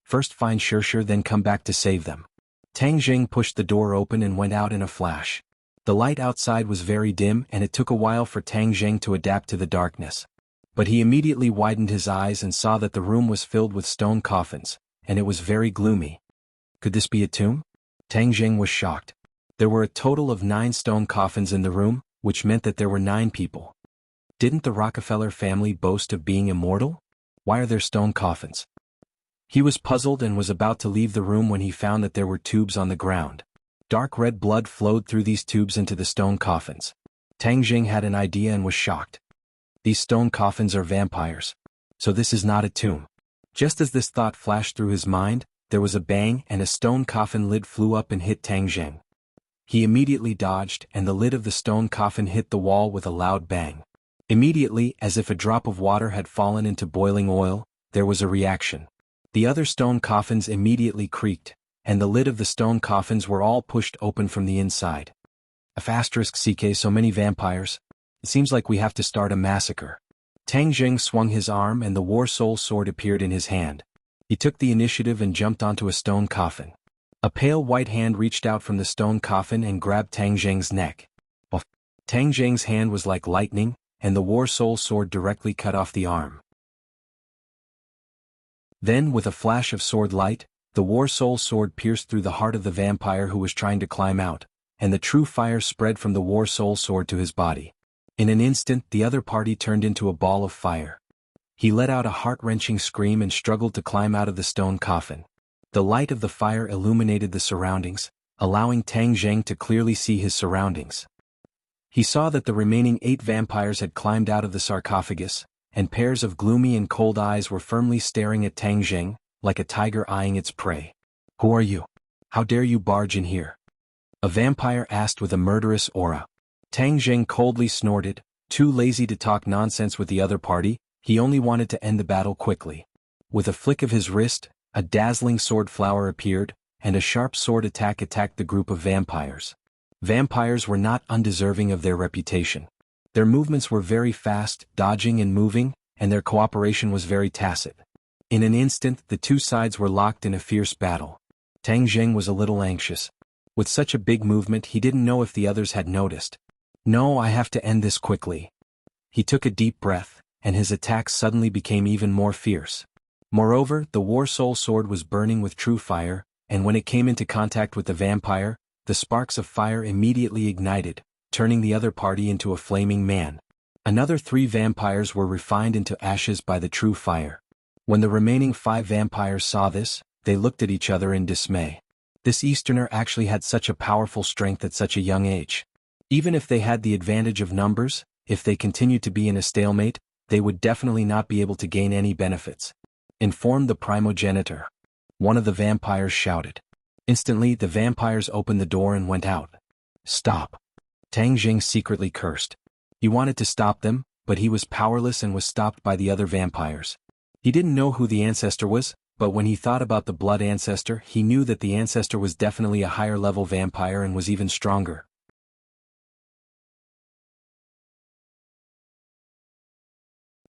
First find Shirshir, then come back to save them. Tang Zheng pushed the door open and went out in a flash. The light outside was very dim and it took a while for Tang Zheng to adapt to the darkness. But he immediately widened his eyes and saw that the room was filled with stone coffins, and it was very gloomy. Could this be a tomb? Tang Zheng was shocked. There were a total of 9 stone coffins in the room, which meant that there were 9 people. Didn't the Rockefeller family boast of being immortal? Why are there stone coffins? He was puzzled and was about to leave the room when he found that there were tubes on the ground. Dark red blood flowed through these tubes into the stone coffins. Tang Zheng had an idea and was shocked. These stone coffins are vampires. So this is not a tomb. Just as this thought flashed through his mind, there was a bang and a stone coffin lid flew up and hit Tang Zheng. He immediately dodged and the lid of the stone coffin hit the wall with a loud bang. Immediately, as if a drop of water had fallen into boiling oil, there was a reaction. The other stone coffins immediately creaked, and the lid of the stone coffins were all pushed open from the inside. *CK so many vampires. It seems like we have to start a massacre. Tang Zheng swung his arm and the War Soul sword appeared in his hand. He took the initiative and jumped onto a stone coffin. A pale white hand reached out from the stone coffin and grabbed Tang Zheng's neck. Tang Zheng's hand was like lightning, and the War Soul sword directly cut off the arm. Then, with a flash of sword light, the war soul sword pierced through the heart of the vampire who was trying to climb out, and the true fire spread from the war soul sword to his body. In an instant, the other party turned into a ball of fire. He let out a heart-wrenching scream and struggled to climb out of the stone coffin. The light of the fire illuminated the surroundings, allowing Tang Zheng to clearly see his surroundings. He saw that the remaining 8 vampires had climbed out of the sarcophagus, and pairs of gloomy and cold eyes were firmly staring at Tang Zheng, like a tiger eyeing its prey. "Who are you? How dare you barge in here?" a vampire asked with a murderous aura. Tang Zheng coldly snorted, too lazy to talk nonsense with the other party. He only wanted to end the battle quickly. With a flick of his wrist, a dazzling sword flower appeared, and a sharp sword attack attacked the group of vampires. Vampires were not undeserving of their reputation. Their movements were very fast, dodging and moving, and their cooperation was very tacit. In an instant, the two sides were locked in a fierce battle. Tang Zheng was a little anxious. With such a big movement, he didn't know if the others had noticed. "No, I have to end this quickly." He took a deep breath, and his attacks suddenly became even more fierce. Moreover, the war soul sword was burning with true fire, and when it came into contact with the vampire, the sparks of fire immediately ignited, turning the other party into a flaming man. Another 3 vampires were refined into ashes by the true fire. When the remaining 5 vampires saw this, they looked at each other in dismay. This Easterner actually had such a powerful strength at such a young age. Even if they had the advantage of numbers, if they continued to be in a stalemate, they would definitely not be able to gain any benefits. "Inform the primogenitor," one of the vampires shouted. Instantly, the vampires opened the door and went out. "Stop." Tang Zheng secretly cursed. He wanted to stop them, but he was powerless and was stopped by the other vampires. He didn't know who the ancestor was, but when he thought about the blood ancestor, he knew that the ancestor was definitely a higher-level vampire and was even stronger.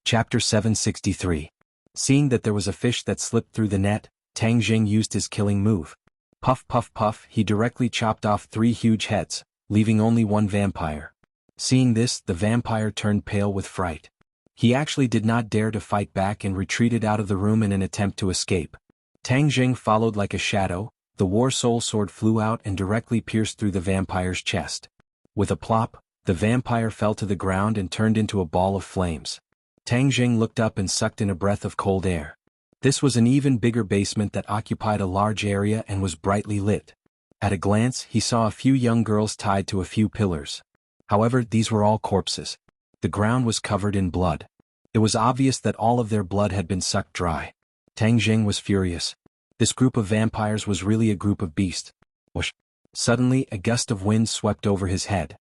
Chapter 763. Seeing that there was a fish that slipped through the net, Tang Zheng used his killing move. Puff puff puff, he directly chopped off 3 huge heads, leaving only 1 vampire. Seeing this, the vampire turned pale with fright. He actually did not dare to fight back and retreated out of the room in an attempt to escape. Tang Zheng followed like a shadow. The war soul sword flew out and directly pierced through the vampire's chest. With a plop, the vampire fell to the ground and turned into a ball of flames. Tang Zheng looked up and sucked in a breath of cold air. This was an even bigger basement that occupied a large area and was brightly lit. At a glance, he saw a few young girls tied to a few pillars. However, these were all corpses. The ground was covered in blood. It was obvious that all of their blood had been sucked dry. Tang Zheng was furious. This group of vampires was really a group of beasts. Whoosh! Suddenly, a gust of wind swept over his head.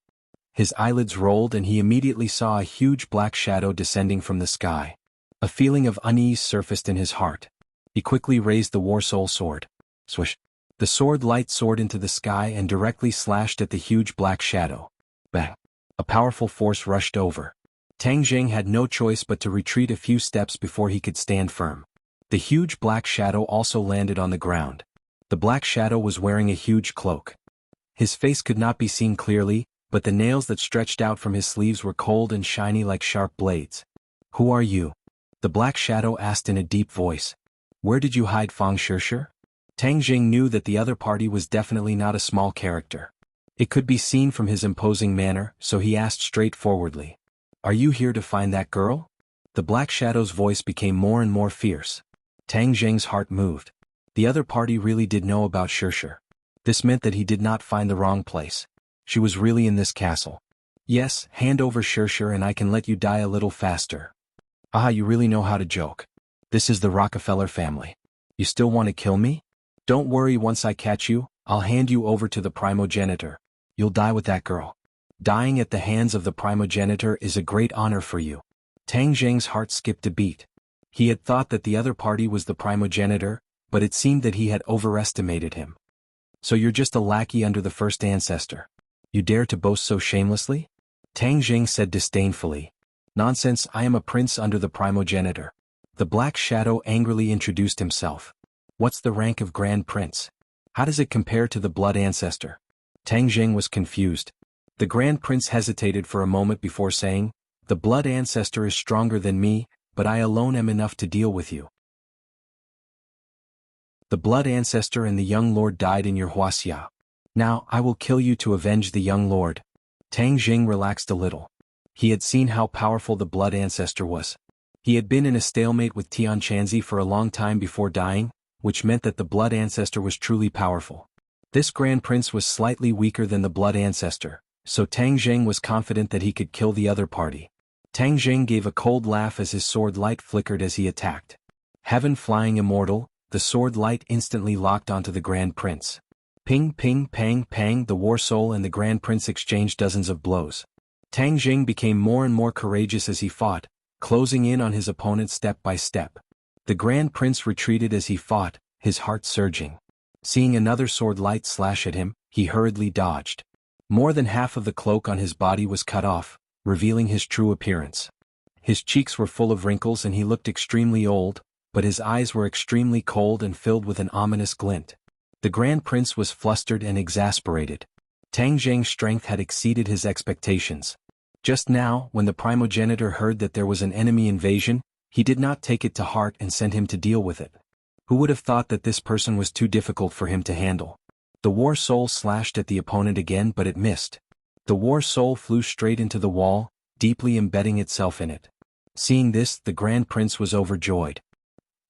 His eyelids rolled and he immediately saw a huge black shadow descending from the sky. A feeling of unease surfaced in his heart. He quickly raised the war soul sword. Swish! The sword light soared into the sky and directly slashed at the huge black shadow. Bang! A powerful force rushed over. Tang Zheng had no choice but to retreat a few steps before he could stand firm. The huge black shadow also landed on the ground. The black shadow was wearing a huge cloak. His face could not be seen clearly, but the nails that stretched out from his sleeves were cold and shiny like sharp blades. "Who are you?" the black shadow asked in a deep voice. "Where did you hide, Fang Shishir?" Tang Zheng knew that the other party was definitely not a small character. It could be seen from his imposing manner, so he asked straightforwardly. "Are you here to find that girl?" The black shadow's voice became more and more fierce. Tang Zheng's heart moved. The other party really did know about Shishir. This meant that he did not find the wrong place. She was really in this castle. "Yes, hand over Shishir and I can let you die a little faster." "Ah, you really know how to joke. This is the Rockefeller family. You still want to kill me? Don't worry, once I catch you, I'll hand you over to the primogenitor. You'll die with that girl. Dying at the hands of the primogenitor is a great honor for you." Tang Zheng's heart skipped a beat. He had thought that the other party was the primogenitor, but it seemed that he had overestimated him. "So you're just a lackey under the first ancestor. You dare to boast so shamelessly?" Tang Zheng said disdainfully. "Nonsense, I am a prince under the primogenitor." The black shadow angrily introduced himself. "What's the rank of Grand Prince? How does it compare to the blood ancestor?" Tang Zheng was confused. The Grand Prince hesitated for a moment before saying, "The blood ancestor is stronger than me, but I alone am enough to deal with you." The blood ancestor and the young lord died in your Huaxia. Now I will kill you to avenge the young lord. Tang Jing relaxed a little. He had seen how powerful the blood ancestor was. He had been in a stalemate with Tian Chanzi for a long time before dying, which meant that the blood ancestor was truly powerful. This grand prince was slightly weaker than the blood ancestor, so Tang Jing was confident that he could kill the other party. Tang Jing gave a cold laugh as his sword light flickered as he attacked. Heaven flying immortal, the sword light instantly locked onto the grand prince. Ping ping pang pang, the war soul and the grand prince exchanged dozens of blows. Tang Jing became more and more courageous as he fought, closing in on his opponent step by step. The grand prince retreated as he fought, his heart surging. Seeing another sword light slash at him, he hurriedly dodged. More than half of the cloak on his body was cut off, revealing his true appearance. His cheeks were full of wrinkles and he looked extremely old, but his eyes were extremely cold and filled with an ominous glint. The grand prince was flustered and exasperated. Tang Jing's strength had exceeded his expectations. Just now, when the primogenitor heard that there was an enemy invasion, he did not take it to heart and sent him to deal with it. Who would have thought that this person was too difficult for him to handle? The war soul slashed at the opponent again, but it missed. The war soul flew straight into the wall, deeply embedding itself in it. Seeing this, the grand prince was overjoyed.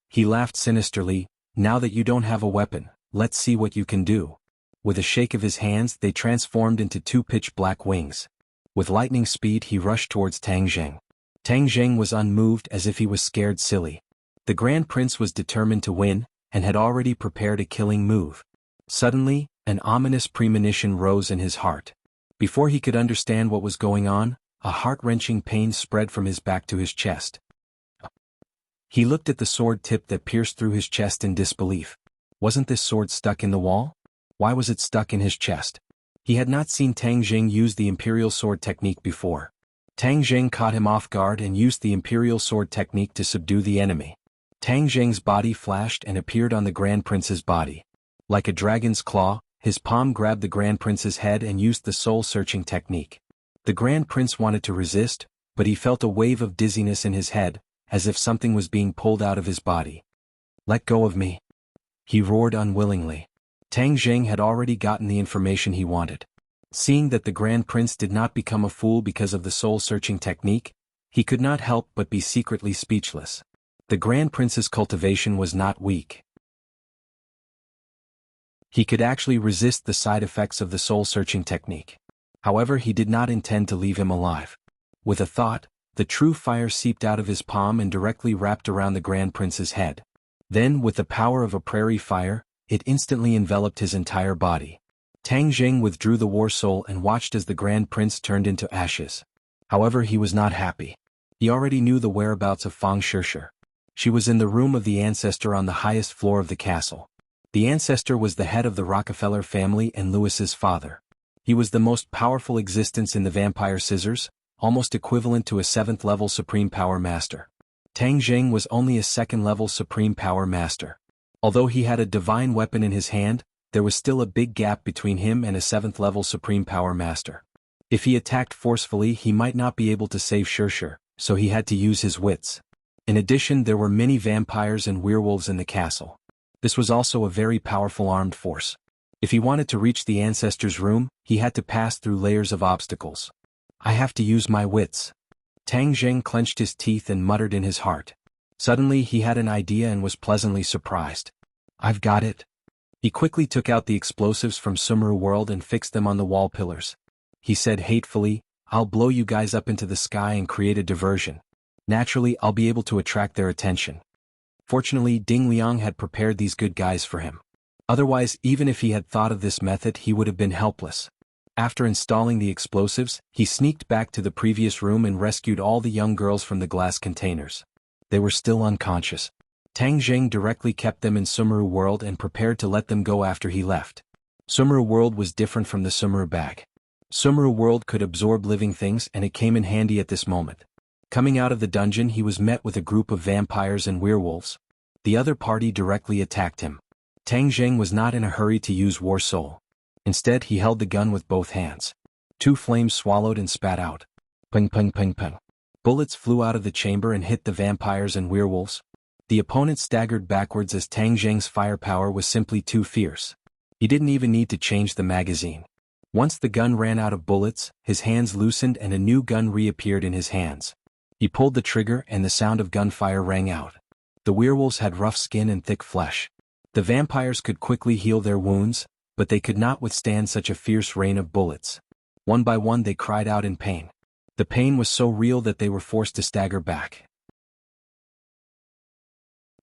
He laughed sinisterly. Now that you don't have a weapon, let's see what you can do. With a shake of his hands, they transformed into two pitch-black wings. With lightning speed, he rushed towards Tang Jing. Tang Jing was unmoved, as if he was scared silly. The grand prince was determined to win, and had already prepared a killing move. Suddenly, an ominous premonition rose in his heart. Before he could understand what was going on, a heart-wrenching pain spread from his back to his chest. He looked at the sword tip that pierced through his chest in disbelief. Wasn't this sword stuck in the wall? Why was it stuck in his chest? He had not seen Tang Jing use the imperial sword technique before. Tang Jing caught him off guard and used the imperial sword technique to subdue the enemy. Tang Jing's body flashed and appeared on the grand prince's body. Like a dragon's claw, his palm grabbed the grand prince's head and used the soul-searching technique. The grand prince wanted to resist, but he felt a wave of dizziness in his head, as if something was being pulled out of his body. "Let go of me," he roared unwillingly. Tang Jing had already gotten the information he wanted. Seeing that the grand prince did not become a fool because of the soul-searching technique, he could not help but be secretly speechless. The grand prince's cultivation was not weak. He could actually resist the side effects of the soul-searching technique. However, he did not intend to leave him alive. With a thought, the true fire seeped out of his palm and directly wrapped around the grand prince's head. Then, with the power of a prairie fire, it instantly enveloped his entire body. Tang Jing withdrew the war soul and watched as the grand prince turned into ashes. However, he was not happy. He already knew the whereabouts of Fang Shishir. She was in the room of the ancestor on the highest floor of the castle. The ancestor was the head of the Rockefeller family and Lewis's father. He was the most powerful existence in the Vampire Scissors, almost equivalent to a 7th-level Supreme Power Master. Tang Jing was only a 2nd-level Supreme Power Master. Although he had a divine weapon in his hand, there was still a big gap between him and a 7th-level Supreme Power Master. If he attacked forcefully, he might not be able to save Shishir, so he had to use his wits. In addition, there were many vampires and werewolves in the castle. This was also a very powerful armed force. If he wanted to reach the ancestor's room, he had to pass through layers of obstacles. "I have to use my wits." Tang Jing clenched his teeth and muttered in his heart. Suddenly he had an idea and was pleasantly surprised. "I've got it." He quickly took out the explosives from Sumeru World and fixed them on the wall pillars. He said hatefully, "I'll blow you guys up into the sky and create a diversion. Naturally, I'll be able to attract their attention." Fortunately, Ding Liang had prepared these good guys for him. Otherwise, even if he had thought of this method, he would have been helpless. After installing the explosives, he sneaked back to the previous room and rescued all the young girls from the glass containers. They were still unconscious. Tang Jing directly kept them in Sumeru World and prepared to let them go after he left. Sumeru World was different from the Sumeru bag. Sumeru World could absorb living things, and it came in handy at this moment. Coming out of the dungeon, he was met with a group of vampires and werewolves. The other party directly attacked him. Tang Jing was not in a hurry to use War Soul. Instead, he held the gun with both hands. 2 flames swallowed and spat out. Ping ping ping ping. Bullets flew out of the chamber and hit the vampires and werewolves. The opponent staggered backwards as Tang Zheng's firepower was simply too fierce. He didn't even need to change the magazine. Once the gun ran out of bullets, his hands loosened and a new gun reappeared in his hands. He pulled the trigger and the sound of gunfire rang out. The werewolves had rough skin and thick flesh. The vampires could quickly heal their wounds, but they could not withstand such a fierce rain of bullets. One by one they cried out in pain. The pain was so real that they were forced to stagger back.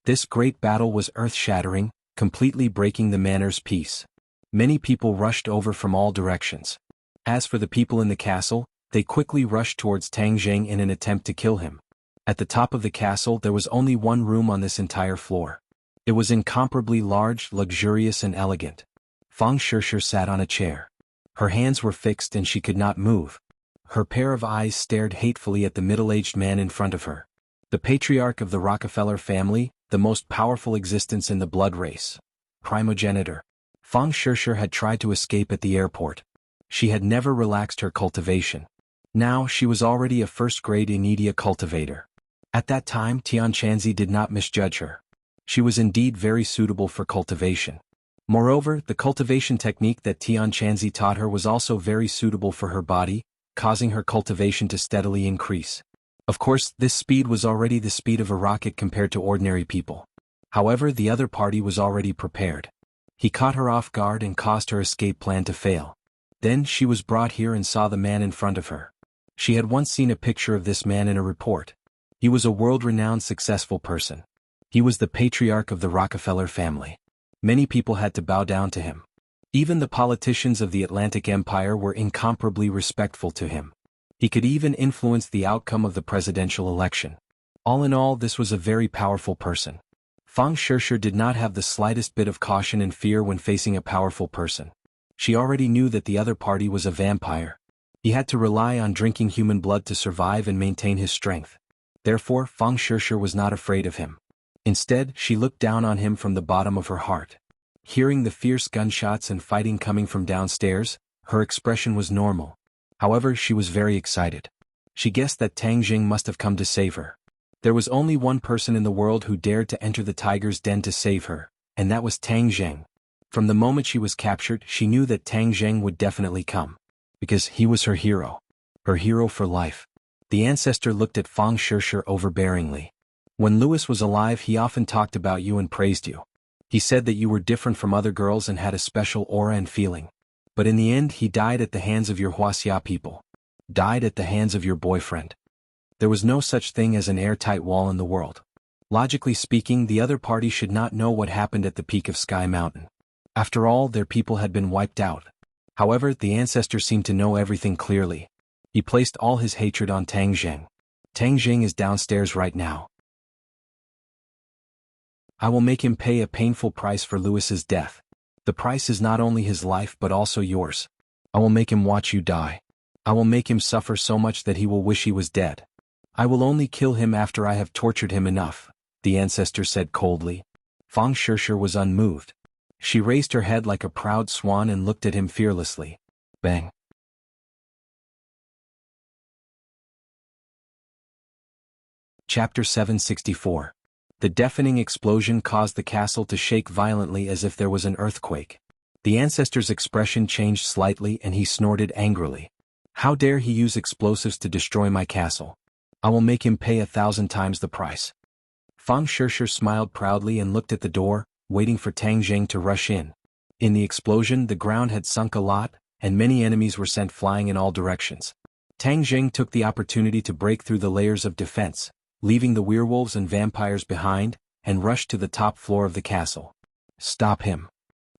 This great battle was earth-shattering, completely breaking the manor's peace. Many people rushed over from all directions. As for the people in the castle, they quickly rushed towards Tang Zheng in an attempt to kill him. At the top of the castle there was only one room on this entire floor. It was incomparably large, luxurious and elegant. Fang Shishir sat on a chair. Her hands were fixed and she could not move. Her pair of eyes stared hatefully at the middle-aged man in front of her. The patriarch of the Rockefeller family, the most powerful existence in the blood race. Primogenitor. Fang Shishir had tried to escape at the airport. She had never relaxed her cultivation. Now she was already a first-grade Inedia cultivator. At that time Tianquanzi did not misjudge her. She was indeed very suitable for cultivation. Moreover, the cultivation technique that Tianquanzi taught her was also very suitable for her body, causing her cultivation to steadily increase. Of course, this speed was already the speed of a rocket compared to ordinary people. However, the other party was already prepared. He caught her off guard and caused her escape plan to fail. Then she was brought here and saw the man in front of her. She had once seen a picture of this man in a report. He was a world-renowned successful person. He was the patriarch of the Rockefeller family. Many people had to bow down to him. Even the politicians of the Atlantic Empire were incomparably respectful to him. He could even influence the outcome of the presidential election. All in all, this was a very powerful person. Fang Shishir did not have the slightest bit of caution and fear when facing a powerful person. She already knew that the other party was a vampire. He had to rely on drinking human blood to survive and maintain his strength. Therefore, Fang Shishir was not afraid of him. Instead, she looked down on him from the bottom of her heart. Hearing the fierce gunshots and fighting coming from downstairs, her expression was normal. However, she was very excited. She guessed that Tang Zheng must have come to save her. There was only one person in the world who dared to enter the tiger's den to save her, and that was Tang Zheng. From the moment she was captured, she knew that Tang Zheng would definitely come. Because he was her hero. Her hero for life. The ancestor looked at Fang Shishir overbearingly. When Louis was alive, he often talked about you and praised you. He said that you were different from other girls and had a special aura and feeling. But in the end, he died at the hands of your Wuxia people. Died at the hands of your boyfriend. There was no such thing as an airtight wall in the world. Logically speaking, the other party should not know what happened at the peak of Sky Mountain. After all, their people had been wiped out. However, the ancestor seemed to know everything clearly. He placed all his hatred on Tang Zheng. Tang Zheng is downstairs right now. I will make him pay a painful price for Louis's death. The price is not only his life but also yours. I will make him watch you die. I will make him suffer so much that he will wish he was dead. I will only kill him after I have tortured him enough, the ancestor said coldly. Fang Shishir was unmoved. She raised her head like a proud swan and looked at him fearlessly. Bang. Chapter 764. The deafening explosion caused the castle to shake violently as if there was an earthquake. The ancestor's expression changed slightly and he snorted angrily. How dare he use explosives to destroy my castle? I will make him pay 1,000 times the price. Fang Shishir smiled proudly and looked at the door, waiting for Tang Zheng to rush in. In the explosion, the ground had sunk a lot, and many enemies were sent flying in all directions. Tang Zheng took the opportunity to break through the layers of defense, leaving the werewolves and vampires behind, and rushed to the top floor of the castle. Stop him.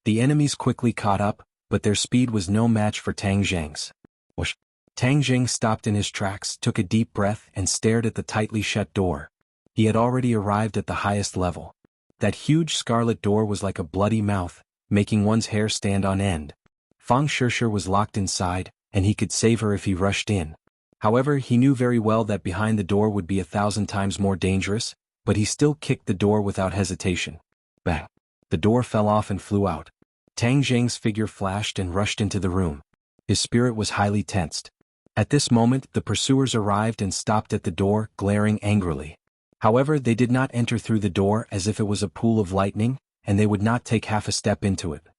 The enemies quickly caught up, but their speed was no match for Tang Zheng's. Whoosh. Tang Zheng stopped in his tracks, took a deep breath and stared at the tightly shut door. He had already arrived at the highest level. That huge scarlet door was like a bloody mouth, making one's hair stand on end. Fang Shishir was locked inside, and he could save her if he rushed in. However, he knew very well that behind the door would be 1,000 times more dangerous, but he still kicked the door without hesitation. Bang! The door fell off and flew out. Tang Zheng's figure flashed and rushed into the room. His spirit was highly tensed. At this moment, the pursuers arrived and stopped at the door, glaring angrily. However, they did not enter through the door as if it was a pool of lightning, and they would not take half a step into it.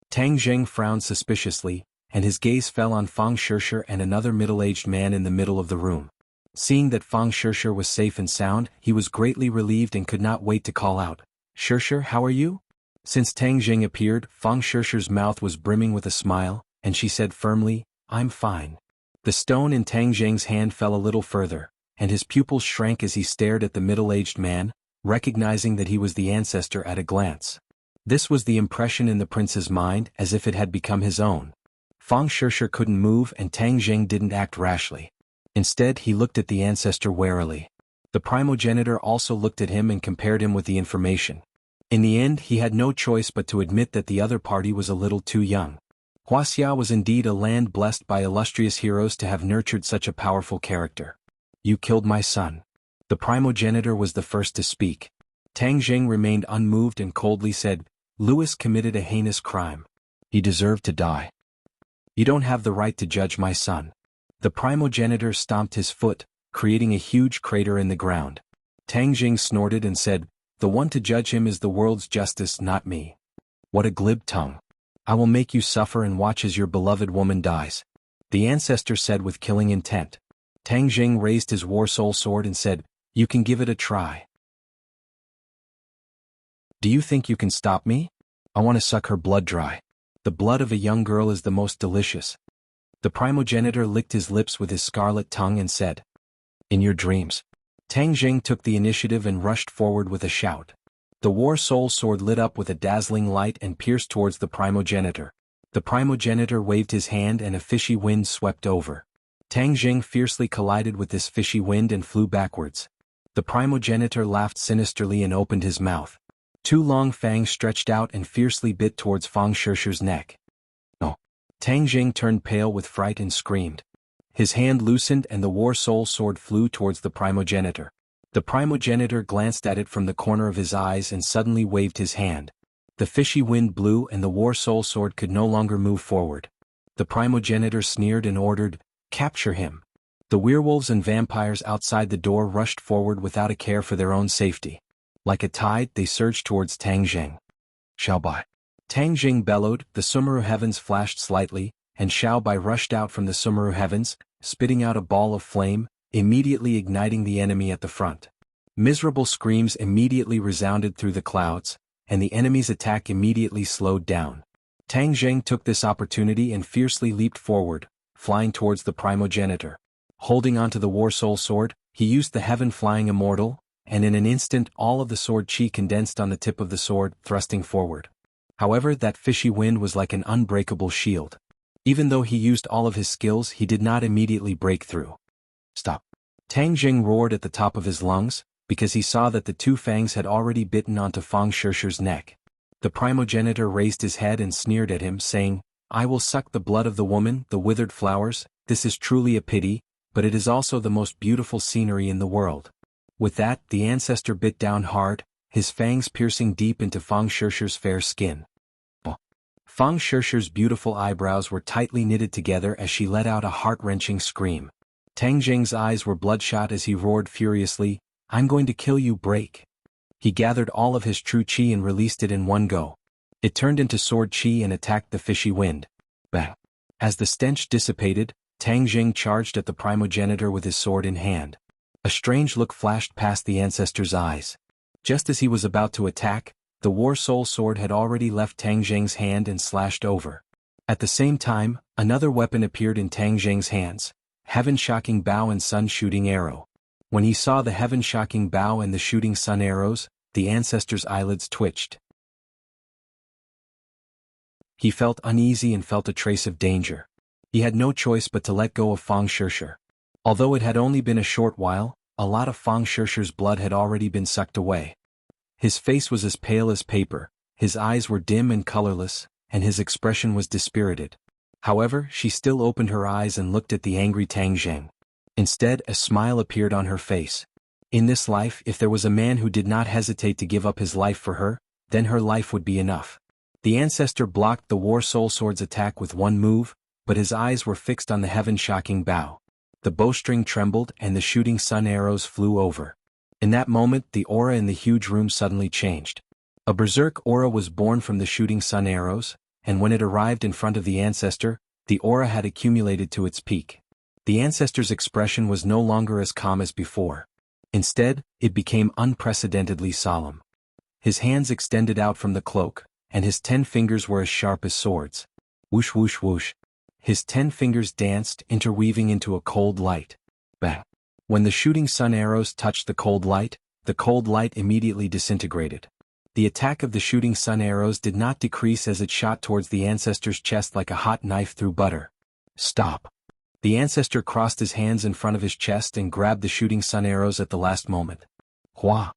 Tang Zheng frowned suspiciously, and his gaze fell on Fang Shishir and another middle-aged man in the middle of the room. Seeing that Fang Shishir was safe and sound, he was greatly relieved and could not wait to call out, "Shishir, how are you?" Since Tang Zheng appeared, Fang Shishir's mouth was brimming with a smile, and she said firmly, "I'm fine." The stone in Tang Zheng's hand fell a little further, and his pupils shrank as he stared at the middle-aged man, recognizing that he was the ancestor at a glance. This was the impression in the prince's mind as if it had become his own. Fang Shishir couldn't move and Tang Zheng didn't act rashly. Instead, he looked at the ancestor warily. The primogenitor also looked at him and compared him with the information. In the end, he had no choice but to admit that the other party was a little too young. Wuxia was indeed a land blessed by illustrious heroes to have nurtured such a powerful character. "You killed my son." The primogenitor was the first to speak. Tang Zheng remained unmoved and coldly said, "Louis committed a heinous crime. He deserved to die. You don't have the right to judge my son." The primogenitor stomped his foot, creating a huge crater in the ground. Tang Zheng snorted and said, "The one to judge him is the world's justice, not me." "What a glib tongue. I will make you suffer and watch as your beloved woman dies," the ancestor said with killing intent. Tang Zheng raised his war soul sword and said, "You can give it a try. Do you think you can stop me? I want to suck her blood dry. The blood of a young girl is the most delicious." The primogenitor licked his lips with his scarlet tongue and said, "In your dreams." Tang Zheng took the initiative and rushed forward with a shout. The war soul sword lit up with a dazzling light and pierced towards the primogenitor. The primogenitor waved his hand and a fishy wind swept over. Tang Zheng fiercely collided with this fishy wind and flew backwards. The primogenitor laughed sinisterly and opened his mouth. Two long fangs stretched out and fiercely bit towards Fang Shishir's neck. "No!" Tang Zheng turned pale with fright and screamed. His hand loosened and the war soul sword flew towards the primogenitor. The primogenitor glanced at it from the corner of his eyes and suddenly waved his hand. The fishy wind blew and the war soul sword could no longer move forward. The primogenitor sneered and ordered, "Capture him." The werewolves and vampires outside the door rushed forward without a care for their own safety. Like a tide, they surged towards Tang Zheng. "Xiao Bai!" Tang Zheng bellowed, the Sumeru heavens flashed slightly, and Xiao Bai rushed out from the Sumeru heavens, spitting out a ball of flame, immediately igniting the enemy at the front. Miserable screams immediately resounded through the clouds, and the enemy's attack immediately slowed down. Tang Zheng took this opportunity and fiercely leaped forward, flying towards the primogenitor. Holding onto the war soul sword, he used the heaven-flying immortal, and in an instant all of the sword chi condensed on the tip of the sword, thrusting forward. However, that fishy wind was like an unbreakable shield. Even though he used all of his skills, he did not immediately break through. "Stop!" Tang Zheng roared at the top of his lungs, because he saw that the two fangs had already bitten onto Fang Shishir's neck. The primogenitor raised his head and sneered at him, saying, "I will suck the blood of the woman, the withered flowers. This is truly a pity, but it is also the most beautiful scenery in the world." With that, the ancestor bit down hard, his fangs piercing deep into Fang Shishir's fair skin. Fang Shishir's beautiful eyebrows were tightly knitted together as she let out a heart-wrenching scream. Tang Zheng's eyes were bloodshot as he roared furiously, "I'm going to kill you, break." He gathered all of his true chi and released it in one go. It turned into sword chi and attacked the fishy wind. Bang! As the stench dissipated, Tang Zheng charged at the primogenitor with his sword in hand. A strange look flashed past the ancestor's eyes. Just as he was about to attack, the war soul sword had already left Tang Zheng's hand and slashed over. At the same time, another weapon appeared in Tang Zheng's hands, heaven-shocking bow and sun-shooting arrow. When he saw the heaven-shocking bow and the shooting sun arrows, the ancestor's eyelids twitched. He felt uneasy and felt a trace of danger. He had no choice but to let go of Fang Shishir. Although it had only been a short while, a lot of Fang Shishir's blood had already been sucked away. His face was as pale as paper, his eyes were dim and colorless, and his expression was dispirited. However, she still opened her eyes and looked at the angry Tang Zheng. Instead, a smile appeared on her face. In this life, if there was a man who did not hesitate to give up his life for her, then her life would be enough. The ancestor blocked the war soul sword's attack with one move, but his eyes were fixed on the heaven-shocking bow. The bowstring trembled and the shooting sun arrows flew over. In that moment, the aura in the huge room suddenly changed. A berserk aura was born from the shooting sun arrows, and when it arrived in front of the ancestor, the aura had accumulated to its peak. The ancestor's expression was no longer as calm as before. Instead, it became unprecedentedly solemn. His hands extended out from the cloak, and his 10 fingers were as sharp as swords. Whoosh whoosh whoosh. His 10 fingers danced, interweaving into a cold light. Bang. When the shooting sun arrows touched the cold light immediately disintegrated. The attack of the shooting sun arrows did not decrease as it shot towards the ancestor's chest like a hot knife through butter. Stop. The ancestor crossed his hands in front of his chest and grabbed the shooting sun arrows at the last moment. Hua.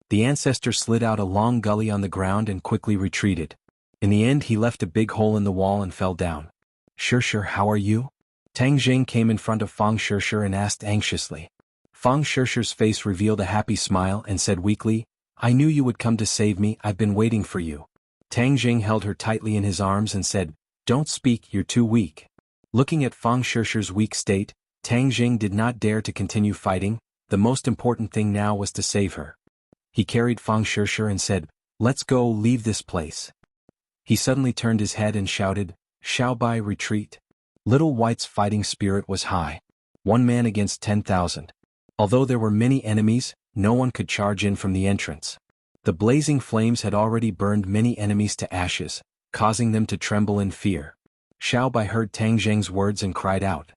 The ancestor slid out a long gully on the ground and quickly retreated. In the end, he left a big hole in the wall and fell down. Shirshir, how are you? Tang Jing came in front of Fang Shirshir and asked anxiously. Fang Shirshir's face revealed a happy smile and said weakly, I knew you would come to save me, I've been waiting for you. Tang Jing held her tightly in his arms and said, Don't speak, you're too weak. Looking at Fang Shirshir's weak state, Tang Jing did not dare to continue fighting. The most important thing now was to save her. He carried Fang Shirshir and said, Let's go, leave this place. He suddenly turned his head and shouted, Xiaobai, retreat. Little White's fighting spirit was high. 1 man against 10,000. Although there were many enemies, no one could charge in from the entrance. The blazing flames had already burned many enemies to ashes, causing them to tremble in fear. Xiaobai heard Tang Jing's words and cried out.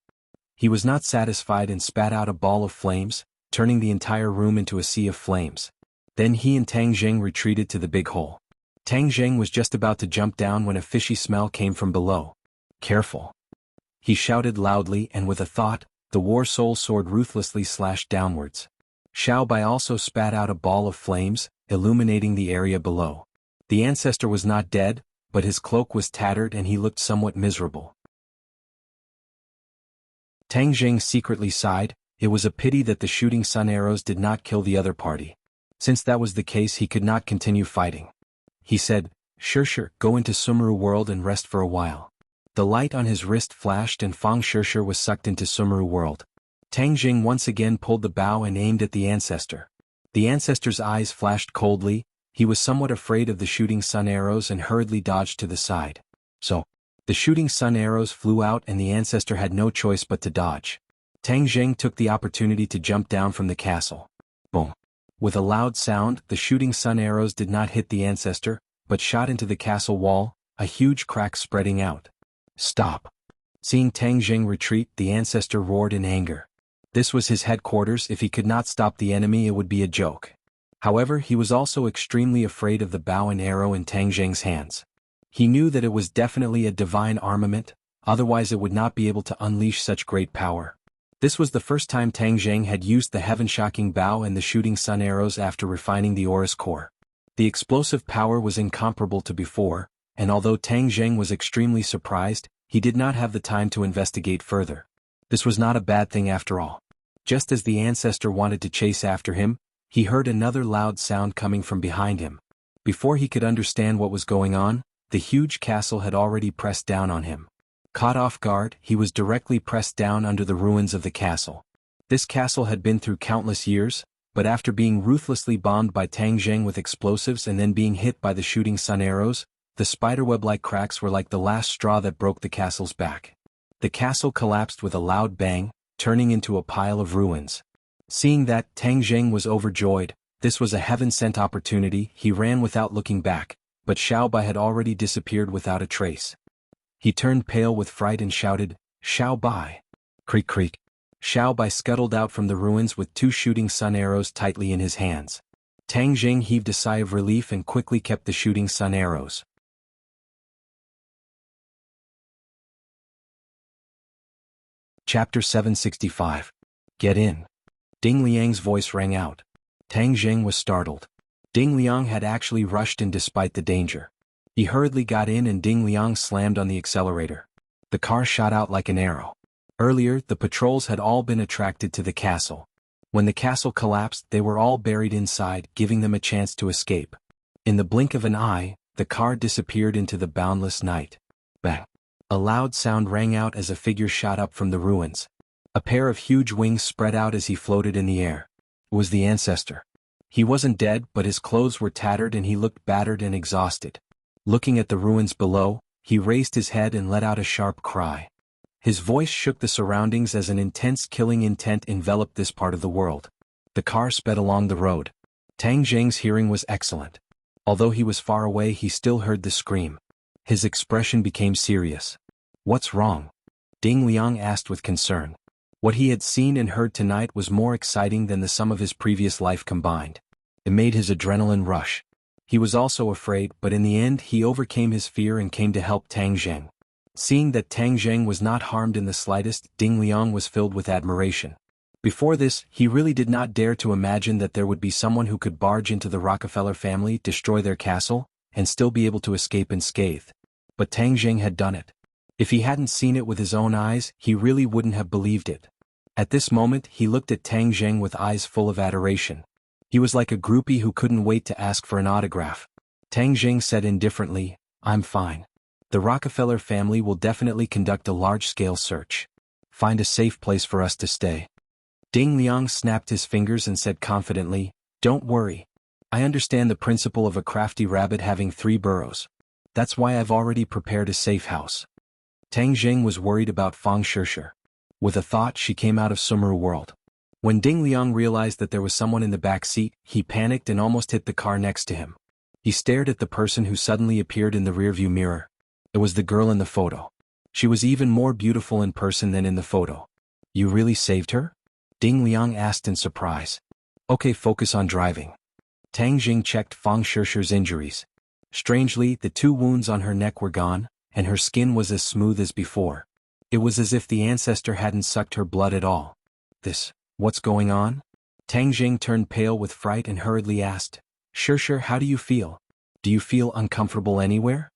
He was not satisfied and spat out a ball of flames, turning the entire room into a sea of flames. Then he and Tang Jing retreated to the big hole. Tang Jing was just about to jump down when a fishy smell came from below. Careful. He shouted loudly, and with a thought, the war soul sword ruthlessly slashed downwards. Xiaobai also spat out a ball of flames, illuminating the area below. The ancestor was not dead, but his cloak was tattered and he looked somewhat miserable. Tang Jing secretly sighed. It was a pity that the shooting sun arrows did not kill the other party. Since that was the case, he could not continue fighting. He said, Shirshir, go into Sumeru world and rest for a while. The light on his wrist flashed and Fang Shirshir was sucked into Sumeru world. Tang Jing once again pulled the bow and aimed at the ancestor. The ancestor's eyes flashed coldly. He was somewhat afraid of the shooting sun arrows and hurriedly dodged to the side. So, the shooting sun arrows flew out and the ancestor had no choice but to dodge. Tang Jing took the opportunity to jump down from the castle. Boom. With a loud sound, the shooting sun arrows did not hit the ancestor, but shot into the castle wall, a huge crack spreading out. Stop. Seeing Tang Jing retreat, the ancestor roared in anger. This was his headquarters. If he could not stop the enemy, it would be a joke. However, he was also extremely afraid of the bow and arrow in Tang Jing's hands. He knew that it was definitely a divine armament, otherwise it would not be able to unleash such great power. This was the first time Tang Jing had used the heaven-shocking bow and the shooting sun arrows after refining the aura's core. The explosive power was incomparable to before, and although Tang Jing was extremely surprised, he did not have the time to investigate further. This was not a bad thing after all. Just as the ancestor wanted to chase after him, he heard another loud sound coming from behind him. Before he could understand what was going on, the huge castle had already pressed down on him. Caught off guard, he was directly pressed down under the ruins of the castle. This castle had been through countless years, but after being ruthlessly bombed by Tang Jing with explosives and then being hit by the shooting sun arrows, the spiderweb-like cracks were like the last straw that broke the castle's back. The castle collapsed with a loud bang, turning into a pile of ruins. Seeing that, Tang Jing was overjoyed. This was a heaven-sent opportunity. He ran without looking back, but Xiaobai had already disappeared without a trace. He turned pale with fright and shouted, Xiaobai! Creak creak. Xiaobai scuttled out from the ruins with 2 shooting sun arrows tightly in his hands. Tang Jing heaved a sigh of relief and quickly kept the shooting sun arrows. Chapter 765. Get in. Ding Liang's voice rang out. Tang Jing was startled. Ding Liang had actually rushed in despite the danger. He hurriedly got in and Ding Liang slammed on the accelerator. The car shot out like an arrow. Earlier, the patrols had all been attracted to the castle. When the castle collapsed, they were all buried inside, giving them a chance to escape. In the blink of an eye, the car disappeared into the boundless night. Bang! A loud sound rang out as a figure shot up from the ruins. A pair of huge wings spread out as he floated in the air. It was the ancestor. He wasn't dead, but his clothes were tattered and he looked battered and exhausted. Looking at the ruins below, he raised his head and let out a sharp cry. His voice shook the surroundings as an intense killing intent enveloped this part of the world. The car sped along the road. Tang Zheng's hearing was excellent. Although he was far away, he still heard the scream. His expression became serious. "What's wrong?" Ding Liang asked with concern. What he had seen and heard tonight was more exciting than the sum of his previous life combined. It made his adrenaline rush. He was also afraid, but in the end he overcame his fear and came to help Tang Zheng. Seeing that Tang Zheng was not harmed in the slightest, Ding Liang was filled with admiration. Before this, he really did not dare to imagine that there would be someone who could barge into the Rockefeller family, destroy their castle, and still be able to escape unscathed. But Tang Zheng had done it. If he hadn't seen it with his own eyes, he really wouldn't have believed it. At this moment, he looked at Tang Zheng with eyes full of adoration. He was like a groupie who couldn't wait to ask for an autograph. Tang Zheng said indifferently, "I'm fine. The Rockefeller family will definitely conduct a large-scale search. Find a safe place for us to stay." Ding Liang snapped his fingers and said confidently, "Don't worry. I understand the principle of a crafty rabbit having 3 burrows. That's why I've already prepared a safe house." Tang Zheng was worried about Fang Shishir. With a thought, she came out of Sumeru world. When Ding Liang realized that there was someone in the back seat, he panicked and almost hit the car next to him. He stared at the person who suddenly appeared in the rearview mirror. It was the girl in the photo. She was even more beautiful in person than in the photo. "You really saved her?" Ding Liang asked in surprise. "Okay, focus on driving." Tang Jing checked Fang Shishir's injuries. Strangely, the 2 wounds on her neck were gone, and her skin was as smooth as before. It was as if the ancestor hadn't sucked her blood at all. What's going on?" Tang Jing turned pale with fright and hurriedly asked, "Shishir, how do you feel? Do you feel uncomfortable anywhere?"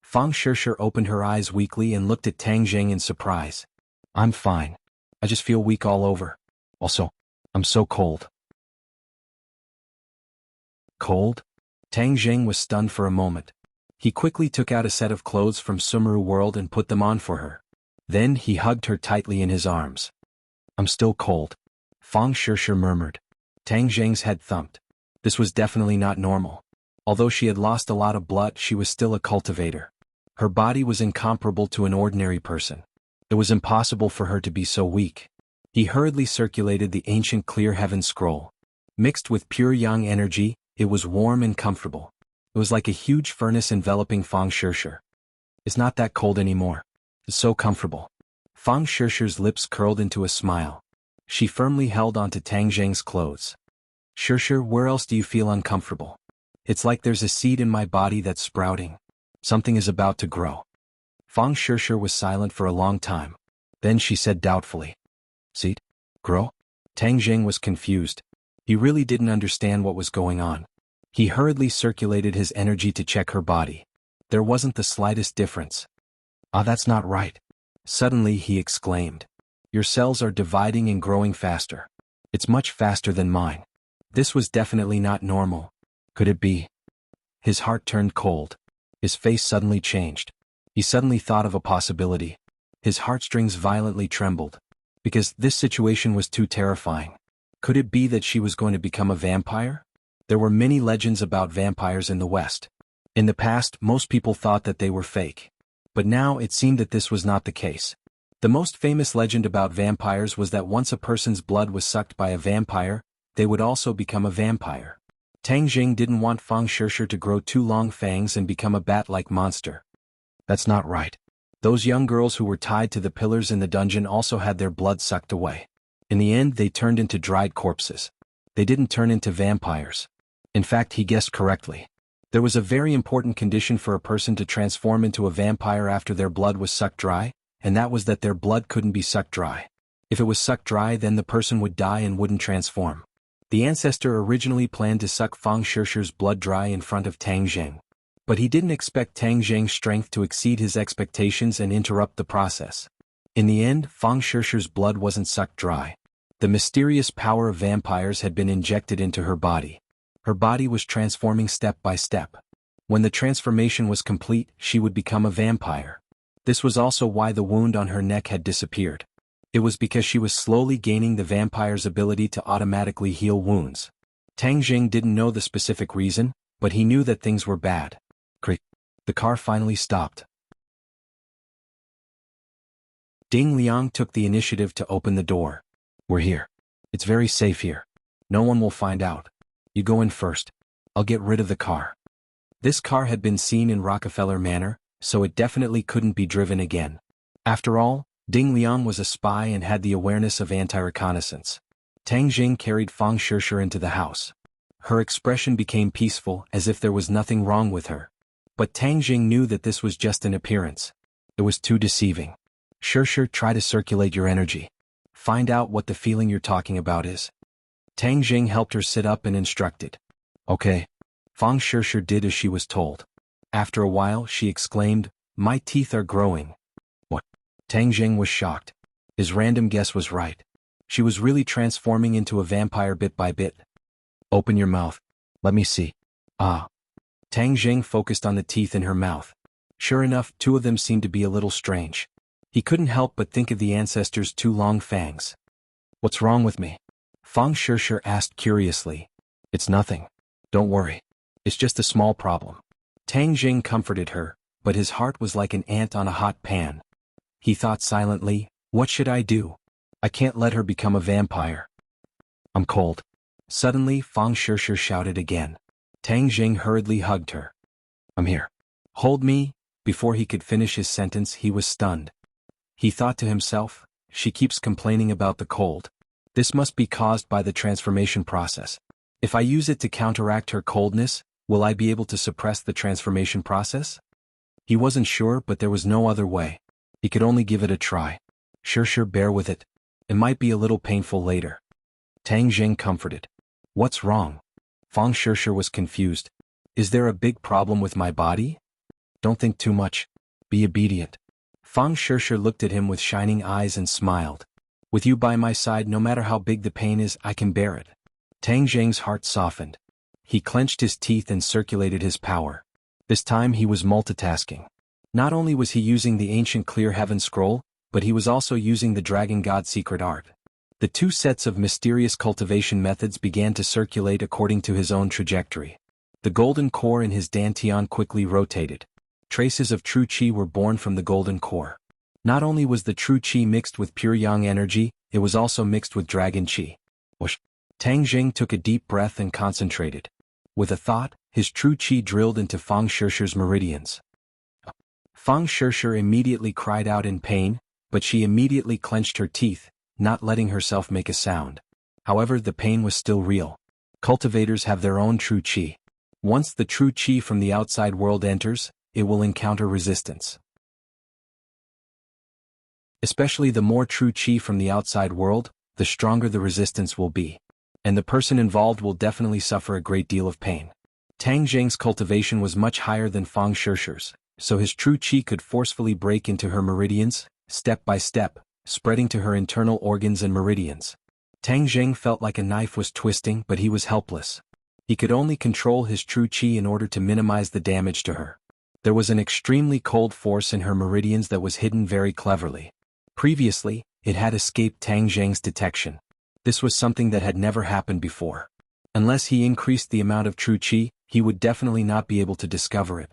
Fang Shishir opened her eyes weakly and looked at Tang Jing in surprise. "I'm fine. I just feel weak all over. Also, I'm so cold." Cold? Tang Jing was stunned for a moment. He quickly took out a set of clothes from Sumeru world and put them on for her. Then he hugged her tightly in his arms. "I'm still cold," Fang Shishir murmured. Tang Zheng's head thumped. This was definitely not normal. Although she had lost a lot of blood, she was still a cultivator. Her body was incomparable to an ordinary person. It was impossible for her to be so weak. He hurriedly circulated the ancient clear heaven scroll. Mixed with pure yang energy, it was warm and comfortable. It was like a huge furnace enveloping Fang Shishir. "It's not that cold anymore. It's so comfortable." Fang Shishir's lips curled into a smile. She firmly held onto Tang Zheng's clothes. "Shishir, where else do you feel uncomfortable? It's like there's a seed in my body that's sprouting. Something is about to grow." Fang Shishir was silent for a long time. Then she said doubtfully, "Seed? Grow?" Tang Zheng was confused. He really didn't understand what was going on. He hurriedly circulated his energy to check her body. There wasn't the slightest difference. "Ah, that's not right." Suddenly he exclaimed, "Your cells are dividing and growing faster. It's much faster than mine." This was definitely not normal. Could it be? His heart turned cold. His face suddenly changed. He suddenly thought of a possibility. His heartstrings violently trembled. Because this situation was too terrifying. Could it be that she was going to become a vampire? There were many legends about vampires in the West. In the past, most people thought that they were fake. But now it seemed that this was not the case. The most famous legend about vampires was that once a person's blood was sucked by a vampire, they would also become a vampire. Tang Jing didn't want Fang Shishir to grow 2 long fangs and become a bat-like monster. That's not right. Those young girls who were tied to the pillars in the dungeon also had their blood sucked away. In the end, they turned into dried corpses. They didn't turn into vampires. In fact, he guessed correctly. There was a very important condition for a person to transform into a vampire after their blood was sucked dry, and that was that their blood couldn't be sucked dry. If it was sucked dry, then the person would die and wouldn't transform. The ancestor originally planned to suck Fang Shishir's blood dry in front of Tang Zheng. But he didn't expect Tang Zheng's strength to exceed his expectations and interrupt the process. In the end, Fang Shishir's blood wasn't sucked dry. The mysterious power of vampires had been injected into her body. Her body was transforming step by step. When the transformation was complete, she would become a vampire. This was also why the wound on her neck had disappeared. It was because she was slowly gaining the vampire's ability to automatically heal wounds. Tang Jing didn't know the specific reason, but he knew that things were bad. Creak. The car finally stopped. Ding Liang took the initiative to open the door. We're here. It's very safe here. No one will find out. You go in first. I'll get rid of the car. This car had been seen in Rockefeller Manor, so it definitely couldn't be driven again. After all, Ding Liang was a spy and had the awareness of anti-reconnaissance. Tang Jing carried Fang Shishir into the house. Her expression became peaceful, as if there was nothing wrong with her. But Tang Jing knew that this was just an appearance. It was too deceiving. Shishir, try to circulate your energy. Find out what the feeling you're talking about is. Tang Jing helped her sit up and instructed. Okay. Fang Shishir did as she was told. After a while, she exclaimed, "My teeth are growing." What? Tang Jing was shocked. His random guess was right. She was really transforming into a vampire bit by bit. Open your mouth. Let me see. Ah. Tang Jing focused on the teeth in her mouth. Sure enough, 2 of them seemed to be a little strange. He couldn't help but think of the ancestors' 2 long fangs. What's wrong with me? Fang Shishir asked curiously. It's nothing. Don't worry. It's just a small problem. Tang Jing comforted her, but his heart was like an ant on a hot pan. He thought silently, what should I do? I can't let her become a vampire. I'm cold. Suddenly, Fang Shishir shouted again. Tang Jing hurriedly hugged her. I'm here. Hold me. Before he could finish his sentence, he was stunned. He thought to himself, she keeps complaining about the cold. This must be caused by the transformation process. If I use it to counteract her coldness, will I be able to suppress the transformation process? He wasn't sure, but there was no other way. He could only give it a try. Sure, bear with it. It might be a little painful later. Tang Jing comforted. What's wrong? Fang Shishir was confused. Is there a big problem with my body? Don't think too much. Be obedient. Fang Shishir looked at him with shining eyes and smiled. With you by my side, no matter how big the pain is, I can bear it. Tang Jing's heart softened. He clenched his teeth and circulated his power. This time he was multitasking. Not only was he using the ancient Clear Heaven Scroll, but he was also using the Dragon God's secret art. The 2 sets of mysterious cultivation methods began to circulate according to his own trajectory. The golden core in his dantian quickly rotated. Traces of true qi were born from the golden core. Not only was the true qi mixed with pure yang energy, it was also mixed with dragon qi. Whoosh! Tang Jing took a deep breath and concentrated. With a thought, his true qi drilled into Fang Shishir's meridians. Fang Shishir immediately cried out in pain, but she immediately clenched her teeth, not letting herself make a sound. However, the pain was still real. Cultivators have their own true qi. Once the true qi from the outside world enters, it will encounter resistance. Especially the more true qi from the outside world, the stronger the resistance will be. And the person involved will definitely suffer a great deal of pain. Tang Jing's cultivation was much higher than Fang Shishir's, so his true qi could forcefully break into her meridians, step by step, spreading to her internal organs and meridians. Tang Jing felt like a knife was twisting, but he was helpless. He could only control his true qi in order to minimize the damage to her. There was an extremely cold force in her meridians that was hidden very cleverly. Previously, it had escaped Tang Jing's detection. This was something that had never happened before. Unless he increased the amount of true qi, he would definitely not be able to discover it.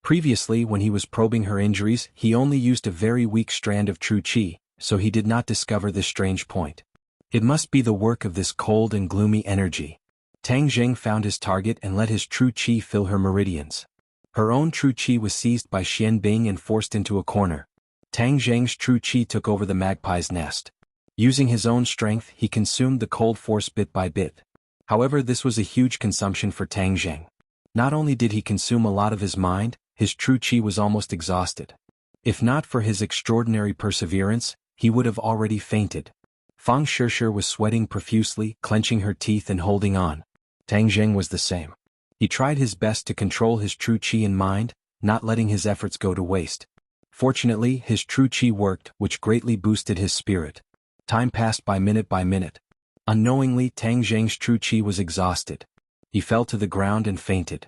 Previously, when he was probing her injuries, he only used a very weak strand of true qi, so he did not discover this strange point. It must be the work of this cold and gloomy energy. Tang Jing found his target and let his true qi fill her meridians. Her own true qi was seized by Xian Bing and forced into a corner. Tang Jing's true qi took over the magpie's nest. Using his own strength, he consumed the cold force bit by bit. However, this was a huge consumption for Tang Jing. Not only did he consume a lot of his mind, his true qi was almost exhausted. If not for his extraordinary perseverance, he would have already fainted. Fang Shishir was sweating profusely, clenching her teeth and holding on. Tang Jing was the same. He tried his best to control his true qi and mind, not letting his efforts go to waste. Fortunately, his true qi worked, which greatly boosted his spirit. Time passed by minute. Unknowingly, Tang Jing's true qi was exhausted. He fell to the ground and fainted.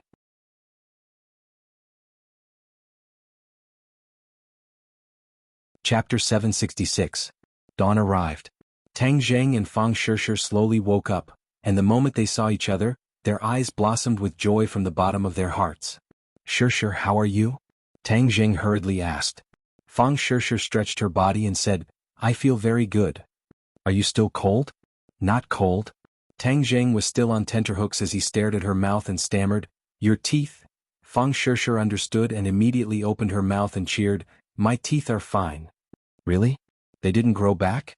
Chapter 766. Dawn arrived. Tang Jing and Fang Shishir slowly woke up, and the moment they saw each other, their eyes blossomed with joy from the bottom of their hearts. "Shirshir, how are you?" Tang Jing hurriedly asked. Fang Shirshir stretched her body and said, "I feel very good." "Are you still cold?" "Not cold." Tang Jing was still on tenterhooks as he stared at her mouth and stammered, "Your teeth?" Fang Shirshir understood and immediately opened her mouth and cheered, "My teeth are fine." "Really? They didn't grow back?"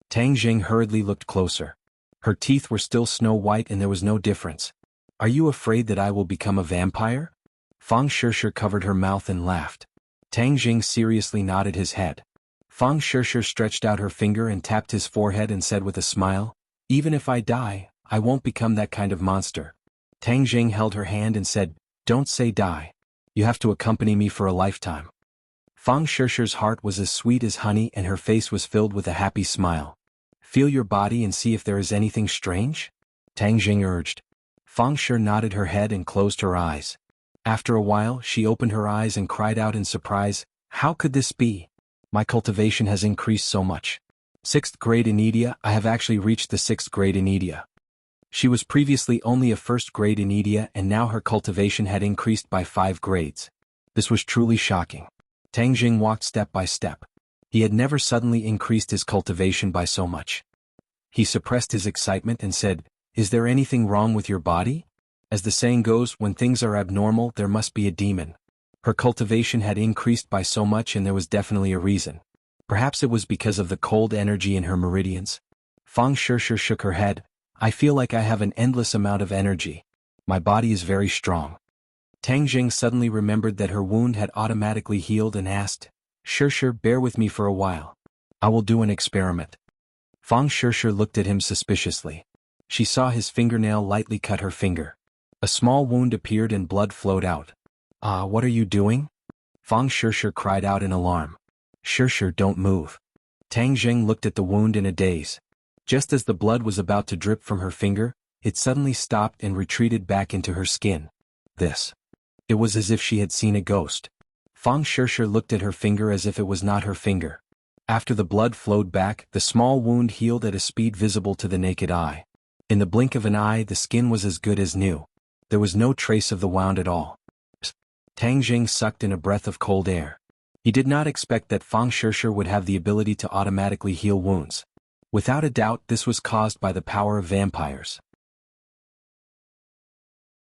Tang Jing hurriedly looked closer. Her teeth were still snow-white and there was no difference. "Are you afraid that I will become a vampire?" Fang Shirshir covered her mouth and laughed. Tang Jing seriously nodded his head. Fang Shirshir stretched out her finger and tapped his forehead and said with a smile, "Even if I die, I won't become that kind of monster." Tang Jing held her hand and said, "Don't say die. You have to accompany me for a lifetime." Fang Shirshir's heart was as sweet as honey and her face was filled with a happy smile. "Feel your body and see if there is anything strange?" Tang Jing urged. Fang Shir nodded her head and closed her eyes. After a while she opened her eyes and cried out in surprise, "How could this be? My cultivation has increased so much. 6th grade in India, I have actually reached the 6th grade in India." She was previously only a 1st grade in India and now her cultivation had increased by 5 grades. This was truly shocking. Tang Jing walked step by step. He had never suddenly increased his cultivation by so much. He suppressed his excitement and said, "Is there anything wrong with your body? As the saying goes, when things are abnormal there must be a demon." Her cultivation had increased by so much and there was definitely a reason. Perhaps it was because of the cold energy in her meridians. Fang Shirshir shook her head. "I feel like I have an endless amount of energy. My body is very strong." Tang Jing suddenly remembered that her wound had automatically healed and asked, "Shirshir, bear with me for a while. I will do an experiment." Fang Shirshir looked at him suspiciously. She saw his fingernail lightly cut her finger. A small wound appeared and blood flowed out. "Ah, what are you doing?" Fang Shirshir cried out in alarm. "Shirshir, don't move." Tang Jing looked at the wound in a daze. Just as the blood was about to drip from her finger, it suddenly stopped and retreated back into her skin. It was as if she had seen a ghost. Fang Shirshir looked at her finger as if it was not her finger. After the blood flowed back, the small wound healed at a speed visible to the naked eye. In the blink of an eye the skin was as good as new. There was no trace of the wound at all. Tang Jing sucked in a breath of cold air. He did not expect that Fang Shirshir would have the ability to automatically heal wounds. Without a doubt this was caused by the power of vampires.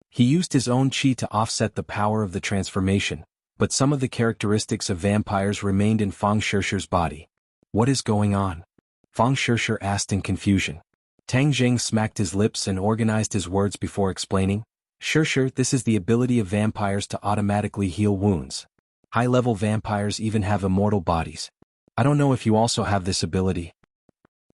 He used his own chi to offset the power of the transformation, but some of the characteristics of vampires remained in Fang Shirshir's body. "What is going on?" Fang Shirshir asked in confusion. Tang Jing smacked his lips and organized his words before explaining, "Shirshir, this is the ability of vampires to automatically heal wounds. High-level vampires even have immortal bodies. I don't know if you also have this ability."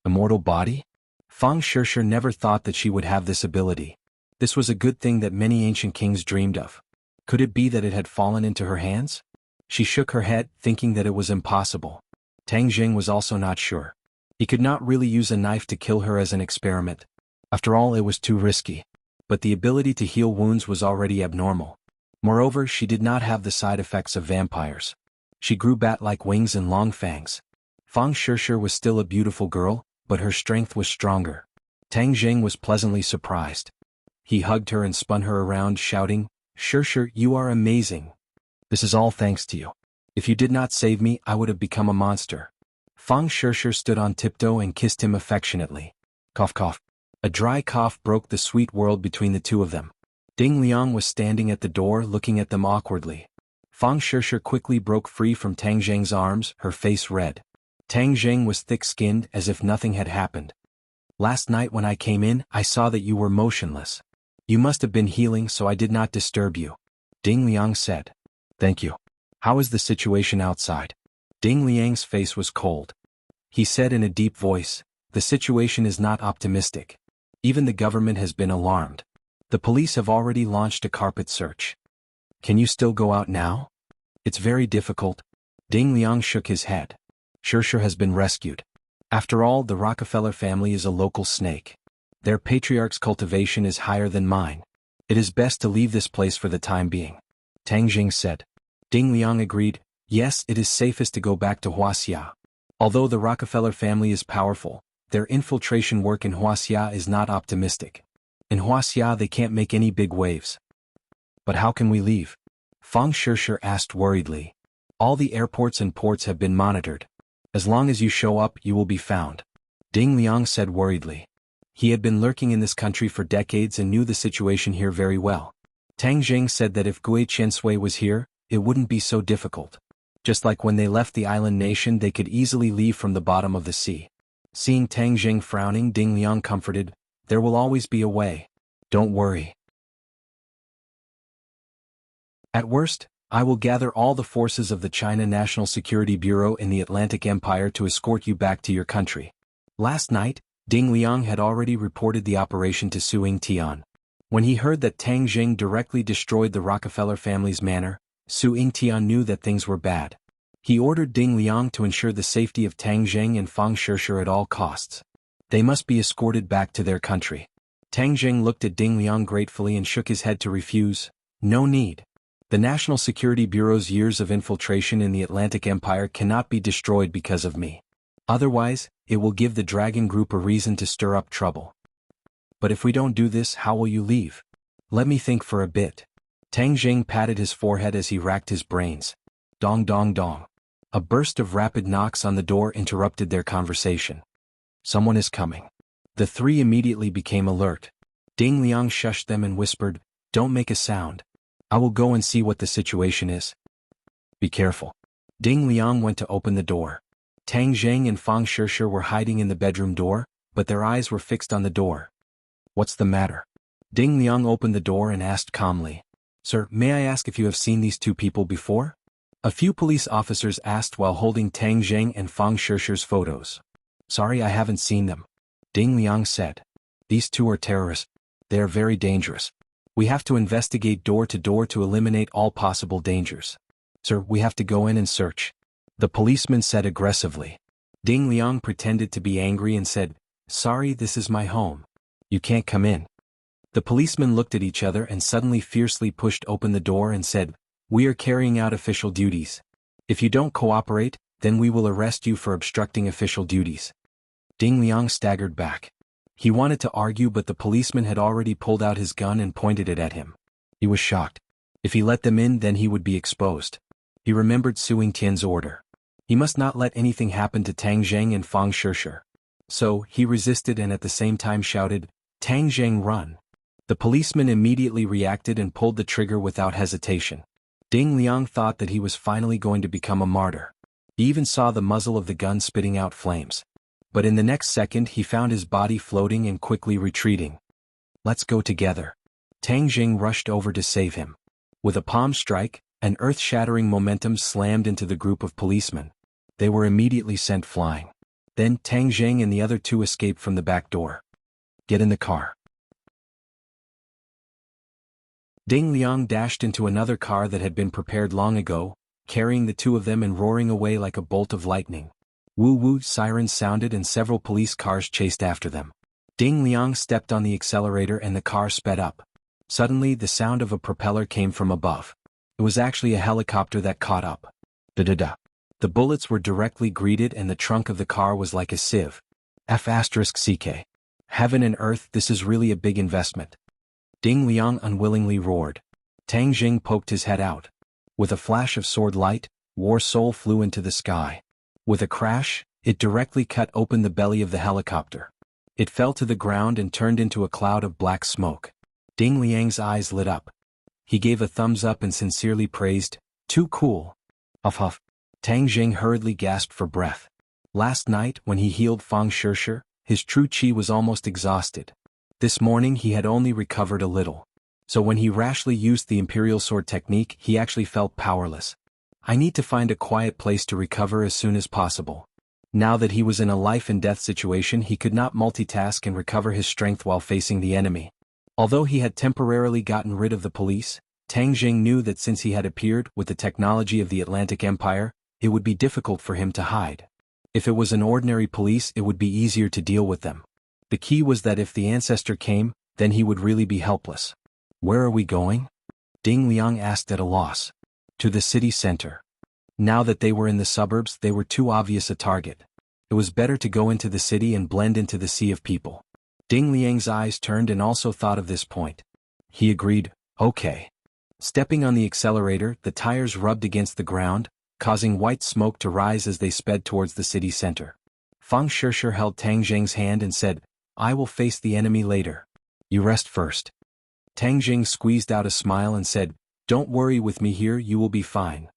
Immortal body? Fang Shirshir never thought that she would have this ability. This was a good thing that many ancient kings dreamed of. Could it be that it had fallen into her hands? She shook her head, thinking that it was impossible. Tang Jing was also not sure. He could not really use a knife to kill her as an experiment. After all, it was too risky. But the ability to heal wounds was already abnormal. Moreover, she did not have the side effects of vampires. She grew bat-like wings and long fangs. Fang Shirshir was still a beautiful girl, but her strength was stronger. Tang Jing was pleasantly surprised. He hugged her and spun her around, shouting, "Shirshir, you are amazing. This is all thanks to you. If you did not save me, I would have become a monster." Fang Shirshir stood on tiptoe and kissed him affectionately. Cough cough. A dry cough broke the sweet world between the two of them. Ding Liang was standing at the door looking at them awkwardly. Fang Shirshir quickly broke free from Tang Jing's arms, her face red. Tang Jing was thick-skinned as if nothing had happened. "Last night when I came in, I saw that you were motionless. You must have been healing, so I did not disturb you," Ding Liang said. "Thank you. How is the situation outside?" Ding Liang's face was cold. He said in a deep voice, "The situation is not optimistic. Even the government has been alarmed. The police have already launched a carpet search. Can you still go out now?" "It's very difficult." Ding Liang shook his head. "Shirshir has been rescued. After all, the Rockefeller family is a local snake. Their patriarch's cultivation is higher than mine. It is best to leave this place for the time being," Tang Jing said. Ding Liang agreed, "Yes, it is safest to go back to Wuxia. Although the Rockefeller family is powerful, their infiltration work in Wuxia is not optimistic. In Wuxia they can't make any big waves. But how can we leave? Fang Shishir asked worriedly. All the airports and ports have been monitored. As long as you show up, you will be found. Ding Liang said worriedly. He had been lurking in this country for decades and knew the situation here very well. Tang Jing said that if Gui Qiansui was here, it wouldn't be so difficult. Just like when they left the island nation, they could easily leave from the bottom of the sea. Seeing Tang Jing frowning, Ding Liang comforted, "There will always be a way. Don't worry. At worst, I will gather all the forces of the China National Security Bureau in the Atlantic Empire to escort you back to your country." Last night, Ding Liang had already reported the operation to Su Yingtian. When he heard that Tang Jing directly destroyed the Rockefeller family's manor, Su Yingtian knew that things were bad. He ordered Ding Liang to ensure the safety of Tang Jing and Fang Shishir at all costs. They must be escorted back to their country. Tang Jing looked at Ding Liang gratefully and shook his head to refuse. "No need. The National Security Bureau's years of infiltration in the Atlantic Empire cannot be destroyed because of me. Otherwise, it will give the Dragon Group a reason to stir up trouble. But if we don't do this, how will you leave? Let me think for a bit." Tang Jing patted his forehead as he racked his brains. Dong dong dong. A burst of rapid knocks on the door interrupted their conversation. Someone is coming. The three immediately became alert. Ding Liang shushed them and whispered, "Don't make a sound. I will go and see what the situation is." "Be careful." Ding Liang went to open the door. Tang Jing and Fang Shishir were hiding in the bedroom door, but their eyes were fixed on the door. "What's the matter?" Ding Liang opened the door and asked calmly. "Sir, may I ask if you have seen these two people before?" A few police officers asked while holding Tang Jing and Fang Shishir's photos. "Sorry, I haven't seen them," Ding Liang said. "These two are terrorists. They are very dangerous. We have to investigate door to door to eliminate all possible dangers. Sir, we have to go in and search," the policeman said aggressively. Ding Liang pretended to be angry and said, "Sorry, this is my home. You can't come in." The policemen looked at each other and suddenly fiercely pushed open the door and said, "We are carrying out official duties. If you don't cooperate, then we will arrest you for obstructing official duties." Ding Liang staggered back. He wanted to argue, but the policeman had already pulled out his gun and pointed it at him. He was shocked. If he let them in, then he would be exposed. He remembered Su Yingtian's order. He must not let anything happen to Tang Jing and Fang Shishir. So, he resisted and at the same time shouted, "Tang Jing, run." The policeman immediately reacted and pulled the trigger without hesitation. Ding Liang thought that he was finally going to become a martyr. He even saw the muzzle of the gun spitting out flames. But in the next second he found his body floating and quickly retreating. "Let's go together." Tang Jing rushed over to save him. With a palm strike, an earth-shattering momentum slammed into the group of policemen. They were immediately sent flying. Then Tang Jing and the other two escaped from the back door. "Get in the car." Ding Liang dashed into another car that had been prepared long ago, carrying the two of them and roaring away like a bolt of lightning. Woo-woo sirens sounded and several police cars chased after them. Ding Liang stepped on the accelerator and the car sped up. Suddenly the sound of a propeller came from above. It was actually a helicopter that caught up. Da-da-da. The bullets were directly greeted and the trunk of the car was like a sieve. F***CK. Heaven and earth, this is really a big investment. Ding Liang unwillingly roared. Tang Jing poked his head out. With a flash of sword light, War Soul flew into the sky. With a crash, it directly cut open the belly of the helicopter. It fell to the ground and turned into a cloud of black smoke. Ding Liang's eyes lit up. He gave a thumbs up and sincerely praised, "Too cool." Huff huff. Tang Jing hurriedly gasped for breath. Last night, when he healed Fang Shishir, his true qi was almost exhausted. This morning he had only recovered a little. So when he rashly used the Imperial Sword technique, he actually felt powerless. I need to find a quiet place to recover as soon as possible. Now that he was in a life-and-death situation, he could not multitask and recover his strength while facing the enemy. Although he had temporarily gotten rid of the police, Tang Jing knew that since he had appeared with the technology of the Atlantic Empire, it would be difficult for him to hide. If it was an ordinary police, it would be easier to deal with them. The key was that if the ancestor came, then he would really be helpless. "Where are we going?" Ding Liang asked at a loss. "To the city center." Now that they were in the suburbs, they were too obvious a target. It was better to go into the city and blend into the sea of people. Ding Liang's eyes turned and also thought of this point. He agreed, okay. Stepping on the accelerator, the tires rubbed against the ground, causing white smoke to rise as they sped towards the city center. Fang Shishir held Tang Jing's hand and said, I will face the enemy later. You rest first. Tang Jing squeezed out a smile and said, Don't worry with me here, you will be fine.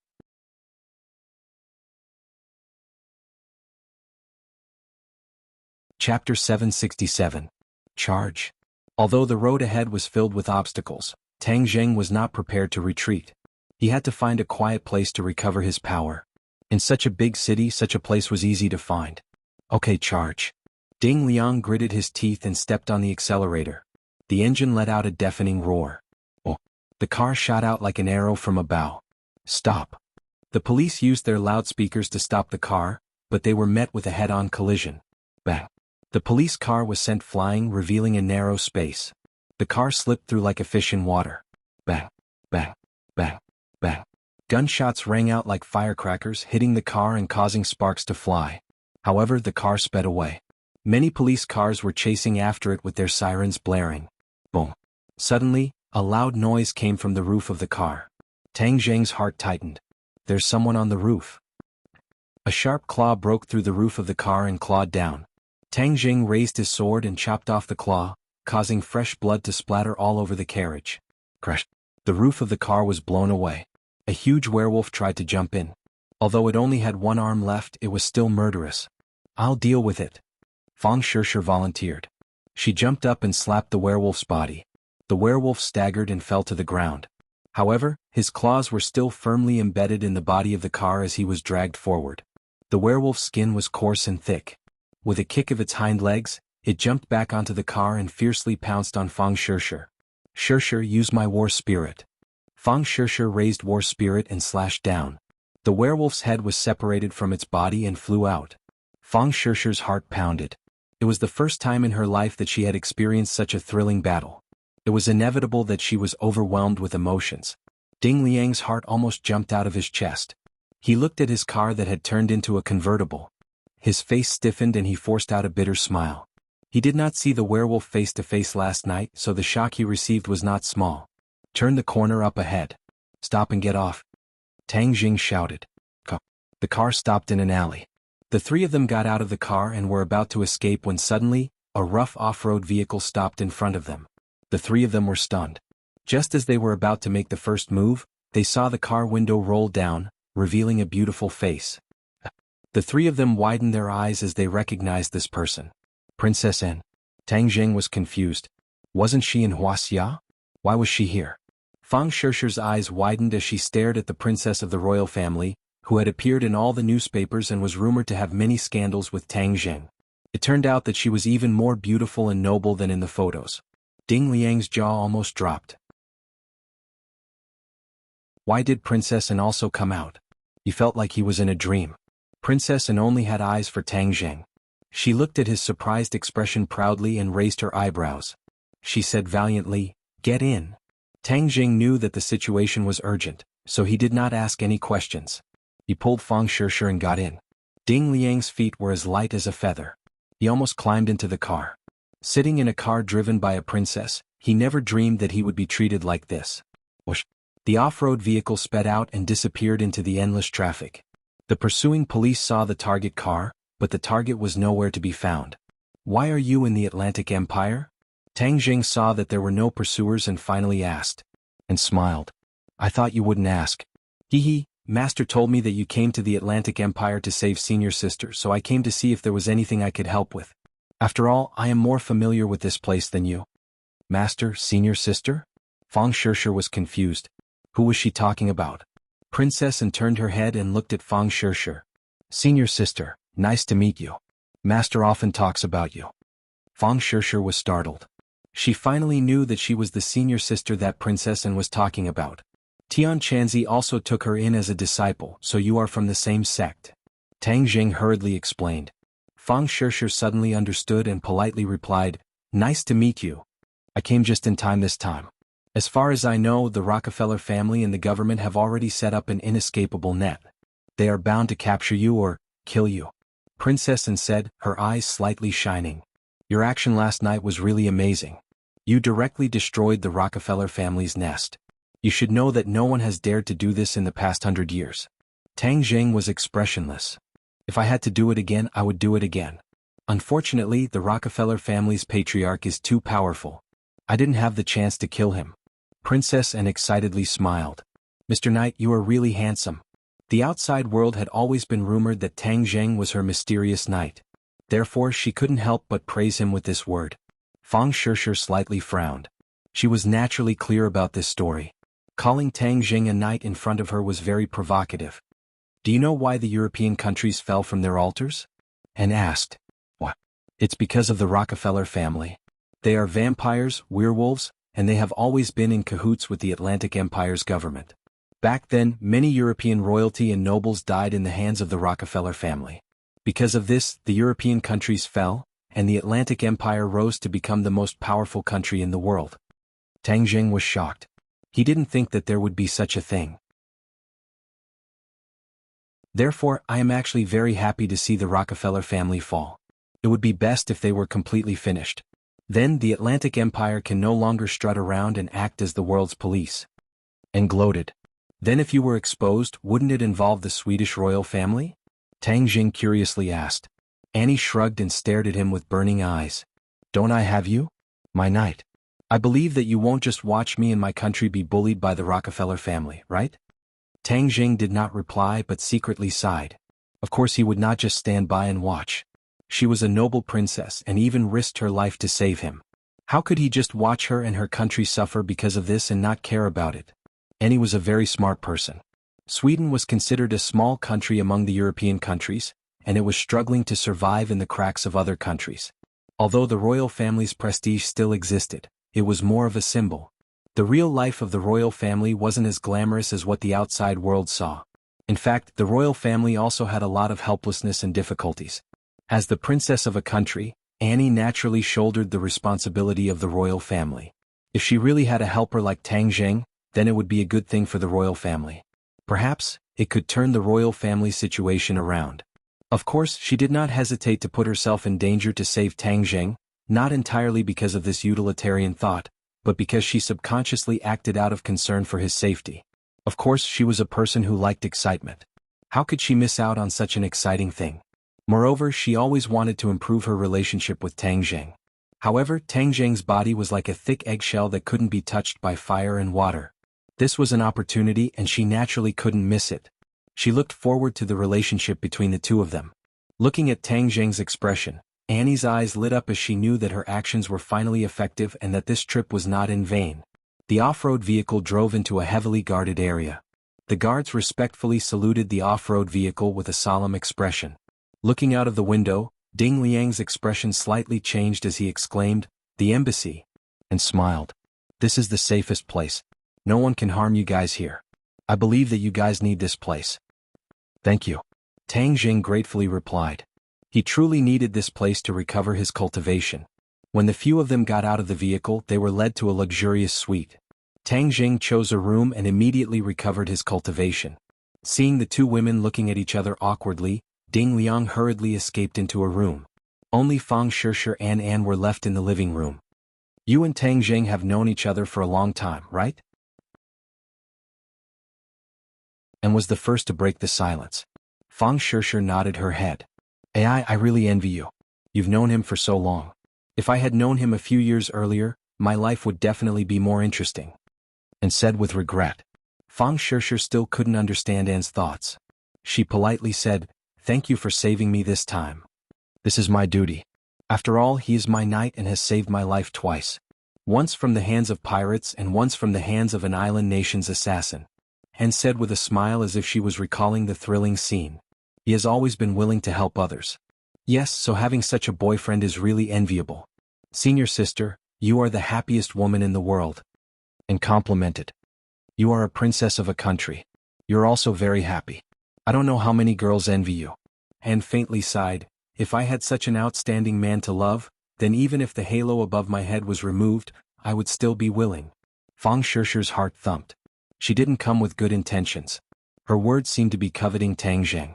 Chapter 767. Charge. Although the road ahead was filled with obstacles, Tang Jing was not prepared to retreat. He had to find a quiet place to recover his power. In such a big city, such a place was easy to find. Okay, charge. Ding Liang gritted his teeth and stepped on the accelerator. The engine let out a deafening roar. Oh! The car shot out like an arrow from a bow. Stop. The police used their loudspeakers to stop the car, but they were met with a head-on collision. Bang. The police car was sent flying, revealing a narrow space. The car slipped through like a fish in water. Bang. Bang. Bang. Bang. Gunshots rang out like firecrackers, hitting the car and causing sparks to fly. However, the car sped away. Many police cars were chasing after it with their sirens blaring. Boom. Suddenly, a loud noise came from the roof of the car. Tang Jing's heart tightened. There's someone on the roof. A sharp claw broke through the roof of the car and clawed down. Tang Jing raised his sword and chopped off the claw, causing fresh blood to splatter all over the carriage. Crash. The roof of the car was blown away. A huge werewolf tried to jump in. Although it only had one arm left, it was still murderous. I'll deal with it. Fang Shishir volunteered. She jumped up and slapped the werewolf's body. The werewolf staggered and fell to the ground. However, his claws were still firmly embedded in the body of the car as he was dragged forward. The werewolf's skin was coarse and thick. With a kick of its hind legs, it jumped back onto the car and fiercely pounced on Fang Shishir. Shishir, use my war spirit. Fang Shishir raised war spirit and slashed down. The werewolf's head was separated from its body and flew out. Fang Shishir's heart pounded. It was the first time in her life that she had experienced such a thrilling battle. It was inevitable that she was overwhelmed with emotions. Ding Liang's heart almost jumped out of his chest. He looked at his car that had turned into a convertible. His face stiffened and he forced out a bitter smile. He did not see the werewolf face to face last night, so the shock he received was not small. Turn the corner up ahead. Stop and get off. Tang Jing shouted. The car stopped in an alley. The three of them got out of the car and were about to escape when suddenly, a rough off-road vehicle stopped in front of them. The three of them were stunned. Just as they were about to make the first move, they saw the car window roll down, revealing a beautiful face. The three of them widened their eyes as they recognized this person. Princess N. Tang Jing was confused. Wasn't she in Wuxia? Why was she here? Fang Shishir's eyes widened as she stared at the princess of the royal family, who had appeared in all the newspapers and was rumored to have many scandals with Tang Jing. It turned out that she was even more beautiful and noble than in the photos. Ding Liang's jaw almost dropped. Why did Princess An also come out? He felt like he was in a dream. Princess An only had eyes for Tang Jing. She looked at his surprised expression proudly and raised her eyebrows. She said valiantly, "Get in." Tang Jing knew that the situation was urgent, so he did not ask any questions. He pulled Fang Shishir and got in. Ding Liang's feet were as light as a feather. He almost climbed into the car. Sitting in a car driven by a princess, he never dreamed that he would be treated like this. Whoosh! The off-road vehicle sped out and disappeared into the endless traffic. The pursuing police saw the target car, but the target was nowhere to be found. "Why are you in the Atlantic Empire?" Tang Jing saw that there were no pursuers and finally asked. And smiled. "I thought you wouldn't ask." "Hee, Master told me that you came to the Atlantic Empire to save Senior Sister, so I came to see if there was anything I could help with. After all, I am more familiar with this place than you." "Master, Senior Sister?" Fang Shishir was confused. Who was she talking about? Princess An turned her head and looked at Fang Shishir. "Senior Sister, nice to meet you. Master often talks about you." Fang Shishir was startled. She finally knew that she was the senior sister that Princess An was talking about. Tian Chanzi also took her in as a disciple, so you are from the same sect. Tang Jing hurriedly explained. Fang Shishir suddenly understood and politely replied, "Nice to meet you. I came just in time this time. As far as I know, the Rockefeller family and the government have already set up an inescapable net. They are bound to capture you or kill you." Princess Anne said, her eyes slightly shining. Your action last night was really amazing. You directly destroyed the Rockefeller family's nest. You should know that no one has dared to do this in the past 100 years. Tang Jing was expressionless. If I had to do it again, I would do it again. Unfortunately, the Rockefeller family's patriarch is too powerful. I didn't have the chance to kill him. Princess Anne excitedly smiled. Mr. Knight, you are really handsome. The outside world had always been rumored that Tang Jing was her mysterious knight. Therefore she couldn't help but praise him with this word. Fang Shishir slightly frowned. She was naturally clear about this story. Calling Tang Jing a knight in front of her was very provocative. Do you know why the European countries fell from their altars? Anne asked. What? It's because of the Rockefeller family. They are vampires, werewolves, and they have always been in cahoots with the Atlantic Empire's government. Back then, many European royalty and nobles died in the hands of the Rockefeller family. Because of this, the European countries fell, and the Atlantic Empire rose to become the most powerful country in the world. Tang Jing was shocked. He didn't think that there would be such a thing. Therefore, I am actually very happy to see the Rockefeller family fall. It would be best if they were completely finished. Then the Atlantic Empire can no longer strut around and act as the world's police. And gloated. Then if you were exposed, wouldn't it involve the Swedish royal family? Tang Jing curiously asked. Annie shrugged and stared at him with burning eyes. Don't I have you? My knight. I believe that you won't just watch me and my country be bullied by the Rockefeller family, right? Tang Jing did not reply but secretly sighed. Of course he would not just stand by and watch. She was a noble princess and even risked her life to save him. How could he just watch her and her country suffer because of this and not care about it? Annie was a very smart person. Sweden was considered a small country among the European countries, and it was struggling to survive in the cracks of other countries. Although the royal family's prestige still existed, it was more of a symbol. The real life of the royal family wasn't as glamorous as what the outside world saw. In fact, the royal family also had a lot of helplessness and difficulties. As the princess of a country, Annie naturally shouldered the responsibility of the royal family. If she really had a helper like Tang Jing, then it would be a good thing for the royal family. Perhaps, it could turn the royal family situation around. Of course, she did not hesitate to put herself in danger to save Tang Jing, not entirely because of this utilitarian thought, but because she subconsciously acted out of concern for his safety. Of course, she was a person who liked excitement. How could she miss out on such an exciting thing? Moreover, she always wanted to improve her relationship with Tang Jing. However, Tang Jing's body was like a thick eggshell that couldn't be touched by fire and water. This was an opportunity and she naturally couldn't miss it. She looked forward to the relationship between the two of them. Looking at Tang Jing's expression, Annie's eyes lit up as she knew that her actions were finally effective and that this trip was not in vain. The off-road vehicle drove into a heavily guarded area. The guards respectfully saluted the off-road vehicle with a solemn expression. Looking out of the window, Ding Liang's expression slightly changed as he exclaimed, "The embassy," and smiled. "This is the safest place. No one can harm you guys here. I believe that you guys need this place." "Thank you," Tang Jing gratefully replied. He truly needed this place to recover his cultivation. When the few of them got out of the vehicle, they were led to a luxurious suite. Tang Jing chose a room and immediately recovered his cultivation. Seeing the two women looking at each other awkwardly, Ding Liang hurriedly escaped into a room. Only Fang Shishir and Anne were left in the living room. "You and Tang Jing have known each other for a long time, right?" And was the first to break the silence. Fang Shishir nodded her head. I really envy you. You've known him for so long. If I had known him a few years earlier, my life would definitely be more interesting. And said with regret. Fang Shishir still couldn't understand Anne's thoughts. She politely said, "Thank you for saving me this time. This is my duty. After all, he is my knight and has saved my life twice. Once from the hands of pirates and once from the hands of an island nation's assassin." Anne said with a smile as if she was recalling the thrilling scene. "He has always been willing to help others. Yes, so having such a boyfriend is really enviable. Senior sister, you are the happiest woman in the world." And complimented. "You are a princess of a country. You're also very happy. I don't know how many girls envy you." Anne faintly sighed. "If I had such an outstanding man to love, then even if the halo above my head was removed, I would still be willing." Fang Shishir's heart thumped. She didn't come with good intentions. Her words seemed to be coveting Tang Jing.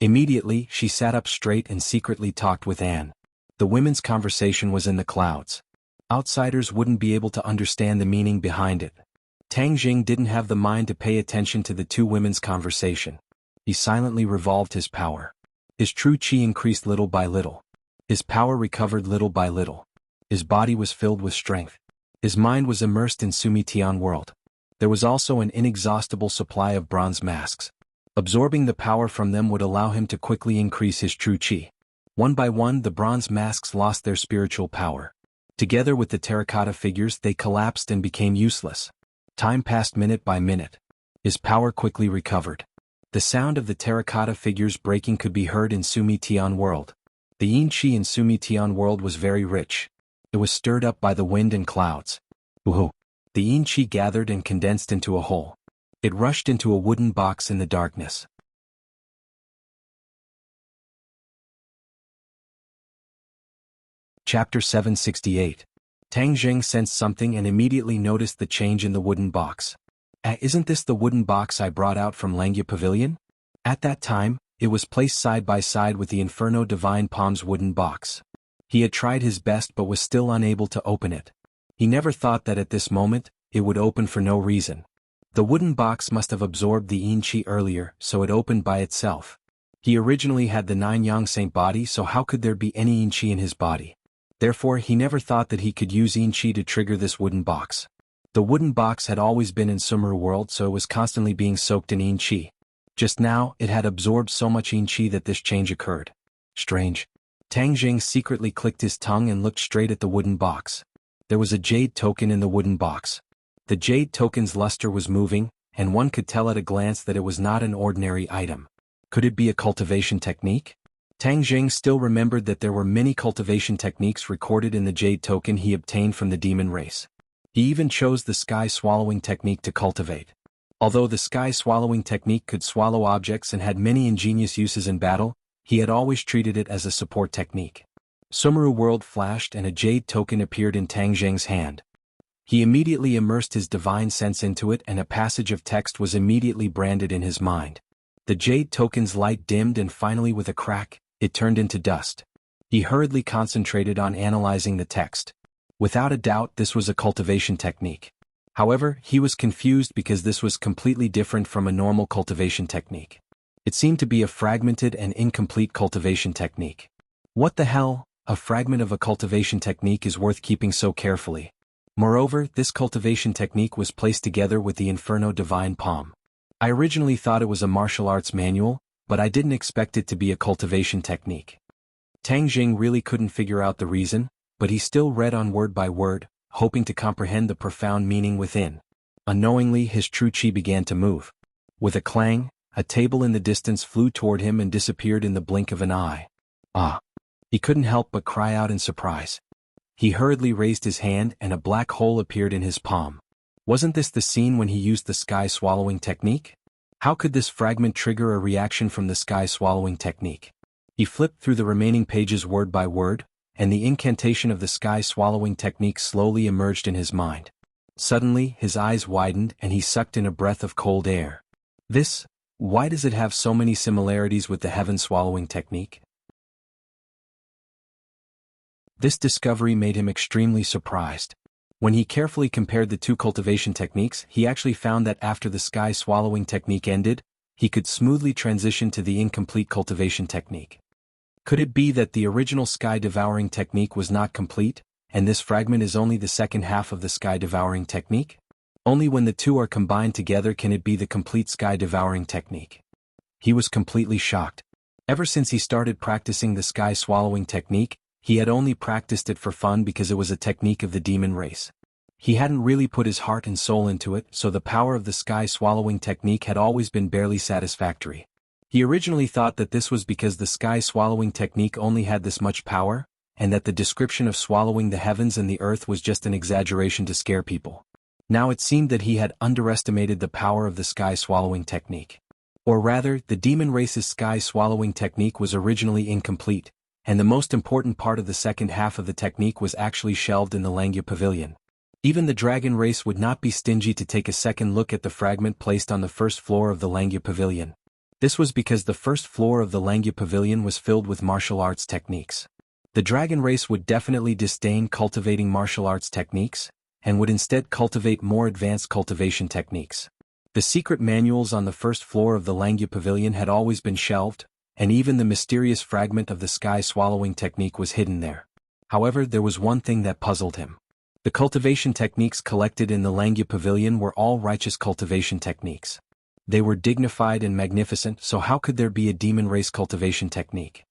Immediately, she sat up straight and secretly talked with Anne. The women's conversation was in the clouds. Outsiders wouldn't be able to understand the meaning behind it. Tang Jing didn't have the mind to pay attention to the two women's conversation. He silently revolved his power. His true qi increased little by little. His power recovered little by little. His body was filled with strength. His mind was immersed in Sumi Tian world. There was also an inexhaustible supply of bronze masks. Absorbing the power from them would allow him to quickly increase his true qi. One by one, the bronze masks lost their spiritual power. Together with the terracotta figures, they collapsed and became useless. Time passed minute by minute. His power quickly recovered. The sound of the terracotta figures breaking could be heard in Sumi Tian world. The yin qi in Sumi Tian world was very rich. It was stirred up by the wind and clouds. Woohoo! The yin qi gathered and condensed into a whole. It rushed into a wooden box in the darkness. Chapter 768. Tang Jing sensed something and immediately noticed the change in the wooden box. Isn't this the wooden box I brought out from Langya Pavilion? At that time, it was placed side by side with the Inferno Divine Palm's wooden box. He had tried his best but was still unable to open it. He never thought that at this moment, it would open for no reason. The wooden box must have absorbed the yin qi earlier, so it opened by itself. He originally had the 9 yang saint body, so how could there be any yin qi in his body? Therefore, he never thought that he could use yin qi to trigger this wooden box. The wooden box had always been in Sumeru world, so it was constantly being soaked in yin qi. Just now, it had absorbed so much yin qi that this change occurred. Strange. Tang Jing secretly clicked his tongue and looked straight at the wooden box. There was a jade token in the wooden box. The jade token's luster was moving, and one could tell at a glance that it was not an ordinary item. Could it be a cultivation technique? Tang Jing still remembered that there were many cultivation techniques recorded in the jade token he obtained from the demon race. He even chose the sky swallowing technique to cultivate. Although the sky swallowing technique could swallow objects and had many ingenious uses in battle, he had always treated it as a support technique. Sumeru world flashed and a jade token appeared in Tang Jing's hand. He immediately immersed his divine sense into it and a passage of text was immediately branded in his mind. The jade token's light dimmed and finally with a crack, it turned into dust. He hurriedly concentrated on analyzing the text. Without a doubt, this was a cultivation technique. However, he was confused because this was completely different from a normal cultivation technique. It seemed to be a fragmented and incomplete cultivation technique. What the hell? A fragment of a cultivation technique is worth keeping so carefully. Moreover, this cultivation technique was placed together with the Inferno Divine Palm. I originally thought it was a martial arts manual, but I didn't expect it to be a cultivation technique. Tang Jing really couldn't figure out the reason, but he still read on word by word, hoping to comprehend the profound meaning within. Unknowingly, his true qi began to move. With a clang, a table in the distance flew toward him and disappeared in the blink of an eye. Ah! He couldn't help but cry out in surprise. He hurriedly raised his hand and a black hole appeared in his palm. Wasn't this the scene when he used the sky swallowing technique? How could this fragment trigger a reaction from the sky swallowing technique? He flipped through the remaining pages word by word, and the incantation of the sky swallowing technique slowly emerged in his mind. Suddenly, his eyes widened and he sucked in a breath of cold air. Why does it have so many similarities with the heaven swallowing technique? This discovery made him extremely surprised. When he carefully compared the two cultivation techniques, he actually found that after the sky swallowing technique ended, he could smoothly transition to the incomplete cultivation technique. Could it be that the original sky devouring technique was not complete, and this fragment is only the second half of the sky devouring technique? Only when the two are combined together can it be the complete sky devouring technique. He was completely shocked. Ever since he started practicing the sky swallowing technique, he had only practiced it for fun because it was a technique of the demon race. He hadn't really put his heart and soul into it, so the power of the sky swallowing technique had always been barely satisfactory. He originally thought that this was because the sky swallowing technique only had this much power, and that the description of swallowing the heavens and the earth was just an exaggeration to scare people. Now it seemed that he had underestimated the power of the sky swallowing technique. Or rather, the demon race's sky swallowing technique was originally incomplete, and the most important part of the second half of the technique was actually shelved in the Langya Pavilion. Even the dragon race would not be stingy to take a second look at the fragment placed on the first floor of the Langya Pavilion. This was because the first floor of the Langya Pavilion was filled with martial arts techniques. The dragon race would definitely disdain cultivating martial arts techniques, and would instead cultivate more advanced cultivation techniques. The secret manuals on the first floor of the Langya Pavilion had always been shelved, and even the mysterious fragment of the sky-swallowing technique was hidden there. However, there was one thing that puzzled him. The cultivation techniques collected in the Langya Pavilion were all righteous cultivation techniques. They were dignified and magnificent, so how could there be a demon race cultivation technique?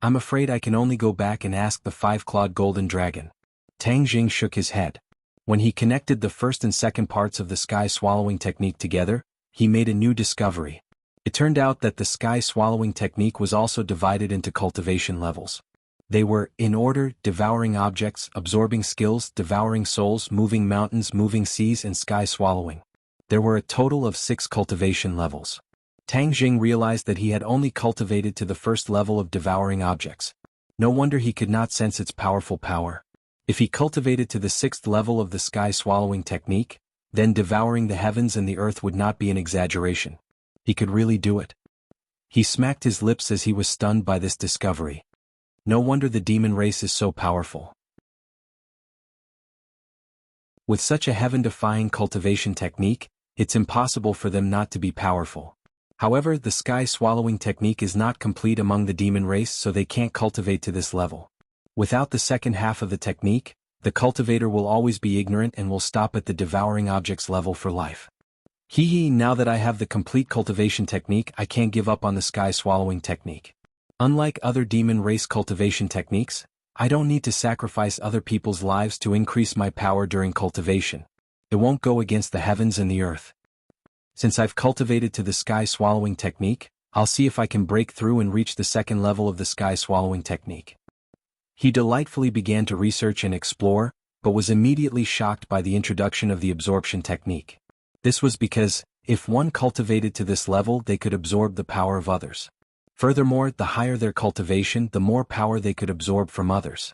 I'm afraid I can only go back and ask the five-clawed golden dragon. Tang Jing shook his head. When he connected the first and second parts of the sky-swallowing technique together, he made a new discovery. It turned out that the sky-swallowing technique was also divided into cultivation levels. They were, in order, devouring objects, absorbing skills, devouring souls, moving mountains, moving seas, and sky-swallowing. There were a total of 6 cultivation levels. Tang Jing realized that he had only cultivated to the first level of devouring objects. No wonder he could not sense its powerful power. If he cultivated to the 6th level of the sky-swallowing technique, then devouring the heavens and the earth would not be an exaggeration. He could really do it. He smacked his lips as he was stunned by this discovery. No wonder the demon race is so powerful. With such a heaven-defying cultivation technique, it's impossible for them not to be powerful. However, the sky-swallowing technique is not complete among the demon race, so they can't cultivate to this level. Without the second half of the technique, the cultivator will always be ignorant and will stop at the devouring objects level for life. Now that I have the complete cultivation technique, I can't give up on the sky-swallowing technique. Unlike other demon race cultivation techniques, I don't need to sacrifice other people's lives to increase my power during cultivation. It won't go against the heavens and the earth. Since I've cultivated to the sky-swallowing technique, I'll see if I can break through and reach the second level of the sky-swallowing technique. He delightfully began to research and explore, but was immediately shocked by the introduction of the absorption technique. This was because, if one cultivated to this level, they could absorb the power of others. Furthermore, the higher their cultivation, the more power they could absorb from others.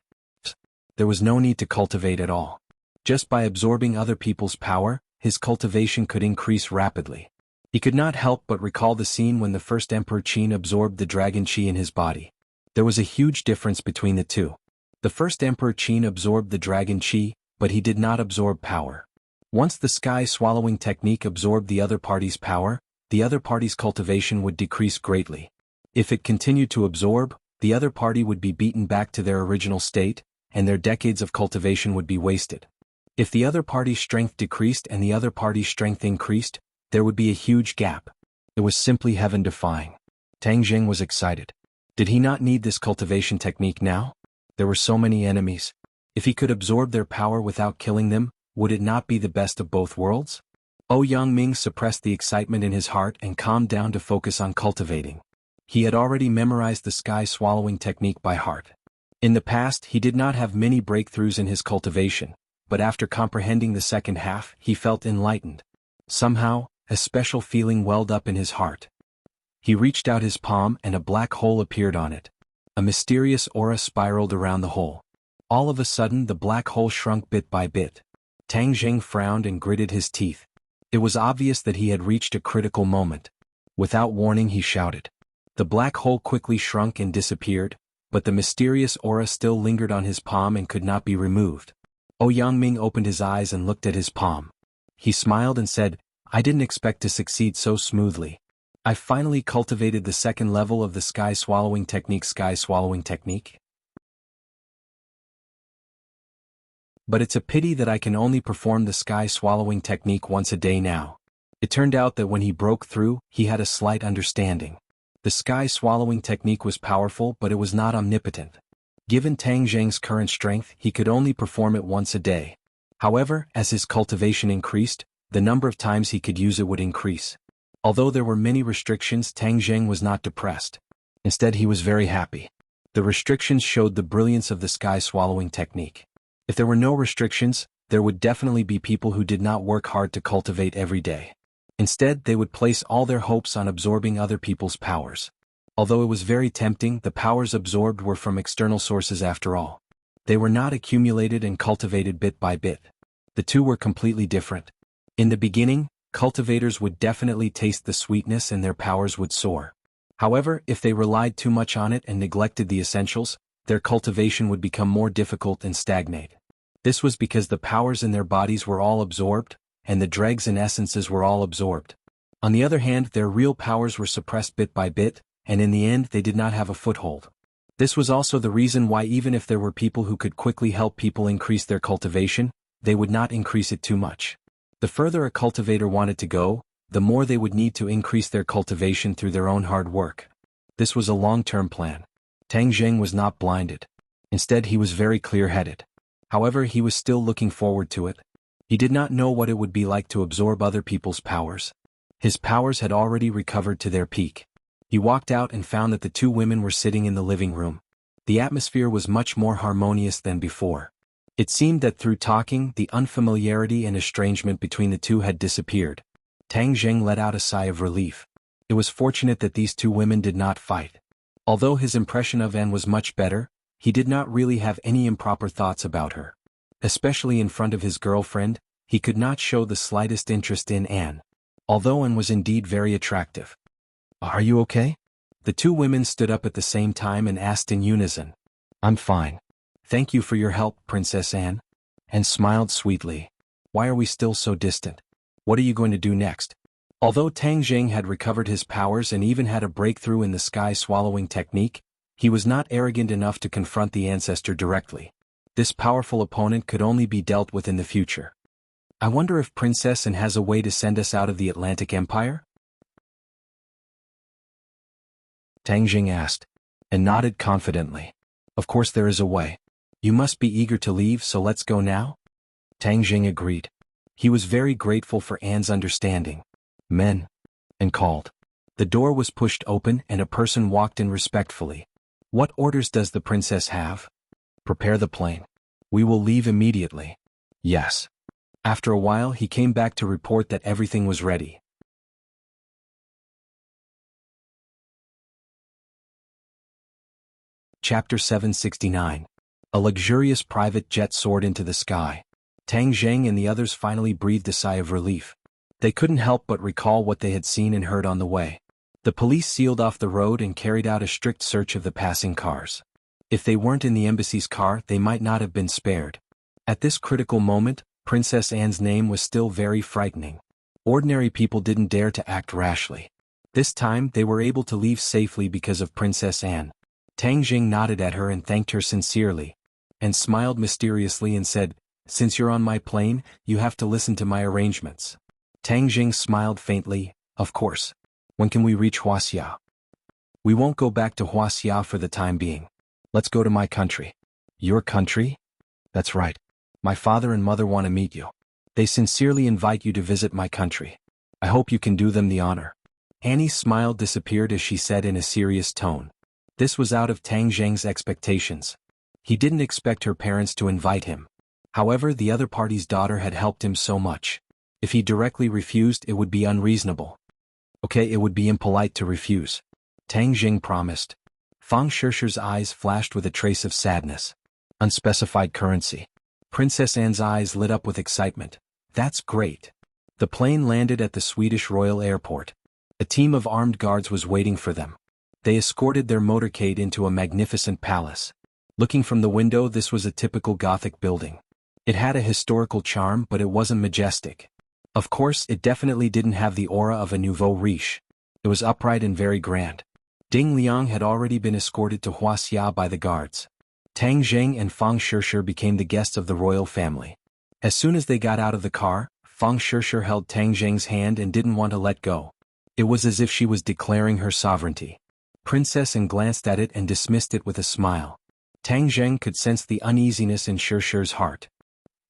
There was no need to cultivate at all. Just by absorbing other people's power, his cultivation could increase rapidly. He could not help but recall the scene when the first Emperor Qin absorbed the dragon qi in his body. There was a huge difference between the two. The first Emperor Qin absorbed the dragon qi, but he did not absorb power. Once the sky-swallowing technique absorbed the other party's power, the other party's cultivation would decrease greatly. If it continued to absorb, the other party would be beaten back to their original state, and their decades of cultivation would be wasted. If the other party's strength decreased and the other party's strength increased, there would be a huge gap. It was simply heaven-defying. Tang Jing was excited. Did he not need this cultivation technique now? There were so many enemies. If he could absorb their power without killing them, would it not be the best of both worlds? Yangming suppressed the excitement in his heart and calmed down to focus on cultivating. He had already memorized the sky-swallowing technique by heart. In the past, he did not have many breakthroughs in his cultivation, but after comprehending the second half, he felt enlightened. Somehow, a special feeling welled up in his heart. He reached out his palm and a black hole appeared on it. A mysterious aura spiraled around the hole. All of a sudden, the black hole shrunk bit by bit. Tang Jing frowned and gritted his teeth. It was obvious that he had reached a critical moment. Without warning, he shouted. The black hole quickly shrunk and disappeared, but the mysterious aura still lingered on his palm and could not be removed. Yangming opened his eyes and looked at his palm. He smiled and said, "I didn't expect to succeed so smoothly. I finally cultivated the second level of the sky-swallowing technique. But it's a pity that I can only perform the sky-swallowing technique once a day now." It turned out that when he broke through, he had a slight understanding. The sky-swallowing technique was powerful, but it was not omnipotent. Given Tang Jing's current strength, he could only perform it once a day. However, as his cultivation increased, the number of times he could use it would increase. Although there were many restrictions, Tang Jing was not depressed. Instead, he was very happy. The restrictions showed the brilliance of the sky-swallowing technique. If there were no restrictions, there would definitely be people who did not work hard to cultivate every day. Instead, they would place all their hopes on absorbing other people's powers. Although it was very tempting, the powers absorbed were from external sources after all. They were not accumulated and cultivated bit by bit. The two were completely different. In the beginning, cultivators would definitely taste the sweetness and their powers would soar. However, if they relied too much on it and neglected the essentials, their cultivation would become more difficult and stagnate. This was because the powers in their bodies were all absorbed, and the dregs and essences were all absorbed. On the other hand, their real powers were suppressed bit by bit, and in the end they did not have a foothold. This was also the reason why even if there were people who could quickly help people increase their cultivation, they would not increase it too much. The further a cultivator wanted to go, the more they would need to increase their cultivation through their own hard work. This was a long-term plan. Tang Zheng was not blinded. Instead, he was very clear-headed. However, he was still looking forward to it. He did not know what it would be like to absorb other people's powers. His powers had already recovered to their peak. He walked out and found that the two women were sitting in the living room. The atmosphere was much more harmonious than before. It seemed that through talking, the unfamiliarity and estrangement between the two had disappeared. Tang Zheng let out a sigh of relief. It was fortunate that these two women did not fight. Although his impression of Anne was much better, he did not really have any improper thoughts about her. Especially in front of his girlfriend, he could not show the slightest interest in Anne. Although Anne was indeed very attractive. "Are you okay?" The two women stood up at the same time and asked in unison. "I'm fine. Thank you for your help, Princess Anne." Anne smiled sweetly. "Why are we still so distant? What are you going to do next?" Although Tang Zheng had recovered his powers and even had a breakthrough in the sky-swallowing technique, he was not arrogant enough to confront the ancestor directly. This powerful opponent could only be dealt with in the future. "I wonder if Princess Anne has a way to send us out of the Atlantic Empire?" Tang Zheng asked, and nodded confidently. "Of course there is a way. You must be eager to leave, so let's go now?" Tang Zheng agreed. He was very grateful for Anne's understanding. "Men," and called. The door was pushed open and a person walked in respectfully. "What orders does the princess have?" "Prepare the plane. We will leave immediately." "Yes." After a while he came back to report that everything was ready. Chapter 769. A luxurious private jet soared into the sky. Tang Zheng and the others finally breathed a sigh of relief. They couldn't help but recall what they had seen and heard on the way. The police sealed off the road and carried out a strict search of the passing cars. If they weren't in the embassy's car, they might not have been spared. At this critical moment, Princess Anne's name was still very frightening. Ordinary people didn't dare to act rashly. This time, they were able to leave safely because of Princess Anne. Tang Zheng nodded at her and thanked her sincerely, and smiled mysteriously and said, "Since you're on my plane, you have to listen to my arrangements." Tang Zheng smiled faintly, "Of course. When can we reach Wuxia?" "We won't go back to Wuxia for the time being. Let's go to my country." "Your country?" "That's right. My father and mother want to meet you. They sincerely invite you to visit my country. I hope you can do them the honor." Annie's smile disappeared as she said in a serious tone. This was out of Tang Zheng's expectations. He didn't expect her parents to invite him. However, the other party's daughter had helped him so much. If he directly refused, it would be unreasonable. Okay, it would be impolite to refuse. Tang Zheng promised. Fang Shishir's eyes flashed with a trace of sadness. Unspecified currency. Princess Anne's eyes lit up with excitement. "That's great." The plane landed at the Swedish Royal Airport. A team of armed guards was waiting for them. They escorted their motorcade into a magnificent palace. Looking from the window, this was a typical Gothic building. It had a historical charm, but it wasn't majestic. Of course, it definitely didn't have the aura of a nouveau riche. It was upright and very grand. Ding Liang had already been escorted to Wuxia by the guards. Tang Zheng and Fang Shishir became the guests of the royal family. As soon as they got out of the car, Fang Shishir held Tang Zheng's hand and didn't want to let go. It was as if she was declaring her sovereignty. Princess Anne glanced at it and dismissed it with a smile. Tang Zheng could sense the uneasiness in Shishir's heart.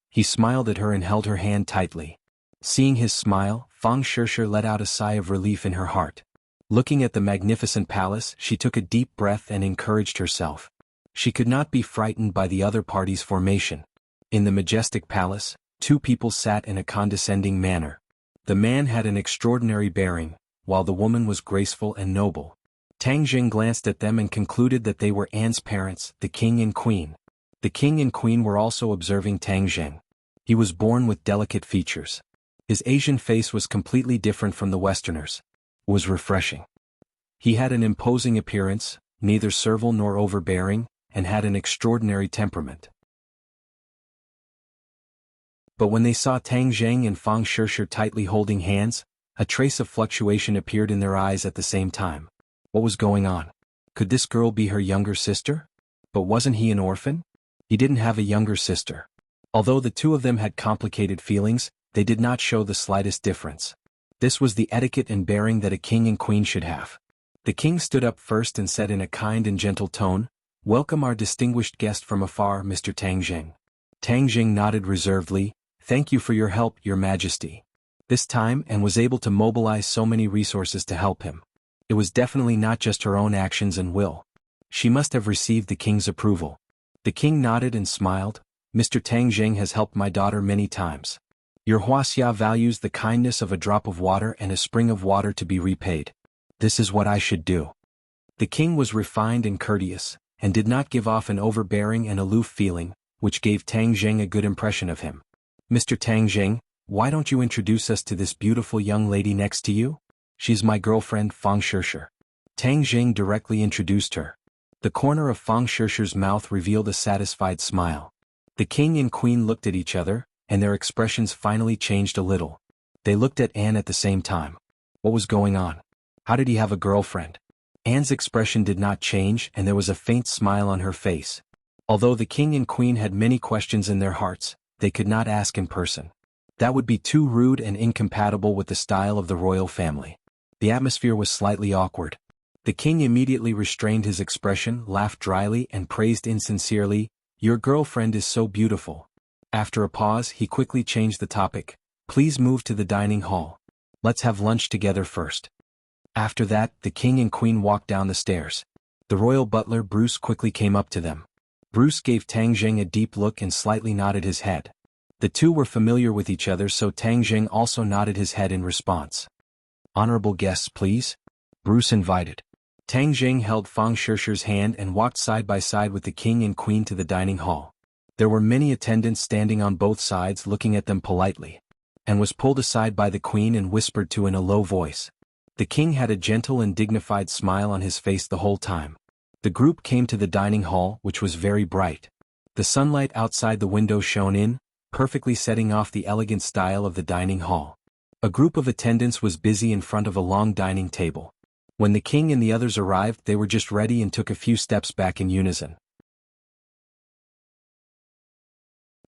He smiled at her and held her hand tightly. Seeing his smile, Fang Shishir let out a sigh of relief in her heart. Looking at the magnificent palace, she took a deep breath and encouraged herself. She could not be frightened by the other party's formation. In the majestic palace, two people sat in a condescending manner. The man had an extraordinary bearing, while the woman was graceful and noble. Tang Zheng glanced at them and concluded that they were Anne's parents, the king and queen. The king and queen were also observing Tang Zheng. He was born with delicate features. His Asian face was completely different from the Westerners. It was refreshing. He had an imposing appearance, neither servile nor overbearing, and had an extraordinary temperament. But when they saw Tang Zheng and Fang Shishir tightly holding hands, a trace of fluctuation appeared in their eyes at the same time. What was going on? Could this girl be her younger sister? But wasn't he an orphan? He didn't have a younger sister. Although the two of them had complicated feelings, they did not show the slightest difference. This was the etiquette and bearing that a king and queen should have. The king stood up first and said in a kind and gentle tone, "Welcome our distinguished guest from afar, Mr. Tang Zheng." Tang Zheng nodded reservedly, "Thank you for your help, Your Majesty." This time and was able to mobilize so many resources to help him. It was definitely not just her own actions and will. She must have received the king's approval. The king nodded and smiled, "Mr. Tang Zheng has helped my daughter many times. Your Wuxia values the kindness of a drop of water and a spring of water to be repaid. This is what I should do." The king was refined and courteous, and did not give off an overbearing and aloof feeling, which gave Tang Zheng a good impression of him. "Mr. Tang Zheng, why don't you introduce us to this beautiful young lady next to you? She's my girlfriend Fang Shishir." Tang Zheng directly introduced her. The corner of Fang Shishir's mouth revealed a satisfied smile. The king and queen looked at each other, and their expressions finally changed a little. They looked at Anne at the same time. What was going on? How did he have a girlfriend? Anne's expression did not change and there was a faint smile on her face. Although the king and queen had many questions in their hearts, they could not ask in person. That would be too rude and incompatible with the style of the royal family. The atmosphere was slightly awkward. The king immediately restrained his expression, laughed dryly and praised insincerely, "Your girlfriend is so beautiful." After a pause he quickly changed the topic, "Please move to the dining hall. Let's have lunch together first." After that, the king and queen walked down the stairs. The royal butler Bruce quickly came up to them. Bruce gave Tang Zheng a deep look and slightly nodded his head. The two were familiar with each other, so Tang Zheng also nodded his head in response. "Honorable guests, please," Bruce invited. Tang Zheng held Fang Shishir's hand and walked side by side with the king and queen to the dining hall. There were many attendants standing on both sides looking at them politely, and was pulled aside by the queen and whispered to in a low voice. The king had a gentle and dignified smile on his face the whole time. The group came to the dining hall, which was very bright. The sunlight outside the window shone in, perfectly setting off the elegant style of the dining hall. A group of attendants was busy in front of a long dining table. When the king and the others arrived, they were just ready and took a few steps back in unison.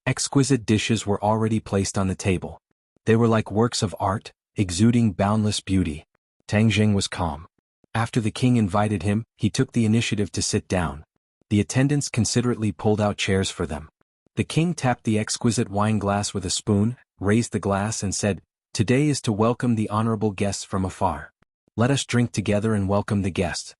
Exquisite dishes were already placed on the table. They were like works of art, exuding boundless beauty. Tang Zheng was calm. After the king invited him, he took the initiative to sit down. The attendants considerately pulled out chairs for them. The king tapped the exquisite wine glass with a spoon, raised the glass and said, "Today is to welcome the honorable guests from afar. Let us drink together and welcome the guests."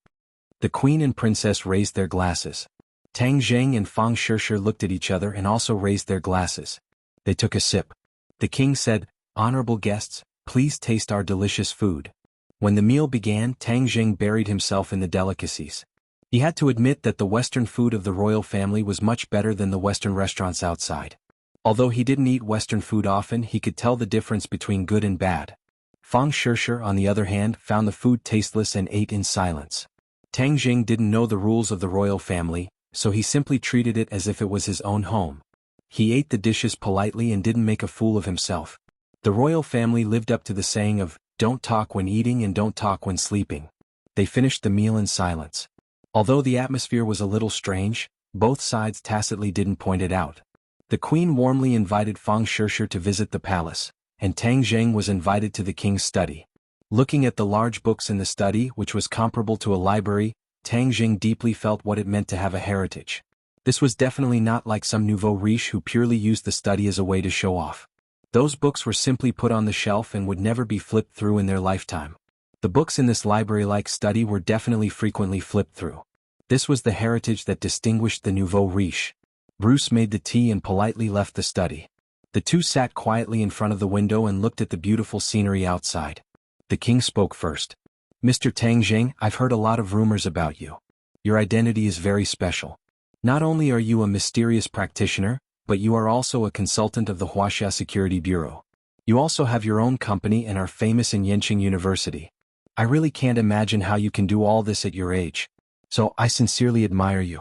The queen and princess raised their glasses. Tang Zheng and Fang Shishir looked at each other and also raised their glasses. They took a sip. The king said, "Honorable guests, please taste our delicious food." When the meal began, Tang Zheng buried himself in the delicacies. He had to admit that the Western food of the royal family was much better than the Western restaurants outside. Although he didn't eat Western food often, he could tell the difference between good and bad. Fang Shishir, on the other hand, found the food tasteless and ate in silence. Tang Zheng didn't know the rules of the royal family, so he simply treated it as if it was his own home. He ate the dishes politely and didn't make a fool of himself. The royal family lived up to the saying of, "Don't talk when eating and don't talk when sleeping." They finished the meal in silence. Although the atmosphere was a little strange, both sides tacitly didn't point it out. The queen warmly invited Fang Shishir to visit the palace, and Tang Zheng was invited to the king's study. Looking at the large books in the study, which was comparable to a library, Tang Zheng deeply felt what it meant to have a heritage. This was definitely not like some nouveau riche who purely used the study as a way to show off. Those books were simply put on the shelf and would never be flipped through in their lifetime. The books in this library-like study were definitely frequently flipped through. This was the heritage that distinguished the nouveau riche. Bruce made the tea and politely left the study. The two sat quietly in front of the window and looked at the beautiful scenery outside. The king spoke first. "Mr. Tang Zheng, I've heard a lot of rumors about you. Your identity is very special. Not only are you a mysterious practitioner, but you are also a consultant of the Wuxia Security Bureau. You also have your own company and are famous in Yenching University. I really can't imagine how you can do all this at your age. So I sincerely admire you."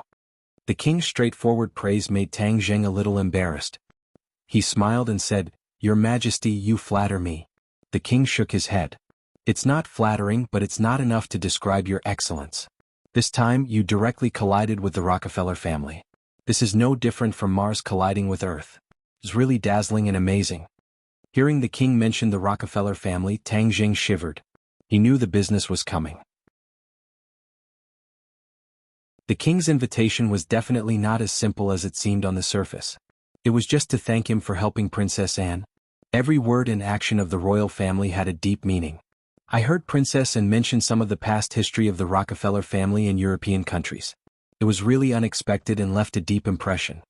The king's straightforward praise made Tang Zheng a little embarrassed. He smiled and said, "Your Majesty, you flatter me." The king shook his head. "It's not flattering, but it's not enough to describe your excellence. This time you directly collided with the Rockefeller family. This is no different from Mars colliding with Earth. It's really dazzling and amazing." Hearing the king mention the Rockefeller family, Tang Zheng shivered. He knew the business was coming. The king's invitation was definitely not as simple as it seemed on the surface. It was just to thank him for helping Princess Anne. Every word and action of the royal family had a deep meaning. "I heard Princess Anne mention some of the past history of the Rockefeller family in European countries. It was really unexpected and left a deep impression."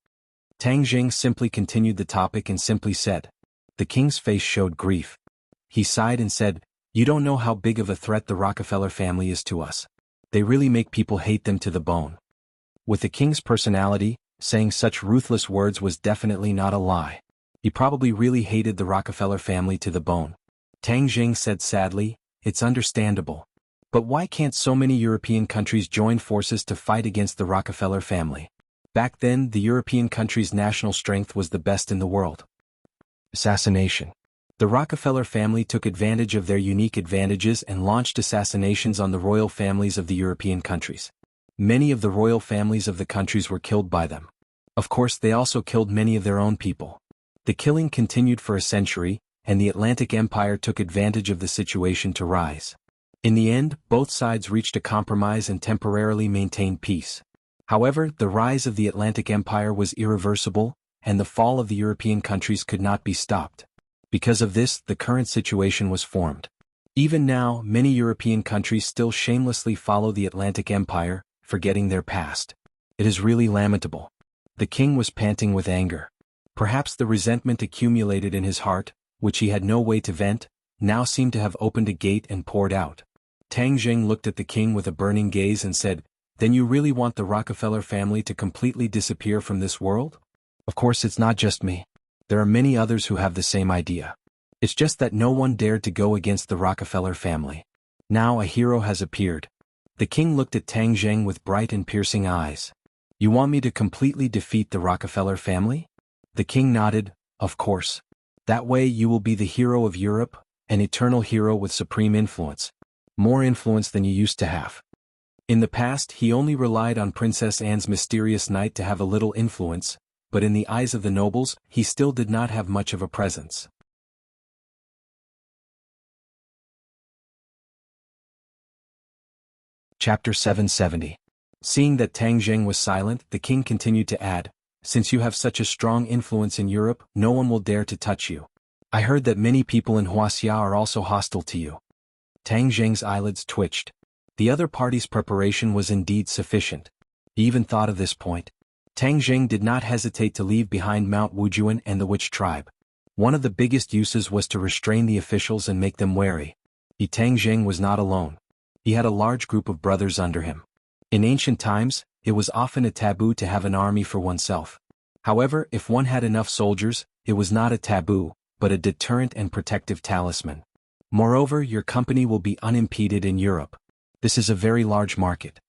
Tang Zheng simply continued the topic and simply said. The king's face showed grief. He sighed and said, "You don't know how big of a threat the Rockefeller family is to us. They really make people hate them to the bone." With the king's personality, saying such ruthless words was definitely not a lie. He probably really hated the Rockefeller family to the bone. Tang Zheng said sadly, "It's understandable. But why can't so many European countries join forces to fight against the Rockefeller family? Back then, the European countries' national strength was the best in the world." Assassination. The Rockefeller family took advantage of their unique advantages and launched assassinations on the royal families of the European countries. Many of the royal families of the countries were killed by them. Of course, they also killed many of their own people. The killing continued for a century, and the Atlantic Empire took advantage of the situation to rise. In the end, both sides reached a compromise and temporarily maintained peace. However, the rise of the Atlantic Empire was irreversible, and the fall of the European countries could not be stopped. Because of this, the current situation was formed. Even now, many European countries still shamelessly follow the Atlantic Empire, forgetting their past. It is really lamentable. The king was panting with anger. Perhaps the resentment accumulated in his heart, which he had no way to vent, now seemed to have opened a gate and poured out. Tang Zheng looked at the king with a burning gaze and said, "Then you really want the Rockefeller family to completely disappear from this world?" "Of course, it's not just me. There are many others who have the same idea. It's just that no one dared to go against the Rockefeller family. Now a hero has appeared." The king looked at Tang Zheng with bright and piercing eyes. "You want me to completely defeat the Rockefeller family?" The king nodded, "Of course. That way you will be the hero of Europe, an eternal hero with supreme influence. More influence than you used to have." In the past, he only relied on Princess Anne's mysterious knight to have a little influence, but in the eyes of the nobles, he still did not have much of a presence. Chapter 770. Seeing that Tang Zheng was silent, the king continued to add, "Since you have such a strong influence in Europe, no one will dare to touch you. I heard that many people in Wuxia are also hostile to you." Tang Zheng's eyelids twitched. The other party's preparation was indeed sufficient. He even thought of this point. Tang Zheng did not hesitate to leave behind Mount Wujuan and the witch tribe. One of the biggest uses was to restrain the officials and make them wary. Tang Zheng was not alone. He had a large group of brothers under him. In ancient times, it was often a taboo to have an army for oneself. However, if one had enough soldiers, it was not a taboo, but a deterrent and protective talisman. Moreover, your company will be unimpeded in Europe. This is a very large market.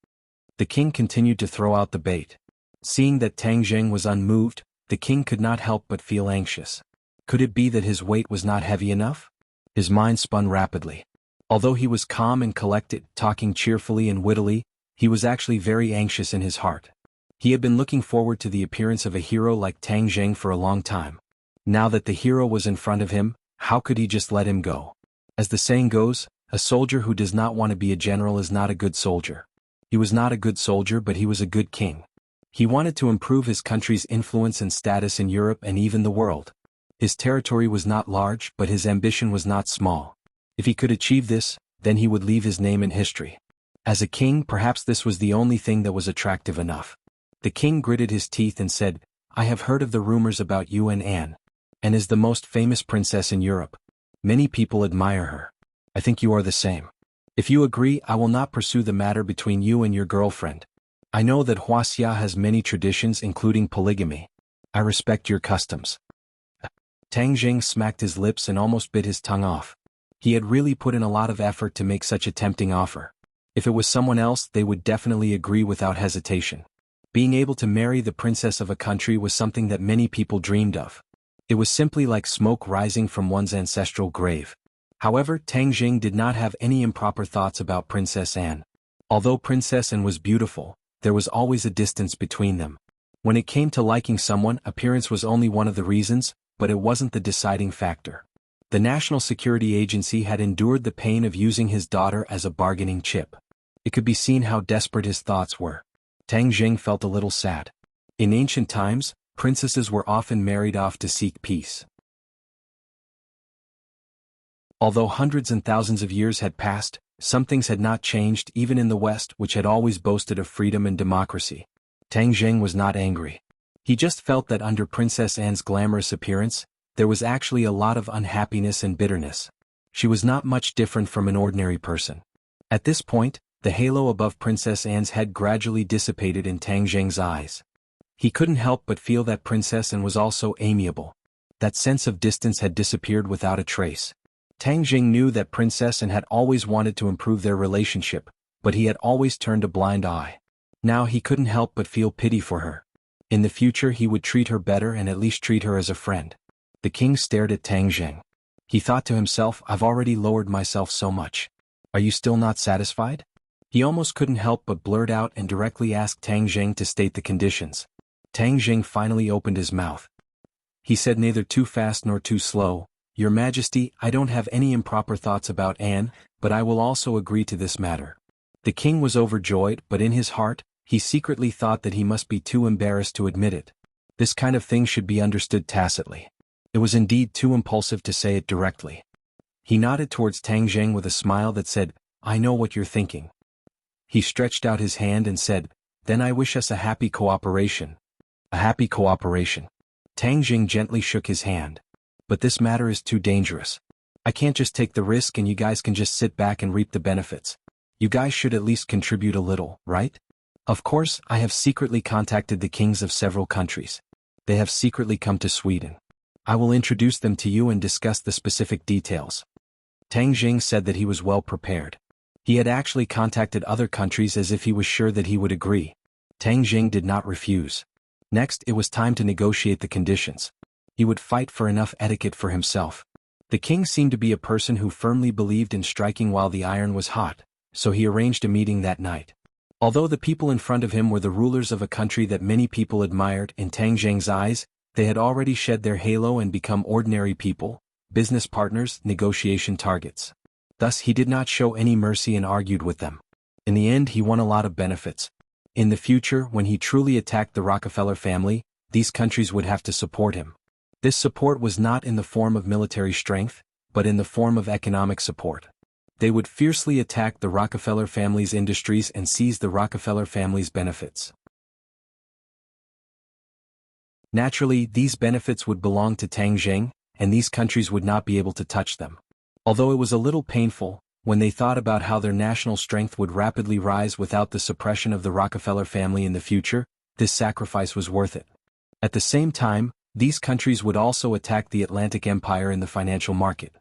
The king continued to throw out the bait. Seeing that Tang Zheng was unmoved, the king could not help but feel anxious. Could it be that his weight was not heavy enough? His mind spun rapidly. Although he was calm and collected, talking cheerfully and wittily, he was actually very anxious in his heart. He had been looking forward to the appearance of a hero like Tang Zheng for a long time. Now that the hero was in front of him, how could he just let him go? As the saying goes, a soldier who does not want to be a general is not a good soldier. He was not a good soldier, but he was a good king. He wanted to improve his country's influence and status in Europe and even the world. His territory was not large, but his ambition was not small. If he could achieve this, then he would leave his name in history. As a king, perhaps this was the only thing that was attractive enough. The king gritted his teeth and said, "I have heard of the rumors about you and Anne. Anne is the most famous princess in Europe. Many people admire her. I think you are the same. If you agree, I will not pursue the matter between you and your girlfriend. I know that Wuxia has many traditions including polygamy. I respect your customs." Tang Jing smacked his lips and almost bit his tongue off. He had really put in a lot of effort to make such a tempting offer. If it was someone else, they would definitely agree without hesitation. Being able to marry the princess of a country was something that many people dreamed of. It was simply like smoke rising from one's ancestral grave. However, Tang Jing did not have any improper thoughts about Princess Anne. Although Princess Anne was beautiful, there was always a distance between them. When it came to liking someone, appearance was only one of the reasons, but it wasn't the deciding factor. The National Security Agency had endured the pain of using his daughter as a bargaining chip. It could be seen how desperate his thoughts were. Tang Jing felt a little sad. In ancient times, princesses were often married off to seek peace. Although hundreds and thousands of years had passed, some things had not changed even in the West, which had always boasted of freedom and democracy. Tang Jing was not angry. He just felt that under Princess Anne's glamorous appearance, there was actually a lot of unhappiness and bitterness. She was not much different from an ordinary person. At this point, the halo above Princess Anne's head gradually dissipated in Tang Jing's eyes. He couldn't help but feel that Princess Anne was also amiable. That sense of distance had disappeared without a trace. Tang Jing knew that Princess Anne had always wanted to improve their relationship, but he had always turned a blind eye. Now he couldn't help but feel pity for her. In the future he would treat her better and at least treat her as a friend. The king stared at Tang Jing. He thought to himself, I've already lowered myself so much. Are you still not satisfied? He almost couldn't help but blurt out and directly ask Tang Jing to state the conditions. Tang Jing finally opened his mouth. He said neither too fast nor too slow, Your Majesty, I don't have any improper thoughts about Anne, but I will also agree to this matter. The king was overjoyed, but in his heart, he secretly thought that he must be too embarrassed to admit it. This kind of thing should be understood tacitly. It was indeed too impulsive to say it directly. He nodded towards Tang Jing with a smile that said, I know what you're thinking. He stretched out his hand and said, Then I wish us a happy cooperation. A happy cooperation. Tang Jing gently shook his hand. But this matter is too dangerous. I can't just take the risk and you guys can just sit back and reap the benefits. You guys should at least contribute a little, right? Of course, I have secretly contacted the kings of several countries. They have secretly come to Sweden. I will introduce them to you and discuss the specific details. Tang Jing said that he was well prepared. He had actually contacted other countries as if he was sure that he would agree. Tang Jing did not refuse. Next, it was time to negotiate the conditions. He would fight for enough etiquette for himself. The king seemed to be a person who firmly believed in striking while the iron was hot, so he arranged a meeting that night. Although the people in front of him were the rulers of a country that many people admired, in Tang Jing's eyes, they had already shed their halo and become ordinary people, business partners, negotiation targets. Thus he did not show any mercy and argued with them. In the end he won a lot of benefits. In the future, when he truly attacked the Rockefeller family, these countries would have to support him. This support was not in the form of military strength, but in the form of economic support. They would fiercely attack the Rockefeller family's industries and seize the Rockefeller family's benefits. Naturally, these benefits would belong to Tang Jing, and these countries would not be able to touch them. Although it was a little painful, when they thought about how their national strength would rapidly rise without the suppression of the Rockefeller family in the future, this sacrifice was worth it. At the same time, these countries would also attack the Atlantic Empire in the financial market.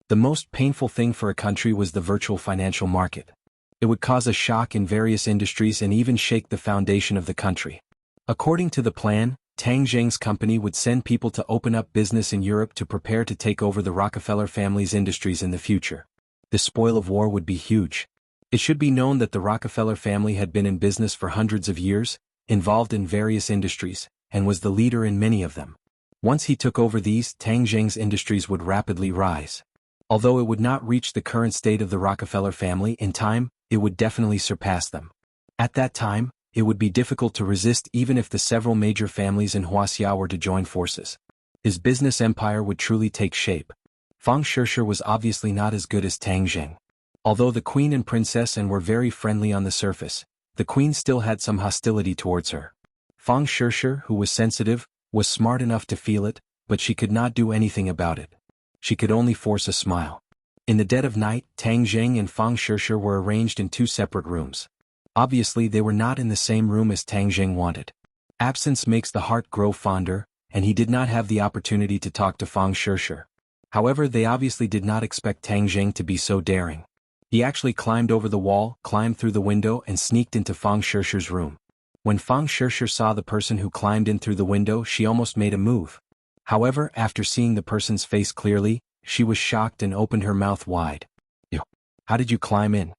The most painful thing for a country was the virtual financial market. It would cause a shock in various industries and even shake the foundation of the country. According to the plan, Tang Jing's company would send people to open up business in Europe to prepare to take over the Rockefeller family's industries in the future. The spoil of war would be huge. It should be known that the Rockefeller family had been in business for hundreds of years, involved in various industries, and was the leader in many of them. Once he took over these, Tang Jing's industries would rapidly rise. Although it would not reach the current state of the Rockefeller family in time, it would definitely surpass them. At that time, it would be difficult to resist even if the several major families in Wuxia were to join forces. His business empire would truly take shape. Fang Shishir was obviously not as good as Tang Jing. Although the queen and princess Anne were very friendly on the surface, the queen still had some hostility towards her. Fang Shishir, who was sensitive, was smart enough to feel it, but she could not do anything about it. She could only force a smile. In the dead of night, Tang Jing and Fang Shishir were arranged in two separate rooms. Obviously they were not in the same room as Tang Jing wanted. Absence makes the heart grow fonder, and he did not have the opportunity to talk to Fang Shirshir. However, they obviously did not expect Tang Jing to be so daring. He actually climbed over the wall, climbed through the window and sneaked into Fang Shirshir's room. When Fang Shirshir saw the person who climbed in through the window, she almost made a move. However, after seeing the person's face clearly, she was shocked and opened her mouth wide. "You, how did you climb in?"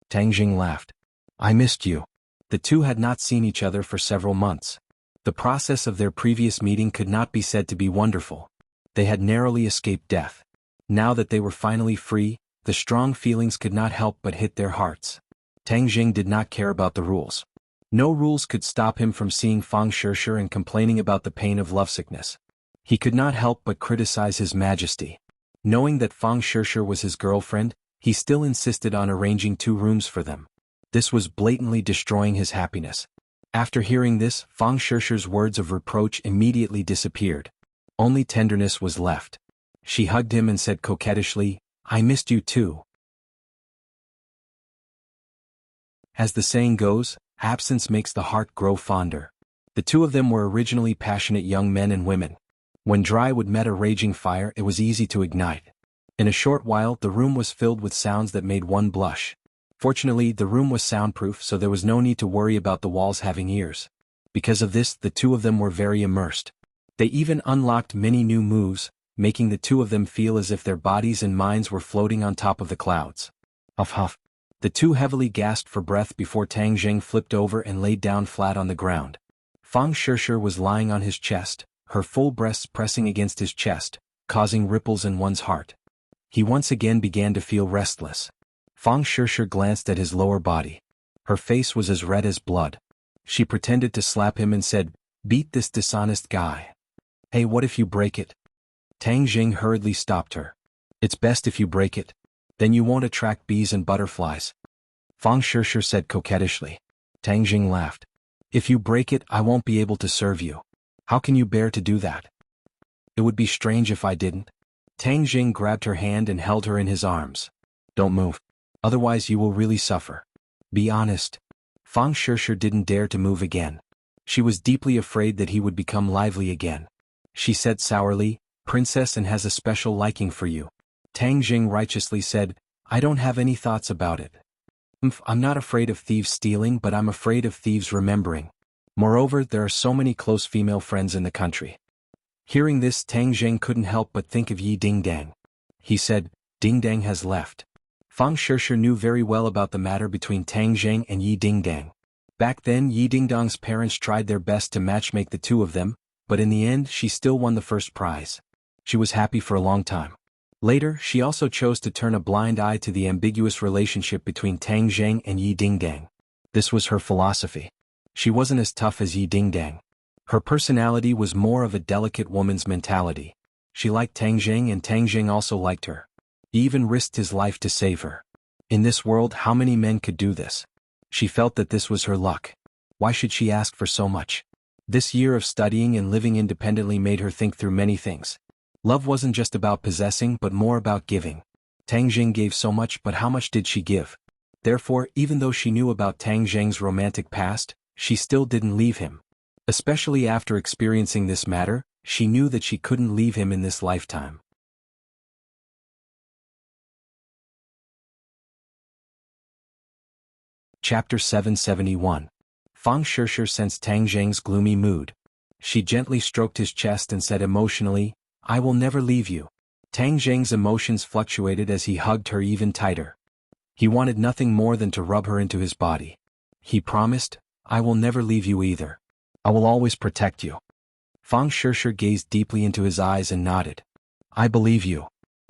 Tang Jing laughed. "I missed you." The two had not seen each other for several months. The process of their previous meeting could not be said to be wonderful. They had narrowly escaped death. Now that they were finally free, the strong feelings could not help but hit their hearts. Tang Jing did not care about the rules. No rules could stop him from seeing Fang Shirshir and complaining about the pain of lovesickness. He could not help but criticize His Majesty. Knowing that Fang Shirshir was his girlfriend, he still insisted on arranging 2 rooms for them. This was blatantly destroying his happiness. After hearing this, Fang Shirshir's words of reproach immediately disappeared. Only tenderness was left. She hugged him and said coquettishly, "I missed you too." As the saying goes, absence makes the heart grow fonder. The two of them were originally passionate young men and women. When drywood met a raging fire, it was easy to ignite. In a short while, the room was filled with sounds that made one blush. Fortunately, the room was soundproof, so there was no need to worry about the walls having ears. Because of this, the two of them were very immersed. They even unlocked many new moves, making the two of them feel as if their bodies and minds were floating on top of the clouds. Huff huff. The two heavily gasped for breath before Tang Jing flipped over and laid down flat on the ground. Fang Shirshir was lying on his chest, her full breasts pressing against his chest, causing ripples in one's heart. He once again began to feel restless. Fang Shirshir glanced at his lower body. Her face was as red as blood. She pretended to slap him and said, "Beat this dishonest guy." "Hey, what if you break it?" Tang Jing hurriedly stopped her. "It's best if you break it. Then you won't attract bees and butterflies." Fang Shirshir said coquettishly. Tang Jing laughed. "If you break it, I won't be able to serve you. How can you bear to do that?" "It would be strange if I didn't." Tang Jing grabbed her hand and held her in his arms. "Don't move. Otherwise you will really suffer. Be honest." Fang Shirshir didn't dare to move again. She was deeply afraid that he would become lively again. She said sourly, "Princess and has a special liking for you." Tang Jing righteously said, "I don't have any thoughts about it. I'm not afraid of thieves stealing, but I'm afraid of thieves remembering. Moreover, there are so many close female friends in the country." Hearing this, Tang Jing couldn't help but think of Yi Dingdang. He said, "Ding Dang has left." Fang Shirshir knew very well about the matter between Tang Jing and Yi Dingdang. Back then, Yi Dingdang's parents tried their best to matchmake the two of them, but in the end she still won the first prize. She was happy for a long time. Later, she also chose to turn a blind eye to the ambiguous relationship between Tang Jing and Yi Dingdang. This was her philosophy. She wasn't as tough as Yi Dingdang. Her personality was more of a delicate woman's mentality. She liked Tang Jing and Tang Jing also liked her. He even risked his life to save her. In this world, how many men could do this? She felt that this was her luck. Why should she ask for so much? This year of studying and living independently made her think through many things. Love wasn't just about possessing but more about giving. Tang Jing gave so much, but how much did she give? Therefore, even though she knew about Tang Jing's romantic past, she still didn't leave him. Especially after experiencing this matter, she knew that she couldn't leave him in this lifetime. Chapter 771. Fang Shirshir sensed Tang Jing's gloomy mood. She gently stroked his chest and said emotionally, "I will never leave you." Tang Jing's emotions fluctuated as he hugged her even tighter. He wanted nothing more than to rub her into his body. He promised, "I will never leave you either. I will always protect you." Fang Shirshir gazed deeply into his eyes and nodded. "I believe you."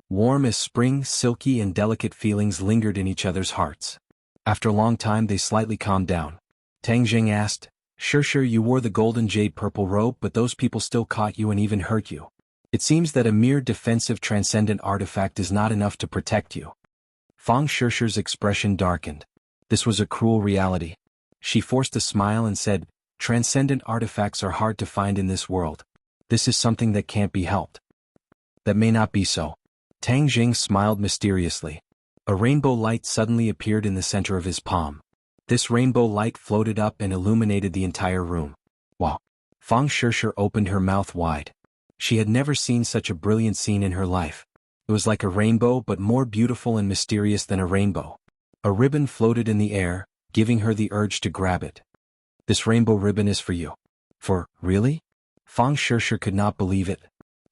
Warm as spring, silky and delicate feelings lingered in each other's hearts. After a long time they slightly calmed down. Tang Jing asked, "Shirshir, you wore the golden jade purple robe, but those people still caught you and even hurt you. It seems that a mere defensive transcendent artifact is not enough to protect you." Fang Shirshir's expression darkened. This was a cruel reality. She forced a smile and said, "Transcendent artifacts are hard to find in this world. This is something that can't be helped." "That may not be so." Tang Jing smiled mysteriously. A rainbow light suddenly appeared in the center of his palm. This rainbow light floated up and illuminated the entire room. Wow! Fang Shishir opened her mouth wide. She had never seen such a brilliant scene in her life. It was like a rainbow but more beautiful and mysterious than a rainbow. A ribbon floated in the air, giving her the urge to grab it. This rainbow ribbon is for you. For, really? Fang Shishir could not believe it.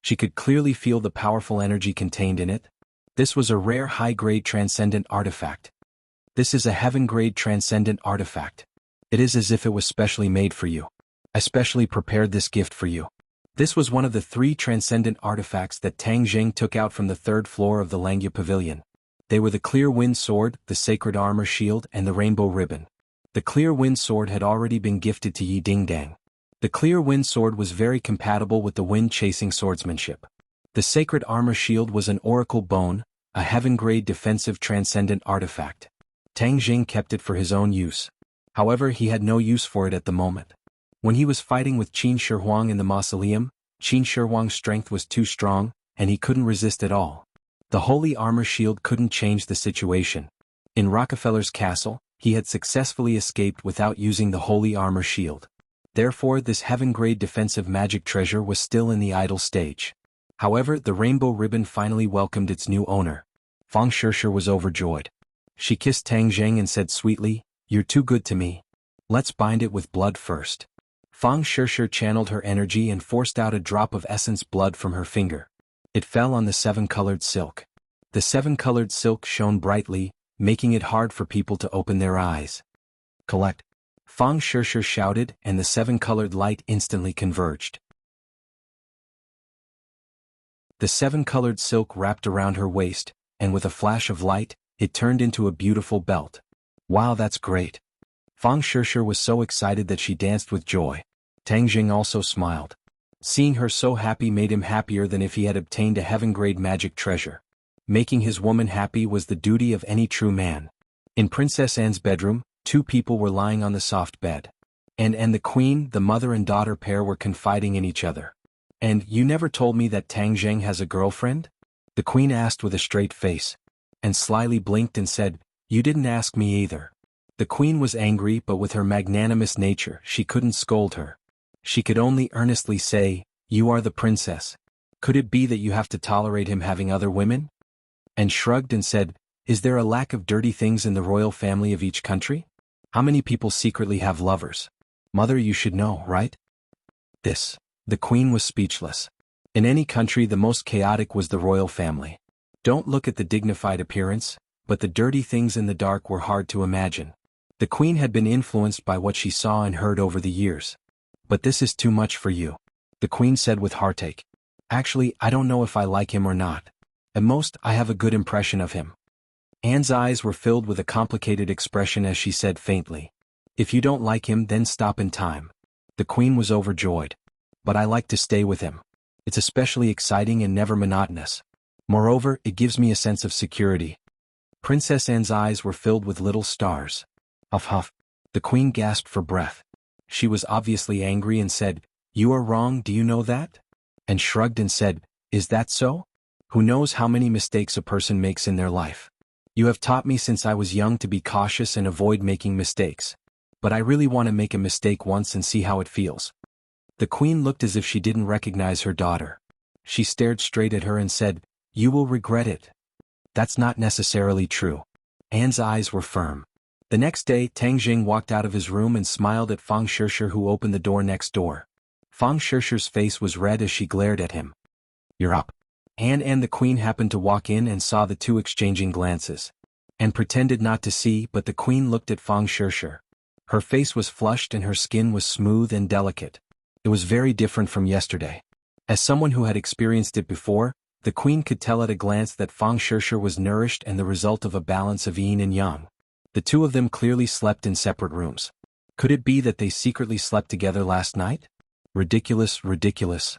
She could clearly feel the powerful energy contained in it. This was a rare high-grade transcendent artifact. This is a heaven-grade transcendent artifact. It is as if it was specially made for you. I specially prepared this gift for you. This was one of the 3 transcendent artifacts that Tang Jing took out from the 3rd floor of the Langya Pavilion. They were the Clear Wind Sword, the Sacred Armor Shield, and the Rainbow Ribbon. The Clear Wind Sword had already been gifted to Yi Dingdang. The Clear Wind Sword was very compatible with the wind-chasing swordsmanship. The Sacred Armor Shield was an Oracle Bone, a heaven-grade defensive transcendent artifact. Tang Jing kept it for his own use. However, he had no use for it at the moment. When he was fighting with Qin Shi Huang in the mausoleum, Qin Shi Huang's strength was too strong, and he couldn't resist at all. The Holy Armor Shield couldn't change the situation. In Rockefeller's castle, he had successfully escaped without using the Holy Armor Shield. Therefore, this heaven-grade defensive magic treasure was still in the idle stage. However, the rainbow ribbon finally welcomed its new owner. Fang Shishir was overjoyed. She kissed Tang Jing and said sweetly, "You're too good to me. Let's bind it with blood first." Fang Shishir channeled her energy and forced out a drop of essence blood from her finger. It fell on the 7-colored silk. The 7-colored silk shone brightly, making it hard for people to open their eyes. "Collect!" Fang Shishir shouted, and the 7-colored light instantly converged. The 7-colored silk wrapped around her waist, and with a flash of light, it turned into a beautiful belt. "Wow, that's great." Fang Shishir was so excited that she danced with joy. Tang Jing also smiled. Seeing her so happy made him happier than if he had obtained a heaven-grade magic treasure. Making his woman happy was the duty of any true man. In Princess Anne's bedroom, 2 people were lying on the soft bed. And the queen, the mother and daughter pair were confiding in each other. "And you never told me that Tang Jing has a girlfriend?" the queen asked with a straight face. And slyly blinked and said, "You didn't ask me either." The queen was angry, but with her magnanimous nature she couldn't scold her. She could only earnestly say, "You are the princess. Could it be that you have to tolerate him having other women?" And shrugged and said, "Is there a lack of dirty things in the royal family of each country? How many people secretly have lovers? Mother, you should know, right?" The queen was speechless. In any country the most chaotic was the royal family. Don't look at the dignified appearance, but the dirty things in the dark were hard to imagine. The queen had been influenced by what she saw and heard over the years. "But this is too much for you," the queen said with heartache. "Actually, I don't know if I like him or not. At most, I have a good impression of him." Anne's eyes were filled with a complicated expression as she said faintly, "If you don't like him, then stop in time." The queen was overjoyed. "But I like to stay with him. It's especially exciting and never monotonous. Moreover, it gives me a sense of security." Princess Anne's eyes were filled with little stars. "Huff huff." The queen gasped for breath. She was obviously angry and said, "You are wrong, do you know that?" And shrugged and said, "Is that so? Who knows how many mistakes a person makes in their life? You have taught me since I was young to be cautious and avoid making mistakes. But I really want to make a mistake once and see how it feels." The queen looked as if she didn't recognize her daughter. She stared straight at her and said, "You will regret it." "That's not necessarily true." Anne's eyes were firm. The next day, Tang Jing walked out of his room and smiled at Fang Shishir, who opened the door next door. Fang Shishir's face was red as she glared at him. "You're up." Anne and the queen happened to walk in and saw the 2 exchanging glances. Anne pretended not to see, but the queen looked at Fang Shishir. Her face was flushed and her skin was smooth and delicate. It was very different from yesterday. As someone who had experienced it before, the queen could tell at a glance that Fang Shishir was nourished and the result of a balance of yin and yang. The 2 of them clearly slept in separate rooms. Could it be that they secretly slept together last night? Ridiculous, ridiculous.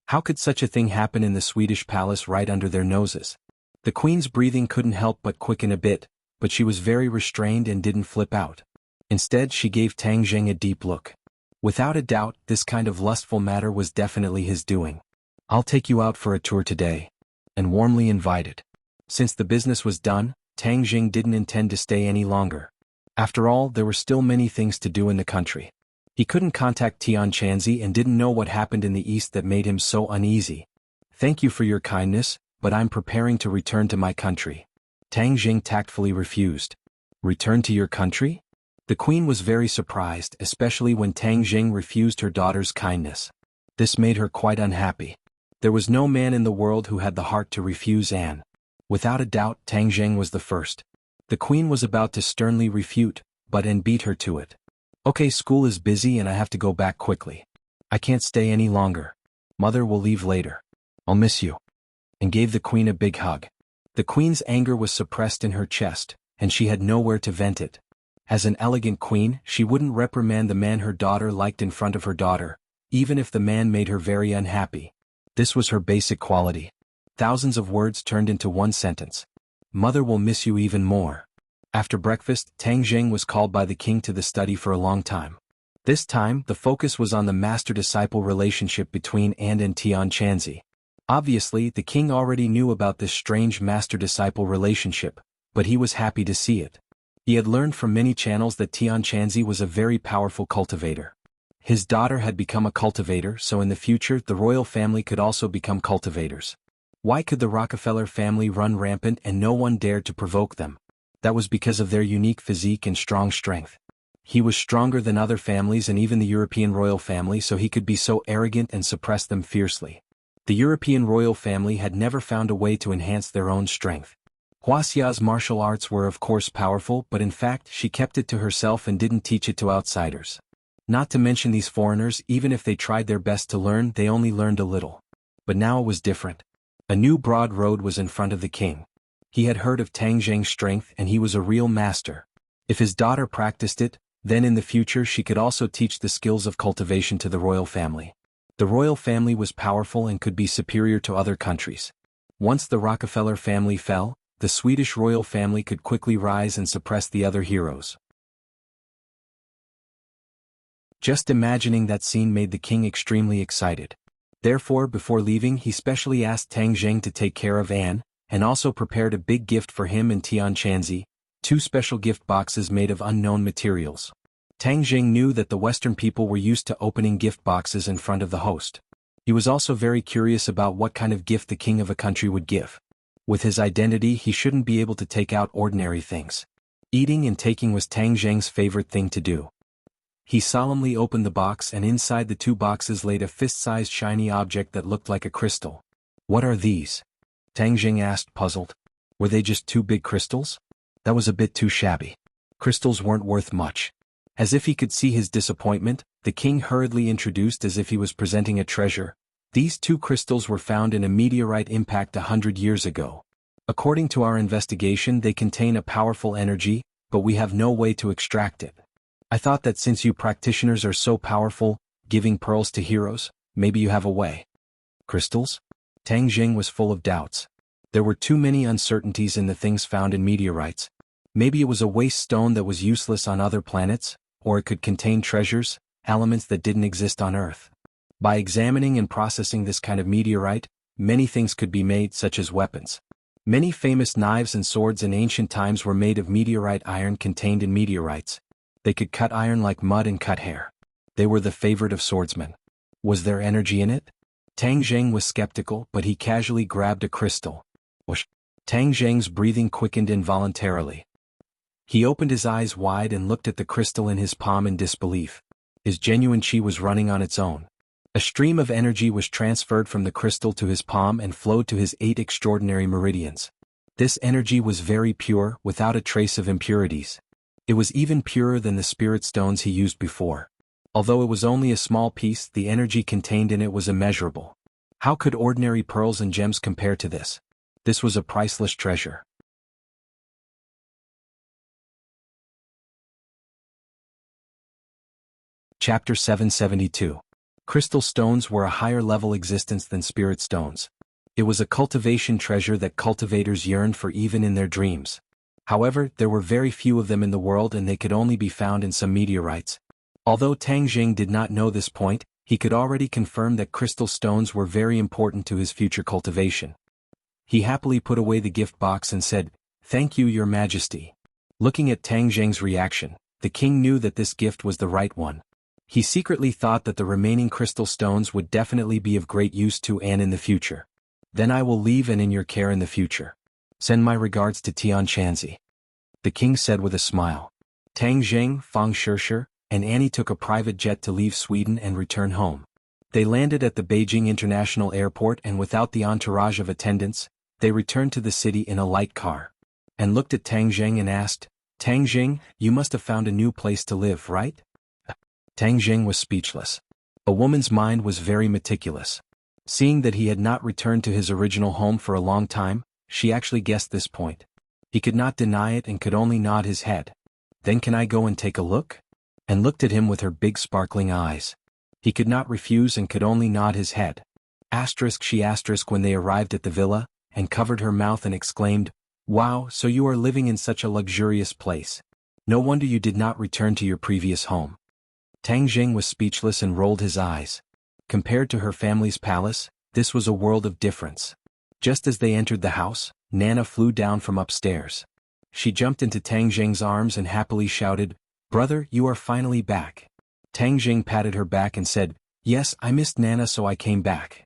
How could such a thing happen in the Swedish palace right under their noses? The queen's breathing couldn't help but quicken a bit, but she was very restrained and didn't flip out. Instead, she gave Tang Jing a deep look. Without a doubt, this kind of lustful matter was definitely his doing. "I'll take you out for a tour today." And warmly invited. Since the business was done, Tang Jing didn't intend to stay any longer. After all, there were still many things to do in the country. He couldn't contact Tian Chanzi and didn't know what happened in the east that made him so uneasy. Thank you for your kindness, but I'm preparing to return to my country. Tang Jing tactfully refused. Return to your country? The queen was very surprised, especially when Tang Jing refused her daughter's kindness. This made her quite unhappy. There was no man in the world who had the heart to refuse Anne. Without a doubt, Tang Jing was the first. The queen was about to sternly refute, but Anne beat her to it. Okay, school is busy and I have to go back quickly. I can't stay any longer. Mother will leave later. I'll miss you. And gave the queen a big hug. The queen's anger was suppressed in her chest, and she had nowhere to vent it. As an elegant queen, she wouldn't reprimand the man her daughter liked in front of her daughter, even if the man made her very unhappy. This was her basic quality. Thousands of words turned into one sentence. Mother will miss you even more. After breakfast, Tang Jing was called by the king to the study for a long time. This time, the focus was on the master-disciple relationship between Anne and Tian Chanzi. Obviously, the king already knew about this strange master-disciple relationship, but he was happy to see it. He had learned from many channels that Tian Chanzi was a very powerful cultivator. His daughter had become a cultivator, so in the future the royal family could also become cultivators. Why could the Rockefeller family run rampant and no one dared to provoke them? That was because of their unique physique and strong strength. He was stronger than other families and even the European royal family, so he could be so arrogant and suppress them fiercely. The European royal family had never found a way to enhance their own strength. Huaxia's martial arts were of course powerful, but in fact she kept it to herself and didn't teach it to outsiders. Not to mention these foreigners, even if they tried their best to learn, they only learned a little. But now it was different. A new broad road was in front of the king. He had heard of Tang Jing's strength and he was a real master. If his daughter practiced it, then in the future she could also teach the skills of cultivation to the royal family. The royal family was powerful and could be superior to other countries. Once the Rockefeller family fell, the Swedish royal family could quickly rise and suppress the other heroes. Just imagining that scene made the king extremely excited. Therefore, before leaving, he specially asked Tang Jing to take care of Anne, and also prepared a big gift for him and Tian Chanzi, 2 special gift boxes made of unknown materials. Tang Jing knew that the Western people were used to opening gift boxes in front of the host. He was also very curious about what kind of gift the king of a country would give. With his identity, he shouldn't be able to take out ordinary things. Eating and taking was Tang Jing's favorite thing to do. He solemnly opened the box and inside the 2 boxes laid a fist-sized shiny object that looked like a crystal. What are these? Tang Jing asked, puzzled. Were they just 2 big crystals? That was a bit too shabby. Crystals weren't worth much. As if he could see his disappointment, the king hurriedly introduced as if he was presenting a treasure. These 2 crystals were found in a meteorite impact 100 years ago. According to our investigation, they contain a powerful energy, but we have no way to extract it. I thought that since you practitioners are so powerful, giving pearls to heroes, maybe you have a way. Crystals? Tang Jing was full of doubts. There were too many uncertainties in the things found in meteorites. Maybe it was a waste stone that was useless on other planets, or it could contain treasures, elements that didn't exist on Earth. By examining and processing this kind of meteorite, many things could be made, such as weapons. Many famous knives and swords in ancient times were made of meteorite iron contained in meteorites. They could cut iron like mud and cut hair. They were the favorite of swordsmen. Was there energy in it? Tang Jing was skeptical, but he casually grabbed a crystal. Whoosh! Tang Jing's breathing quickened involuntarily. He opened his eyes wide and looked at the crystal in his palm in disbelief. His genuine chi was running on its own. A stream of energy was transferred from the crystal to his palm and flowed to his 8 extraordinary meridians. This energy was very pure, without a trace of impurities. It was even purer than the spirit stones he used before. Although it was only a small piece, the energy contained in it was immeasurable. How could ordinary pearls and gems compare to this? This was a priceless treasure. Chapter 772. Crystal stones were a higher-level existence than spirit stones. It was a cultivation treasure that cultivators yearned for even in their dreams. However, there were very few of them in the world and they could only be found in some meteorites. Although Tang Jing did not know this point, he could already confirm that crystal stones were very important to his future cultivation. He happily put away the gift box and said, "Thank you, Your Majesty." Looking at Tang Zheng's reaction, the king knew that this gift was the right one. He secretly thought that the remaining crystal stones would definitely be of great use to Anne in the future. Then I will leave Anne in your care in the future. Send my regards to Tian Chanzi. The king said with a smile. Tang Zheng, Fang Shishir, and Annie took a private jet to leave Sweden and return home. They landed at the Beijing International Airport and without the entourage of attendants, they returned to the city in a light car. And looked at Tang Zheng and asked, Tang Zheng, you must have found a new place to live, right? Tang Zheng was speechless. A woman's mind was very meticulous. Seeing that he had not returned to his original home for a long time, she actually guessed this point. He could not deny it and could only nod his head. Then can I go and take a look? And looked at him with her big sparkling eyes. He could not refuse and could only nod his head. She when they arrived at the villa, and covered her mouth and exclaimed, Wow, so you are living in such a luxurious place. No wonder you did not return to your previous home. Tang Zheng was speechless and rolled his eyes. Compared to her family's palace, this was a world of difference. Just as they entered the house, Nana flew down from upstairs. She jumped into Tang Zheng's arms and happily shouted, Brother, you are finally back. Tang Zheng patted her back and said, Yes, I missed Nana so I came back.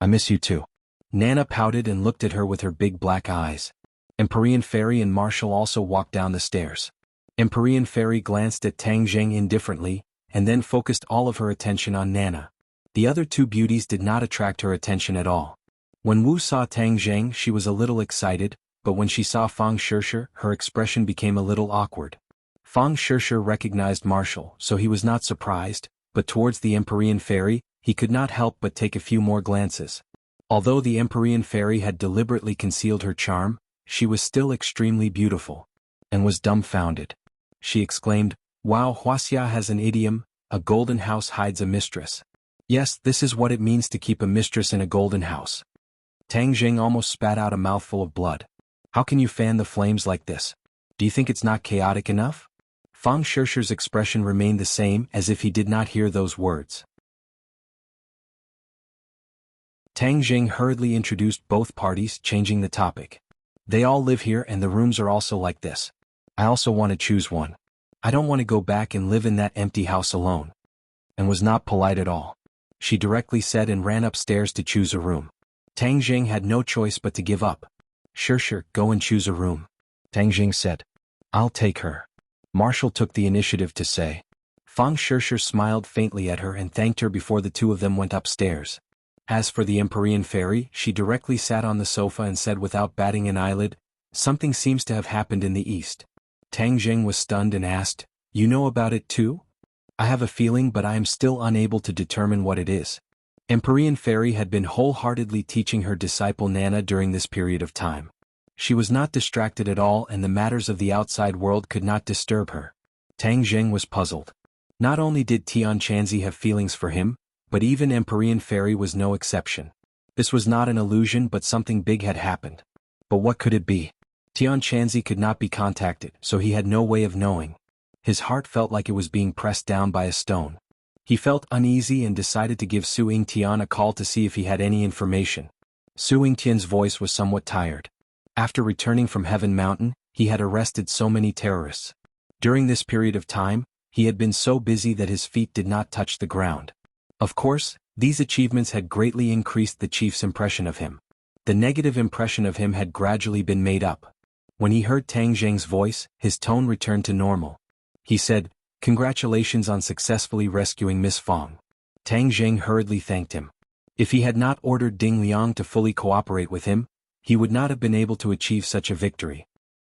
I miss you too. Nana pouted and looked at her with her big black eyes. Empyrean Fairy and Marshall also walked down the stairs. Empyrean Fairy glanced at Tang Zheng indifferently, and then focused all of her attention on Nana. The other two beauties did not attract her attention at all. When Wu saw Tang Zheng she was a little excited, but when she saw Fang Shishir her expression became a little awkward. Fang Shishir recognized Marshall, so he was not surprised, but towards the Empyrean Fairy, he could not help but take a few more glances. Although the Empyrean Fairy had deliberately concealed her charm, she was still extremely beautiful. And was dumbfounded. She exclaimed, Wow, Wuxia has an idiom, a golden house hides a mistress. Yes, this is what it means to keep a mistress in a golden house. Tang Zheng almost spat out a mouthful of blood. How can you fan the flames like this? Do you think it's not chaotic enough? Fang Shishir's expression remained the same as if he did not hear those words. Tang Zheng hurriedly introduced both parties, changing the topic. They all live here and the rooms are also like this. I also want to choose one. I don't want to go back and live in that empty house alone. And was not polite at all. She directly said and ran upstairs to choose a room. Tang Zheng had no choice but to give up. Shishir, go and choose a room. Tang Zheng said. I'll take her. Marshall took the initiative to say. Fang Shishir smiled faintly at her and thanked her before the two of them went upstairs. As for the Empyrean Fairy, she directly sat on the sofa and said without batting an eyelid, Something seems to have happened in the east. Tang Zheng was stunned and asked, You know about it too? I have a feeling but I am still unable to determine what it is. Empyrean Fairy had been wholeheartedly teaching her disciple Nana during this period of time. She was not distracted at all and the matters of the outside world could not disturb her. Tang Zheng was puzzled. Not only did Tian Chanzi have feelings for him, but even Empyrean Fairy was no exception. This was not an illusion but something big had happened. But what could it be? Tian Chanzi could not be contacted, so he had no way of knowing. His heart felt like it was being pressed down by a stone. He felt uneasy and decided to give Su Yingtian a call to see if he had any information. Su Yingtian's voice was somewhat tired. After returning from Heaven Mountain, he had arrested so many terrorists. During this period of time, he had been so busy that his feet did not touch the ground. Of course, these achievements had greatly increased the chief's impression of him. The negative impression of him had gradually been made up. When he heard Tang Zheng's voice, his tone returned to normal. He said, Congratulations on successfully rescuing Miss Fang. Tang Zheng hurriedly thanked him. If he had not ordered Ding Liang to fully cooperate with him, he would not have been able to achieve such a victory.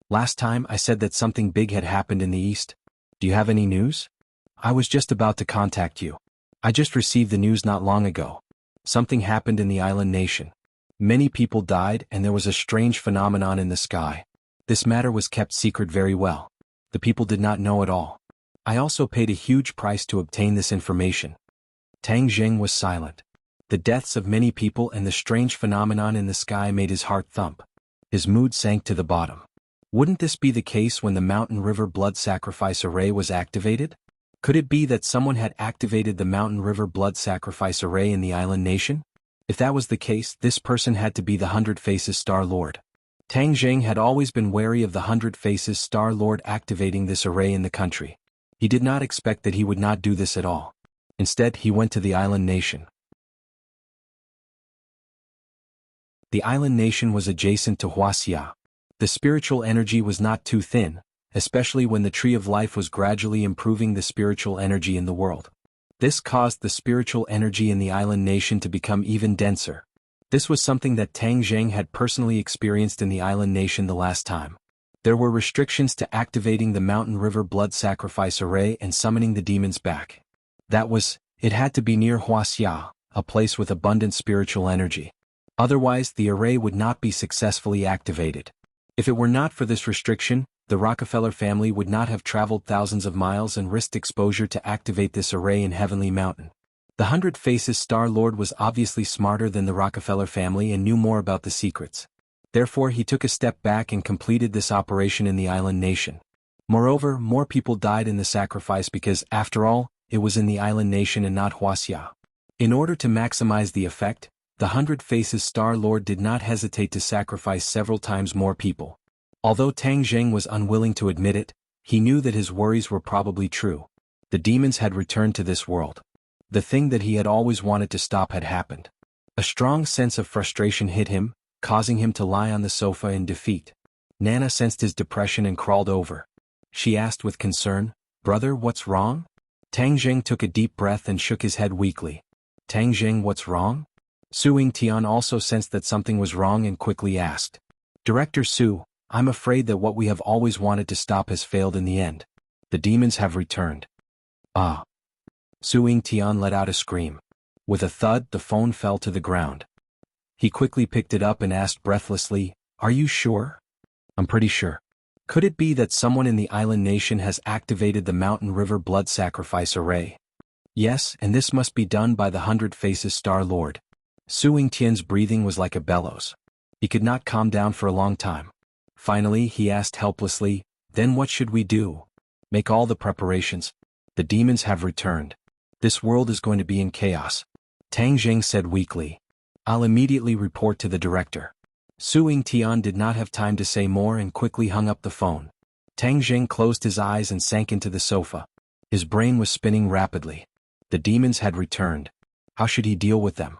Last time I said that something big had happened in the east. Do you have any news? I was just about to contact you. I just received the news not long ago. Something happened in the island nation. Many people died and there was a strange phenomenon in the sky. This matter was kept secret very well. The people did not know at all. I also paid a huge price to obtain this information. Tang Zheng was silent. The deaths of many people and the strange phenomenon in the sky made his heart thump. His mood sank to the bottom. Wouldn't this be the case when the Mountain River Blood Sacrifice Array was activated? Could it be that someone had activated the Mountain River Blood Sacrifice Array in the island nation? If that was the case, this person had to be the Hundred Faces Star Lord. Tang Zheng had always been wary of the Hundred Faces Star Lord activating this array in the country. He did not expect that he would not do this at all. Instead, he went to the island nation. The island nation was adjacent to Wuxia. The spiritual energy was not too thin, especially when the Tree of Life was gradually improving the spiritual energy in the world. This caused the spiritual energy in the island nation to become even denser. This was something that Tang Zheng had personally experienced in the island nation the last time. There were restrictions to activating the Mountain River Blood Sacrifice Array and summoning the demons back. It had to be near Wuxia, a place with abundant spiritual energy. Otherwise, the array would not be successfully activated. If it were not for this restriction, the Rockefeller family would not have traveled thousands of miles and risked exposure to activate this array in Heavenly Mountain. The Hundred Faces Star Lord was obviously smarter than the Rockefeller family and knew more about the secrets. Therefore, he took a step back and completed this operation in the island nation. Moreover, more people died in the sacrifice because, after all, it was in the island nation and not Wuxia. In order to maximize the effect, the Hundred Faces Star Lord did not hesitate to sacrifice several times more people. Although Tang Zheng was unwilling to admit it, he knew that his worries were probably true. The demons had returned to this world. The thing that he had always wanted to stop had happened. A strong sense of frustration hit him, causing him to lie on the sofa in defeat. Nana sensed his depression and crawled over. She asked with concern, "Brother, what's wrong?" Tang Zheng took a deep breath and shook his head weakly. "Tang Zheng, what's wrong?" Su Tian also sensed that something was wrong and quickly asked. "Director Su, I'm afraid that what we have always wanted to stop has failed in the end. The demons have returned." "Ah." Su Tian let out a scream. With a thud, the phone fell to the ground. He quickly picked it up and asked breathlessly, "Are you sure?" "I'm pretty sure." "Could it be that someone in the island nation has activated the Mountain River Blood Sacrifice Array?" "Yes, and this must be done by the Hundred Faces Star Lord." Su Tian's breathing was like a bellows. He could not calm down for a long time. Finally, he asked helplessly, "Then what should we do?" "Make all the preparations. The demons have returned. This world is going to be in chaos." Tang Zheng said weakly. "I'll immediately report to the director." Su Tian did not have time to say more and quickly hung up the phone. Tang Zheng closed his eyes and sank into the sofa. His brain was spinning rapidly. The demons had returned. How should he deal with them?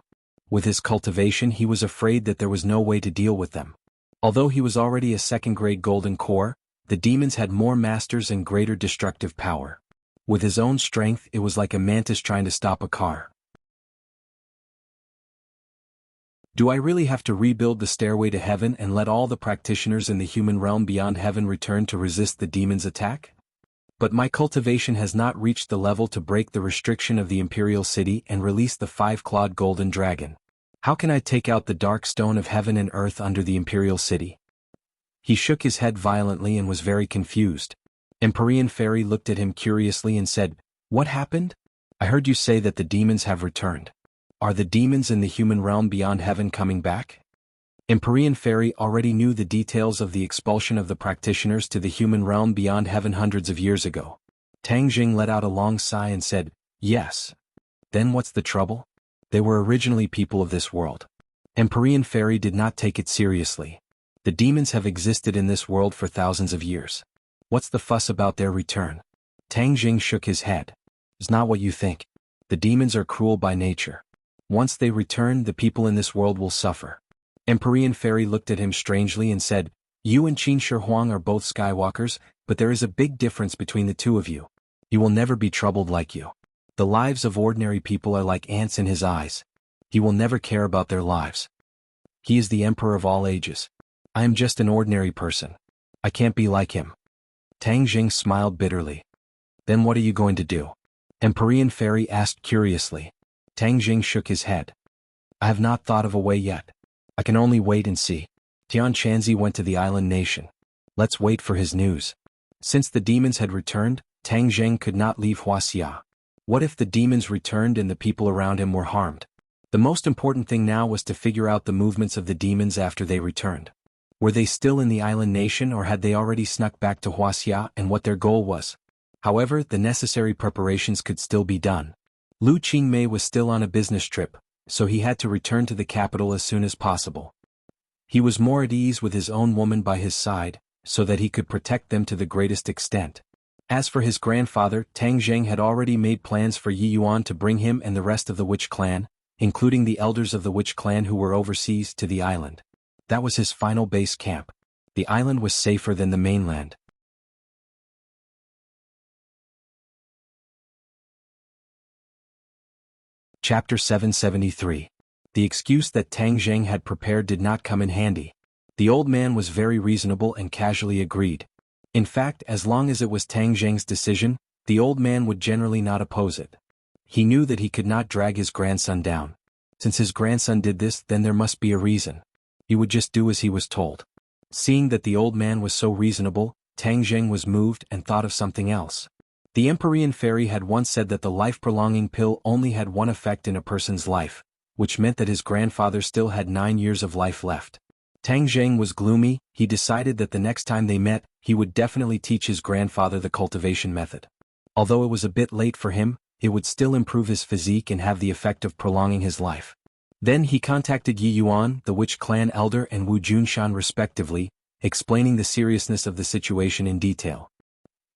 With his cultivation, he was afraid that there was no way to deal with them. Although he was already a second-grade golden core, the demons had more masters and greater destructive power. With his own strength, it was like a mantis trying to stop a car. Do I really have to rebuild the stairway to heaven and let all the practitioners in the human realm beyond heaven return to resist the demon's attack? But my cultivation has not reached the level to break the restriction of the Imperial City and release the five-clawed golden dragon. How can I take out the dark stone of heaven and earth under the Imperial City? He shook his head violently and was very confused. Empyrean Fairy looked at him curiously and said, "What happened? I heard you say that the demons have returned. Are the demons in the human realm beyond heaven coming back?" Empyrean Fairy already knew the details of the expulsion of the practitioners to the human realm beyond heaven hundreds of years ago. Tang Jing let out a long sigh and said, "Yes." "Then what's the trouble? They were originally people of this world." Empyrean Fairy did not take it seriously. The demons have existed in this world for thousands of years. What's the fuss about their return? Tang Jing shook his head. "It's not what you think. The demons are cruel by nature. Once they return, the people in this world will suffer." Empyrean Fairy looked at him strangely and said, "You and Qin Shi Huang are both Skywalkers, but there is a big difference between the two of you. He will never be troubled like you. The lives of ordinary people are like ants in his eyes. He will never care about their lives. He is the emperor of all ages. I am just an ordinary person. I can't be like him." Tang Jing smiled bitterly. "Then what are you going to do?" Empyrean Fairy asked curiously. Tang Jing shook his head. "I have not thought of a way yet. I can only wait and see." Tian Chanzi went to the island nation. Let's wait for his news. Since the demons had returned, Tang Zheng could not leave Huaxia. What if the demons returned and the people around him were harmed? The most important thing now was to figure out the movements of the demons after they returned. Were they still in the island nation or had they already snuck back to Huaxia and what their goal was? However, the necessary preparations could still be done. Lu Qingmei was still on a business trip, so he had to return to the capital as soon as possible. He was more at ease with his own woman by his side, so that he could protect them to the greatest extent. As for his grandfather, Tang Zheng had already made plans for Yi Yuan to bring him and the rest of the witch clan, including the elders of the witch clan who were overseas, to the island. That was his final base camp. The island was safer than the mainland. Chapter 773. The excuse that Tang Zheng had prepared did not come in handy. The old man was very reasonable and casually agreed. In fact, as long as it was Tang Zheng's decision, the old man would generally not oppose it. He knew that he could not drag his grandson down. Since his grandson did this, then there must be a reason. He would just do as he was told. Seeing that the old man was so reasonable, Tang Zheng was moved and thought of something else. The Empyrean fairy had once said that the life-prolonging pill only had one effect in a person's life, which meant that his grandfather still had 9 years of life left. Tang Zheng was gloomy. He decided that the next time they met, he would definitely teach his grandfather the cultivation method. Although it was a bit late for him, it would still improve his physique and have the effect of prolonging his life. Then he contacted Yi Yuan, the witch clan elder, and Wu Junshan respectively, explaining the seriousness of the situation in detail.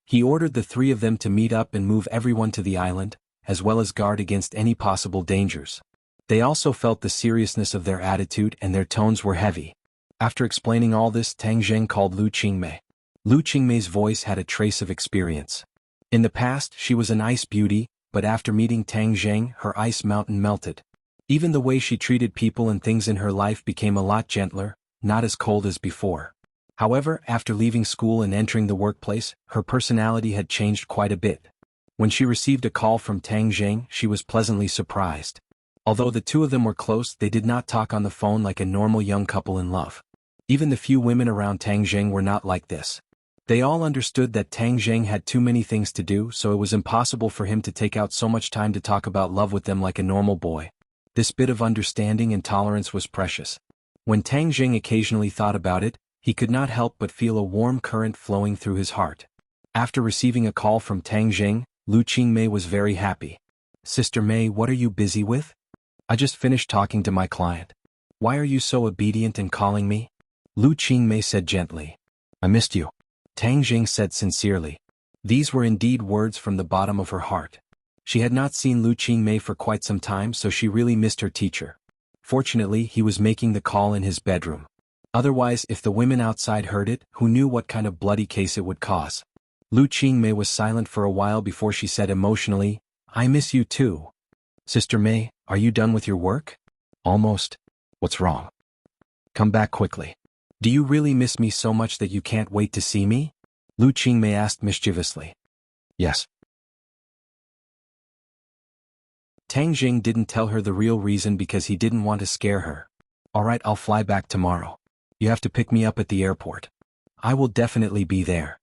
He ordered the three of them to meet up and move everyone to the island, as well as guard against any possible dangers. They also felt the seriousness of their attitude and their tones were heavy. After explaining all this, Tang Zheng called Lu Qingmei. Lu Qingmei's voice had a trace of experience. In the past, she was an ice beauty, but after meeting Tang Zheng, her ice mountain melted. Even the way she treated people and things in her life became a lot gentler, not as cold as before. However, after leaving school and entering the workplace, her personality had changed quite a bit. When she received a call from Tang Zheng, she was pleasantly surprised. Although the two of them were close, they did not talk on the phone like a normal young couple in love. Even the few women around Tang Zheng were not like this. They all understood that Tang Zheng had too many things to do, so it was impossible for him to take out so much time to talk about love with them like a normal boy. This bit of understanding and tolerance was precious. When Tang Zheng occasionally thought about it, he could not help but feel a warm current flowing through his heart. After receiving a call from Tang Zheng, Lu Qingmei was very happy. "Sister Mei, what are you busy with?" "I just finished talking to my client." "Why are you so obedient and calling me?" Lu Qingmei said gently. "I missed you," Tang Zheng said sincerely. These were indeed words from the bottom of her heart. She had not seen Lu Qingmei for quite some time, so she really missed her teacher. Fortunately, he was making the call in his bedroom. Otherwise, if the women outside heard it, who knew what kind of bloody case it would cause? Lu Qingmei was silent for a while before she said emotionally, "I miss you too." "Sister Mei, are you done with your work?" "Almost." "What's wrong?" "Come back quickly." "Do you really miss me so much that you can't wait to see me?" Lu Qingmei asked mischievously. "Yes." Tang Zheng didn't tell her the real reason because he didn't want to scare her. "All right, I'll fly back tomorrow. You have to pick me up at the airport." "I will definitely be there."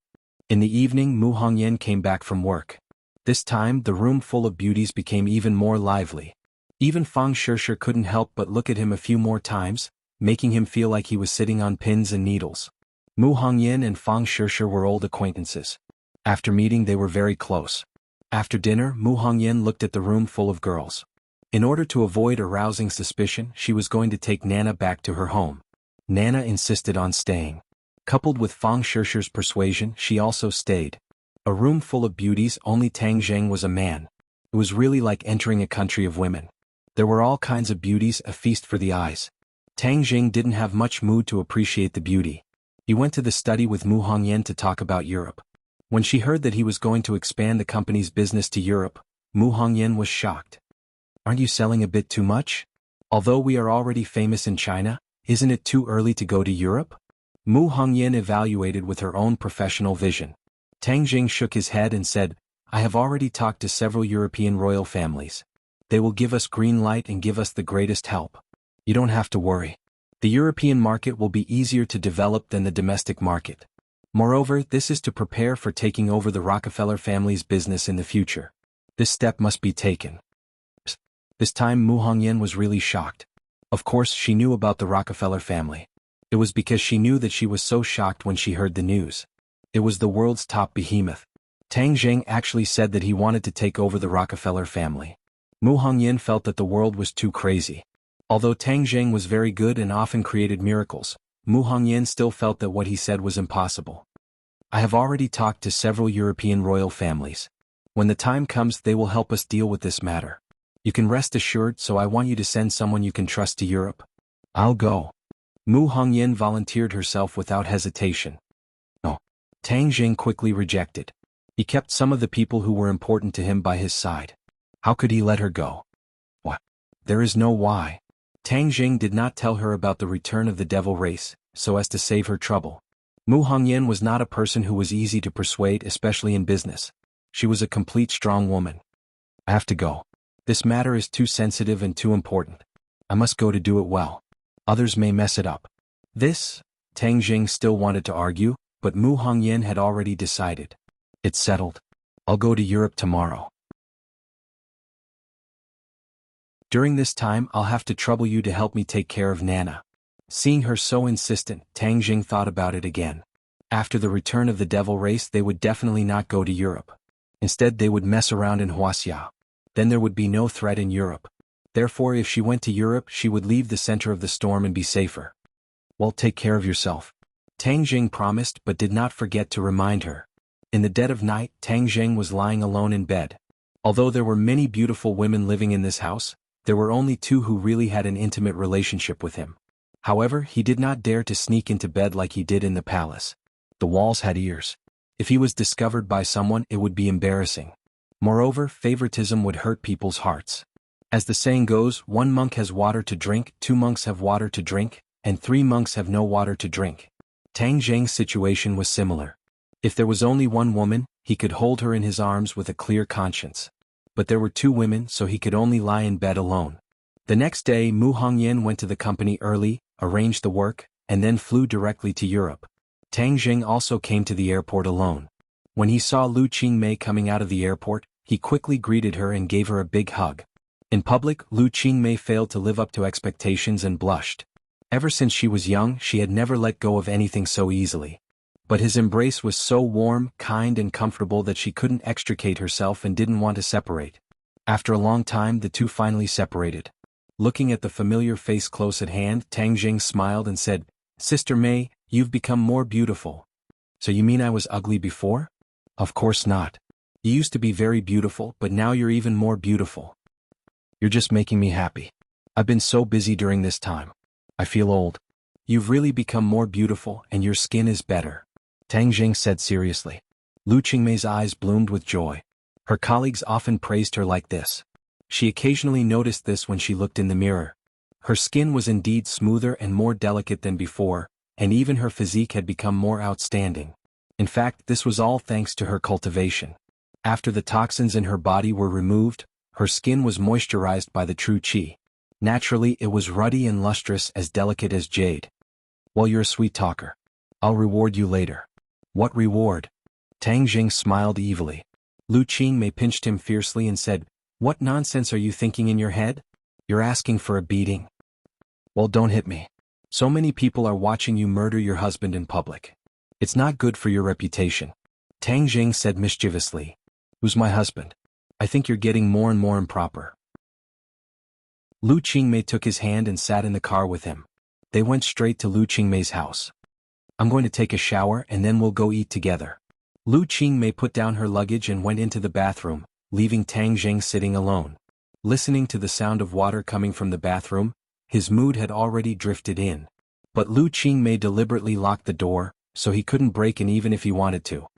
In the evening, Mu Hongyan came back from work. This time, the room full of beauties became even more lively. Even Fang Shishir couldn't help but look at him a few more times, making him feel like he was sitting on pins and needles. Mu Hongyan and Fang Shishir were old acquaintances. After meeting, they were very close. After dinner, Mu Hongyan looked at the room full of girls. In order to avoid arousing suspicion, she was going to take Nana back to her home. Nana insisted on staying. Coupled with Fang Shishir's persuasion, she also stayed. A room full of beauties, only Tang Zheng was a man. It was really like entering a country of women. There were all kinds of beauties, a feast for the eyes. Tang Zheng didn't have much mood to appreciate the beauty. He went to the study with Mu Hongyan to talk about Europe. When she heard that he was going to expand the company's business to Europe, Mu Hongyan was shocked. "Aren't you selling a bit too much? Although we are already famous in China, isn't it too early to go to Europe?" Mu Hongyan evaluated with her own professional vision. Tang Zheng shook his head and said, "I have already talked to several European royal families. They will give us green light and give us the greatest help. You don't have to worry. The European market will be easier to develop than the domestic market. Moreover, this is to prepare for taking over the Rockefeller family's business in the future. This step must be taken." This time Mu Hongyan was really shocked. Of course, she knew about the Rockefeller family. It was because she knew that she was so shocked when she heard the news. It was the world's top behemoth. Tang Zheng actually said that he wanted to take over the Rockefeller family. Mu Hongyan felt that the world was too crazy. Although Tang Zheng was very good and often created miracles, Mu Hongyan still felt that what he said was impossible. I have already talked to several European royal families. When the time comes, they will help us deal with this matter. You can rest assured, so I want you to send someone you can trust to Europe. I'll go. Mu Hongyan volunteered herself without hesitation. No. Tang Zheng quickly rejected. He kept some of the people who were important to him by his side. How could he let her go? What? There is no why. Tang Zheng did not tell her about the return of the devil race, so as to save her trouble. Mu Hongyan was not a person who was easy to persuade, especially in business. She was a complete strong woman. I have to go. This matter is too sensitive and too important. I must go to do it well. Others may mess it up. Tang Zheng still wanted to argue, but Mu Hongyan had already decided. It's settled. I'll go to Europe tomorrow. During this time, I'll have to trouble you to help me take care of Nana. Seeing her so insistent, Tang Zheng thought about it again. After the return of the devil race, they would definitely not go to Europe. Instead, they would mess around in Wuxia. Then there would be no threat in Europe. Therefore, if she went to Europe, she would leave the center of the storm and be safer. Well, take care of yourself. Tang Zheng promised, but did not forget to remind her. In the dead of night, Tang Zheng was lying alone in bed. Although there were many beautiful women living in this house, there were only two who really had an intimate relationship with him. However, he did not dare to sneak into bed like he did in the palace. The walls had ears. If he was discovered by someone, it would be embarrassing. Moreover, favoritism would hurt people's hearts. As the saying goes, 1 monk has water to drink, 2 monks have water to drink, and 3 monks have no water to drink. Tang Zheng's situation was similar. If there was only one woman, he could hold her in his arms with a clear conscience. But there were 2 women, so he could only lie in bed alone. The next day, Mu Hongyan went to the company early, arranged the work, and then flew directly to Europe. Tang Zheng also came to the airport alone. When he saw Lu Qingmei coming out of the airport, he quickly greeted her and gave her a big hug. In public, Lu Qingmei failed to live up to expectations and blushed. Ever since she was young, she had never let go of anything so easily. But his embrace was so warm, kind and comfortable that she couldn't extricate herself and didn't want to separate. After a long time, the two finally separated. Looking at the familiar face close at hand, Tang Zheng smiled and said, "Sister Mei, you've become more beautiful." "So you mean I was ugly before?" "Of course not. You used to be very beautiful, but now you're even more beautiful. You're just making me happy. I've been so busy during this time. I feel old. You've really become more beautiful and your skin is better," Tang Zheng said seriously. Lu Qingmei's eyes bloomed with joy. Her colleagues often praised her like this. She occasionally noticed this when she looked in the mirror. Her skin was indeed smoother and more delicate than before, and even her physique had become more outstanding. In fact, this was all thanks to her cultivation. After the toxins in her body were removed, her skin was moisturized by the true qi. Naturally, it was ruddy and lustrous, as delicate as jade. "Well, you're a sweet talker. I'll reward you later." "What reward?" Tang Zheng smiled evilly. Lu Qingmei pinched him fiercely and said, "What nonsense are you thinking in your head? You're asking for a beating? Well, don't hit me. So many people are watching you murder your husband in public. It's not good for your reputation." Tang Zheng said mischievously, "Who's my husband? I think you're getting more and more improper." Lu Qingmei took his hand and sat in the car with him. They went straight to Lu Qingmei's house. "I'm going to take a shower and then we'll go eat together." Lu Qingmei put down her luggage and went into the bathroom, leaving Tang Zheng sitting alone. Listening to the sound of water coming from the bathroom, his mood had already drifted in. But Lu Qingmei deliberately locked the door, so he couldn't break in even if he wanted to.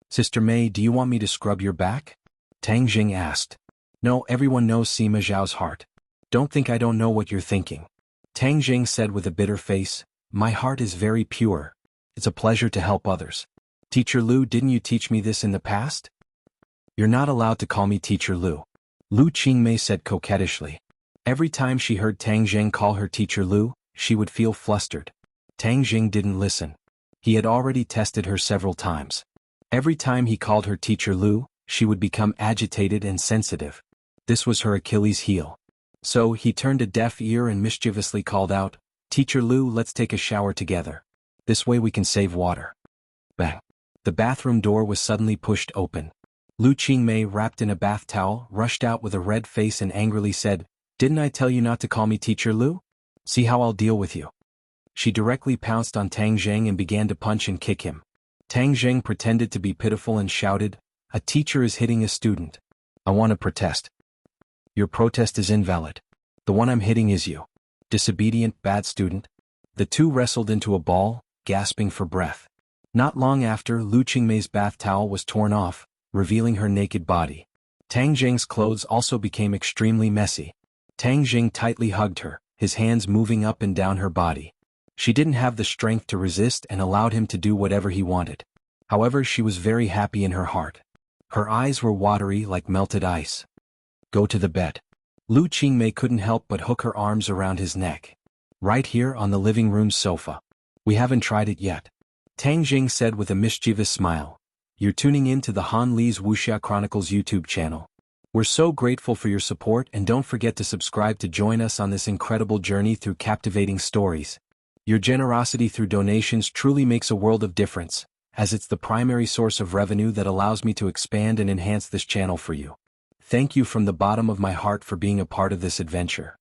"Sister Mei, do you want me to scrub your back?" Tang Zheng asked. "No, everyone knows Sima Zhao's heart. Don't think I don't know what you're thinking." Tang Zheng said with a bitter face, "My heart is very pure. It's a pleasure to help others. Teacher Lu, didn't you teach me this in the past?" "You're not allowed to call me Teacher Lu," Lu Qingmei said coquettishly. Every time she heard Tang Zheng call her Teacher Lu, she would feel flustered. Tang Zheng didn't listen. He had already tested her several times. Every time he called her Teacher Lu, she would become agitated and sensitive. This was her Achilles heel. So he turned a deaf ear and mischievously called out, "Teacher Lu, let's take a shower together. This way we can save water." Bang! The bathroom door was suddenly pushed open. Lu Qingmei, wrapped in a bath towel, rushed out with a red face and angrily said, Didn't I tell you not to call me Teacher Lu? See how I'll deal with you. She directly pounced on Tang Zheng and began to punch and kick him. Tang Zheng pretended to be pitiful and shouted, "A teacher is hitting a student. I want to protest." "Your protest is invalid. The one I'm hitting is you. Disobedient, bad student." The two wrestled into a ball, gasping for breath. Not long after, Lu Qingmei's bath towel was torn off, revealing her naked body. Tang Zheng's clothes also became extremely messy. Tang Zheng tightly hugged her, his hands moving up and down her body. She didn't have the strength to resist and allowed him to do whatever he wanted. However, she was very happy in her heart. Her eyes were watery like melted ice. "Go to the bed." Lu Qingmei couldn't help but hook her arms around his neck. "Right here on the living room sofa. We haven't tried it yet," Tang Zheng said with a mischievous smile. "You're tuning in to the Han Li's Wuxia Chronicles YouTube channel. We're so grateful for your support, and don't forget to subscribe to join us on this incredible journey through captivating stories. Your generosity through donations truly makes a world of difference, as it's the primary source of revenue that allows me to expand and enhance this channel for you. Thank you from the bottom of my heart for being a part of this adventure.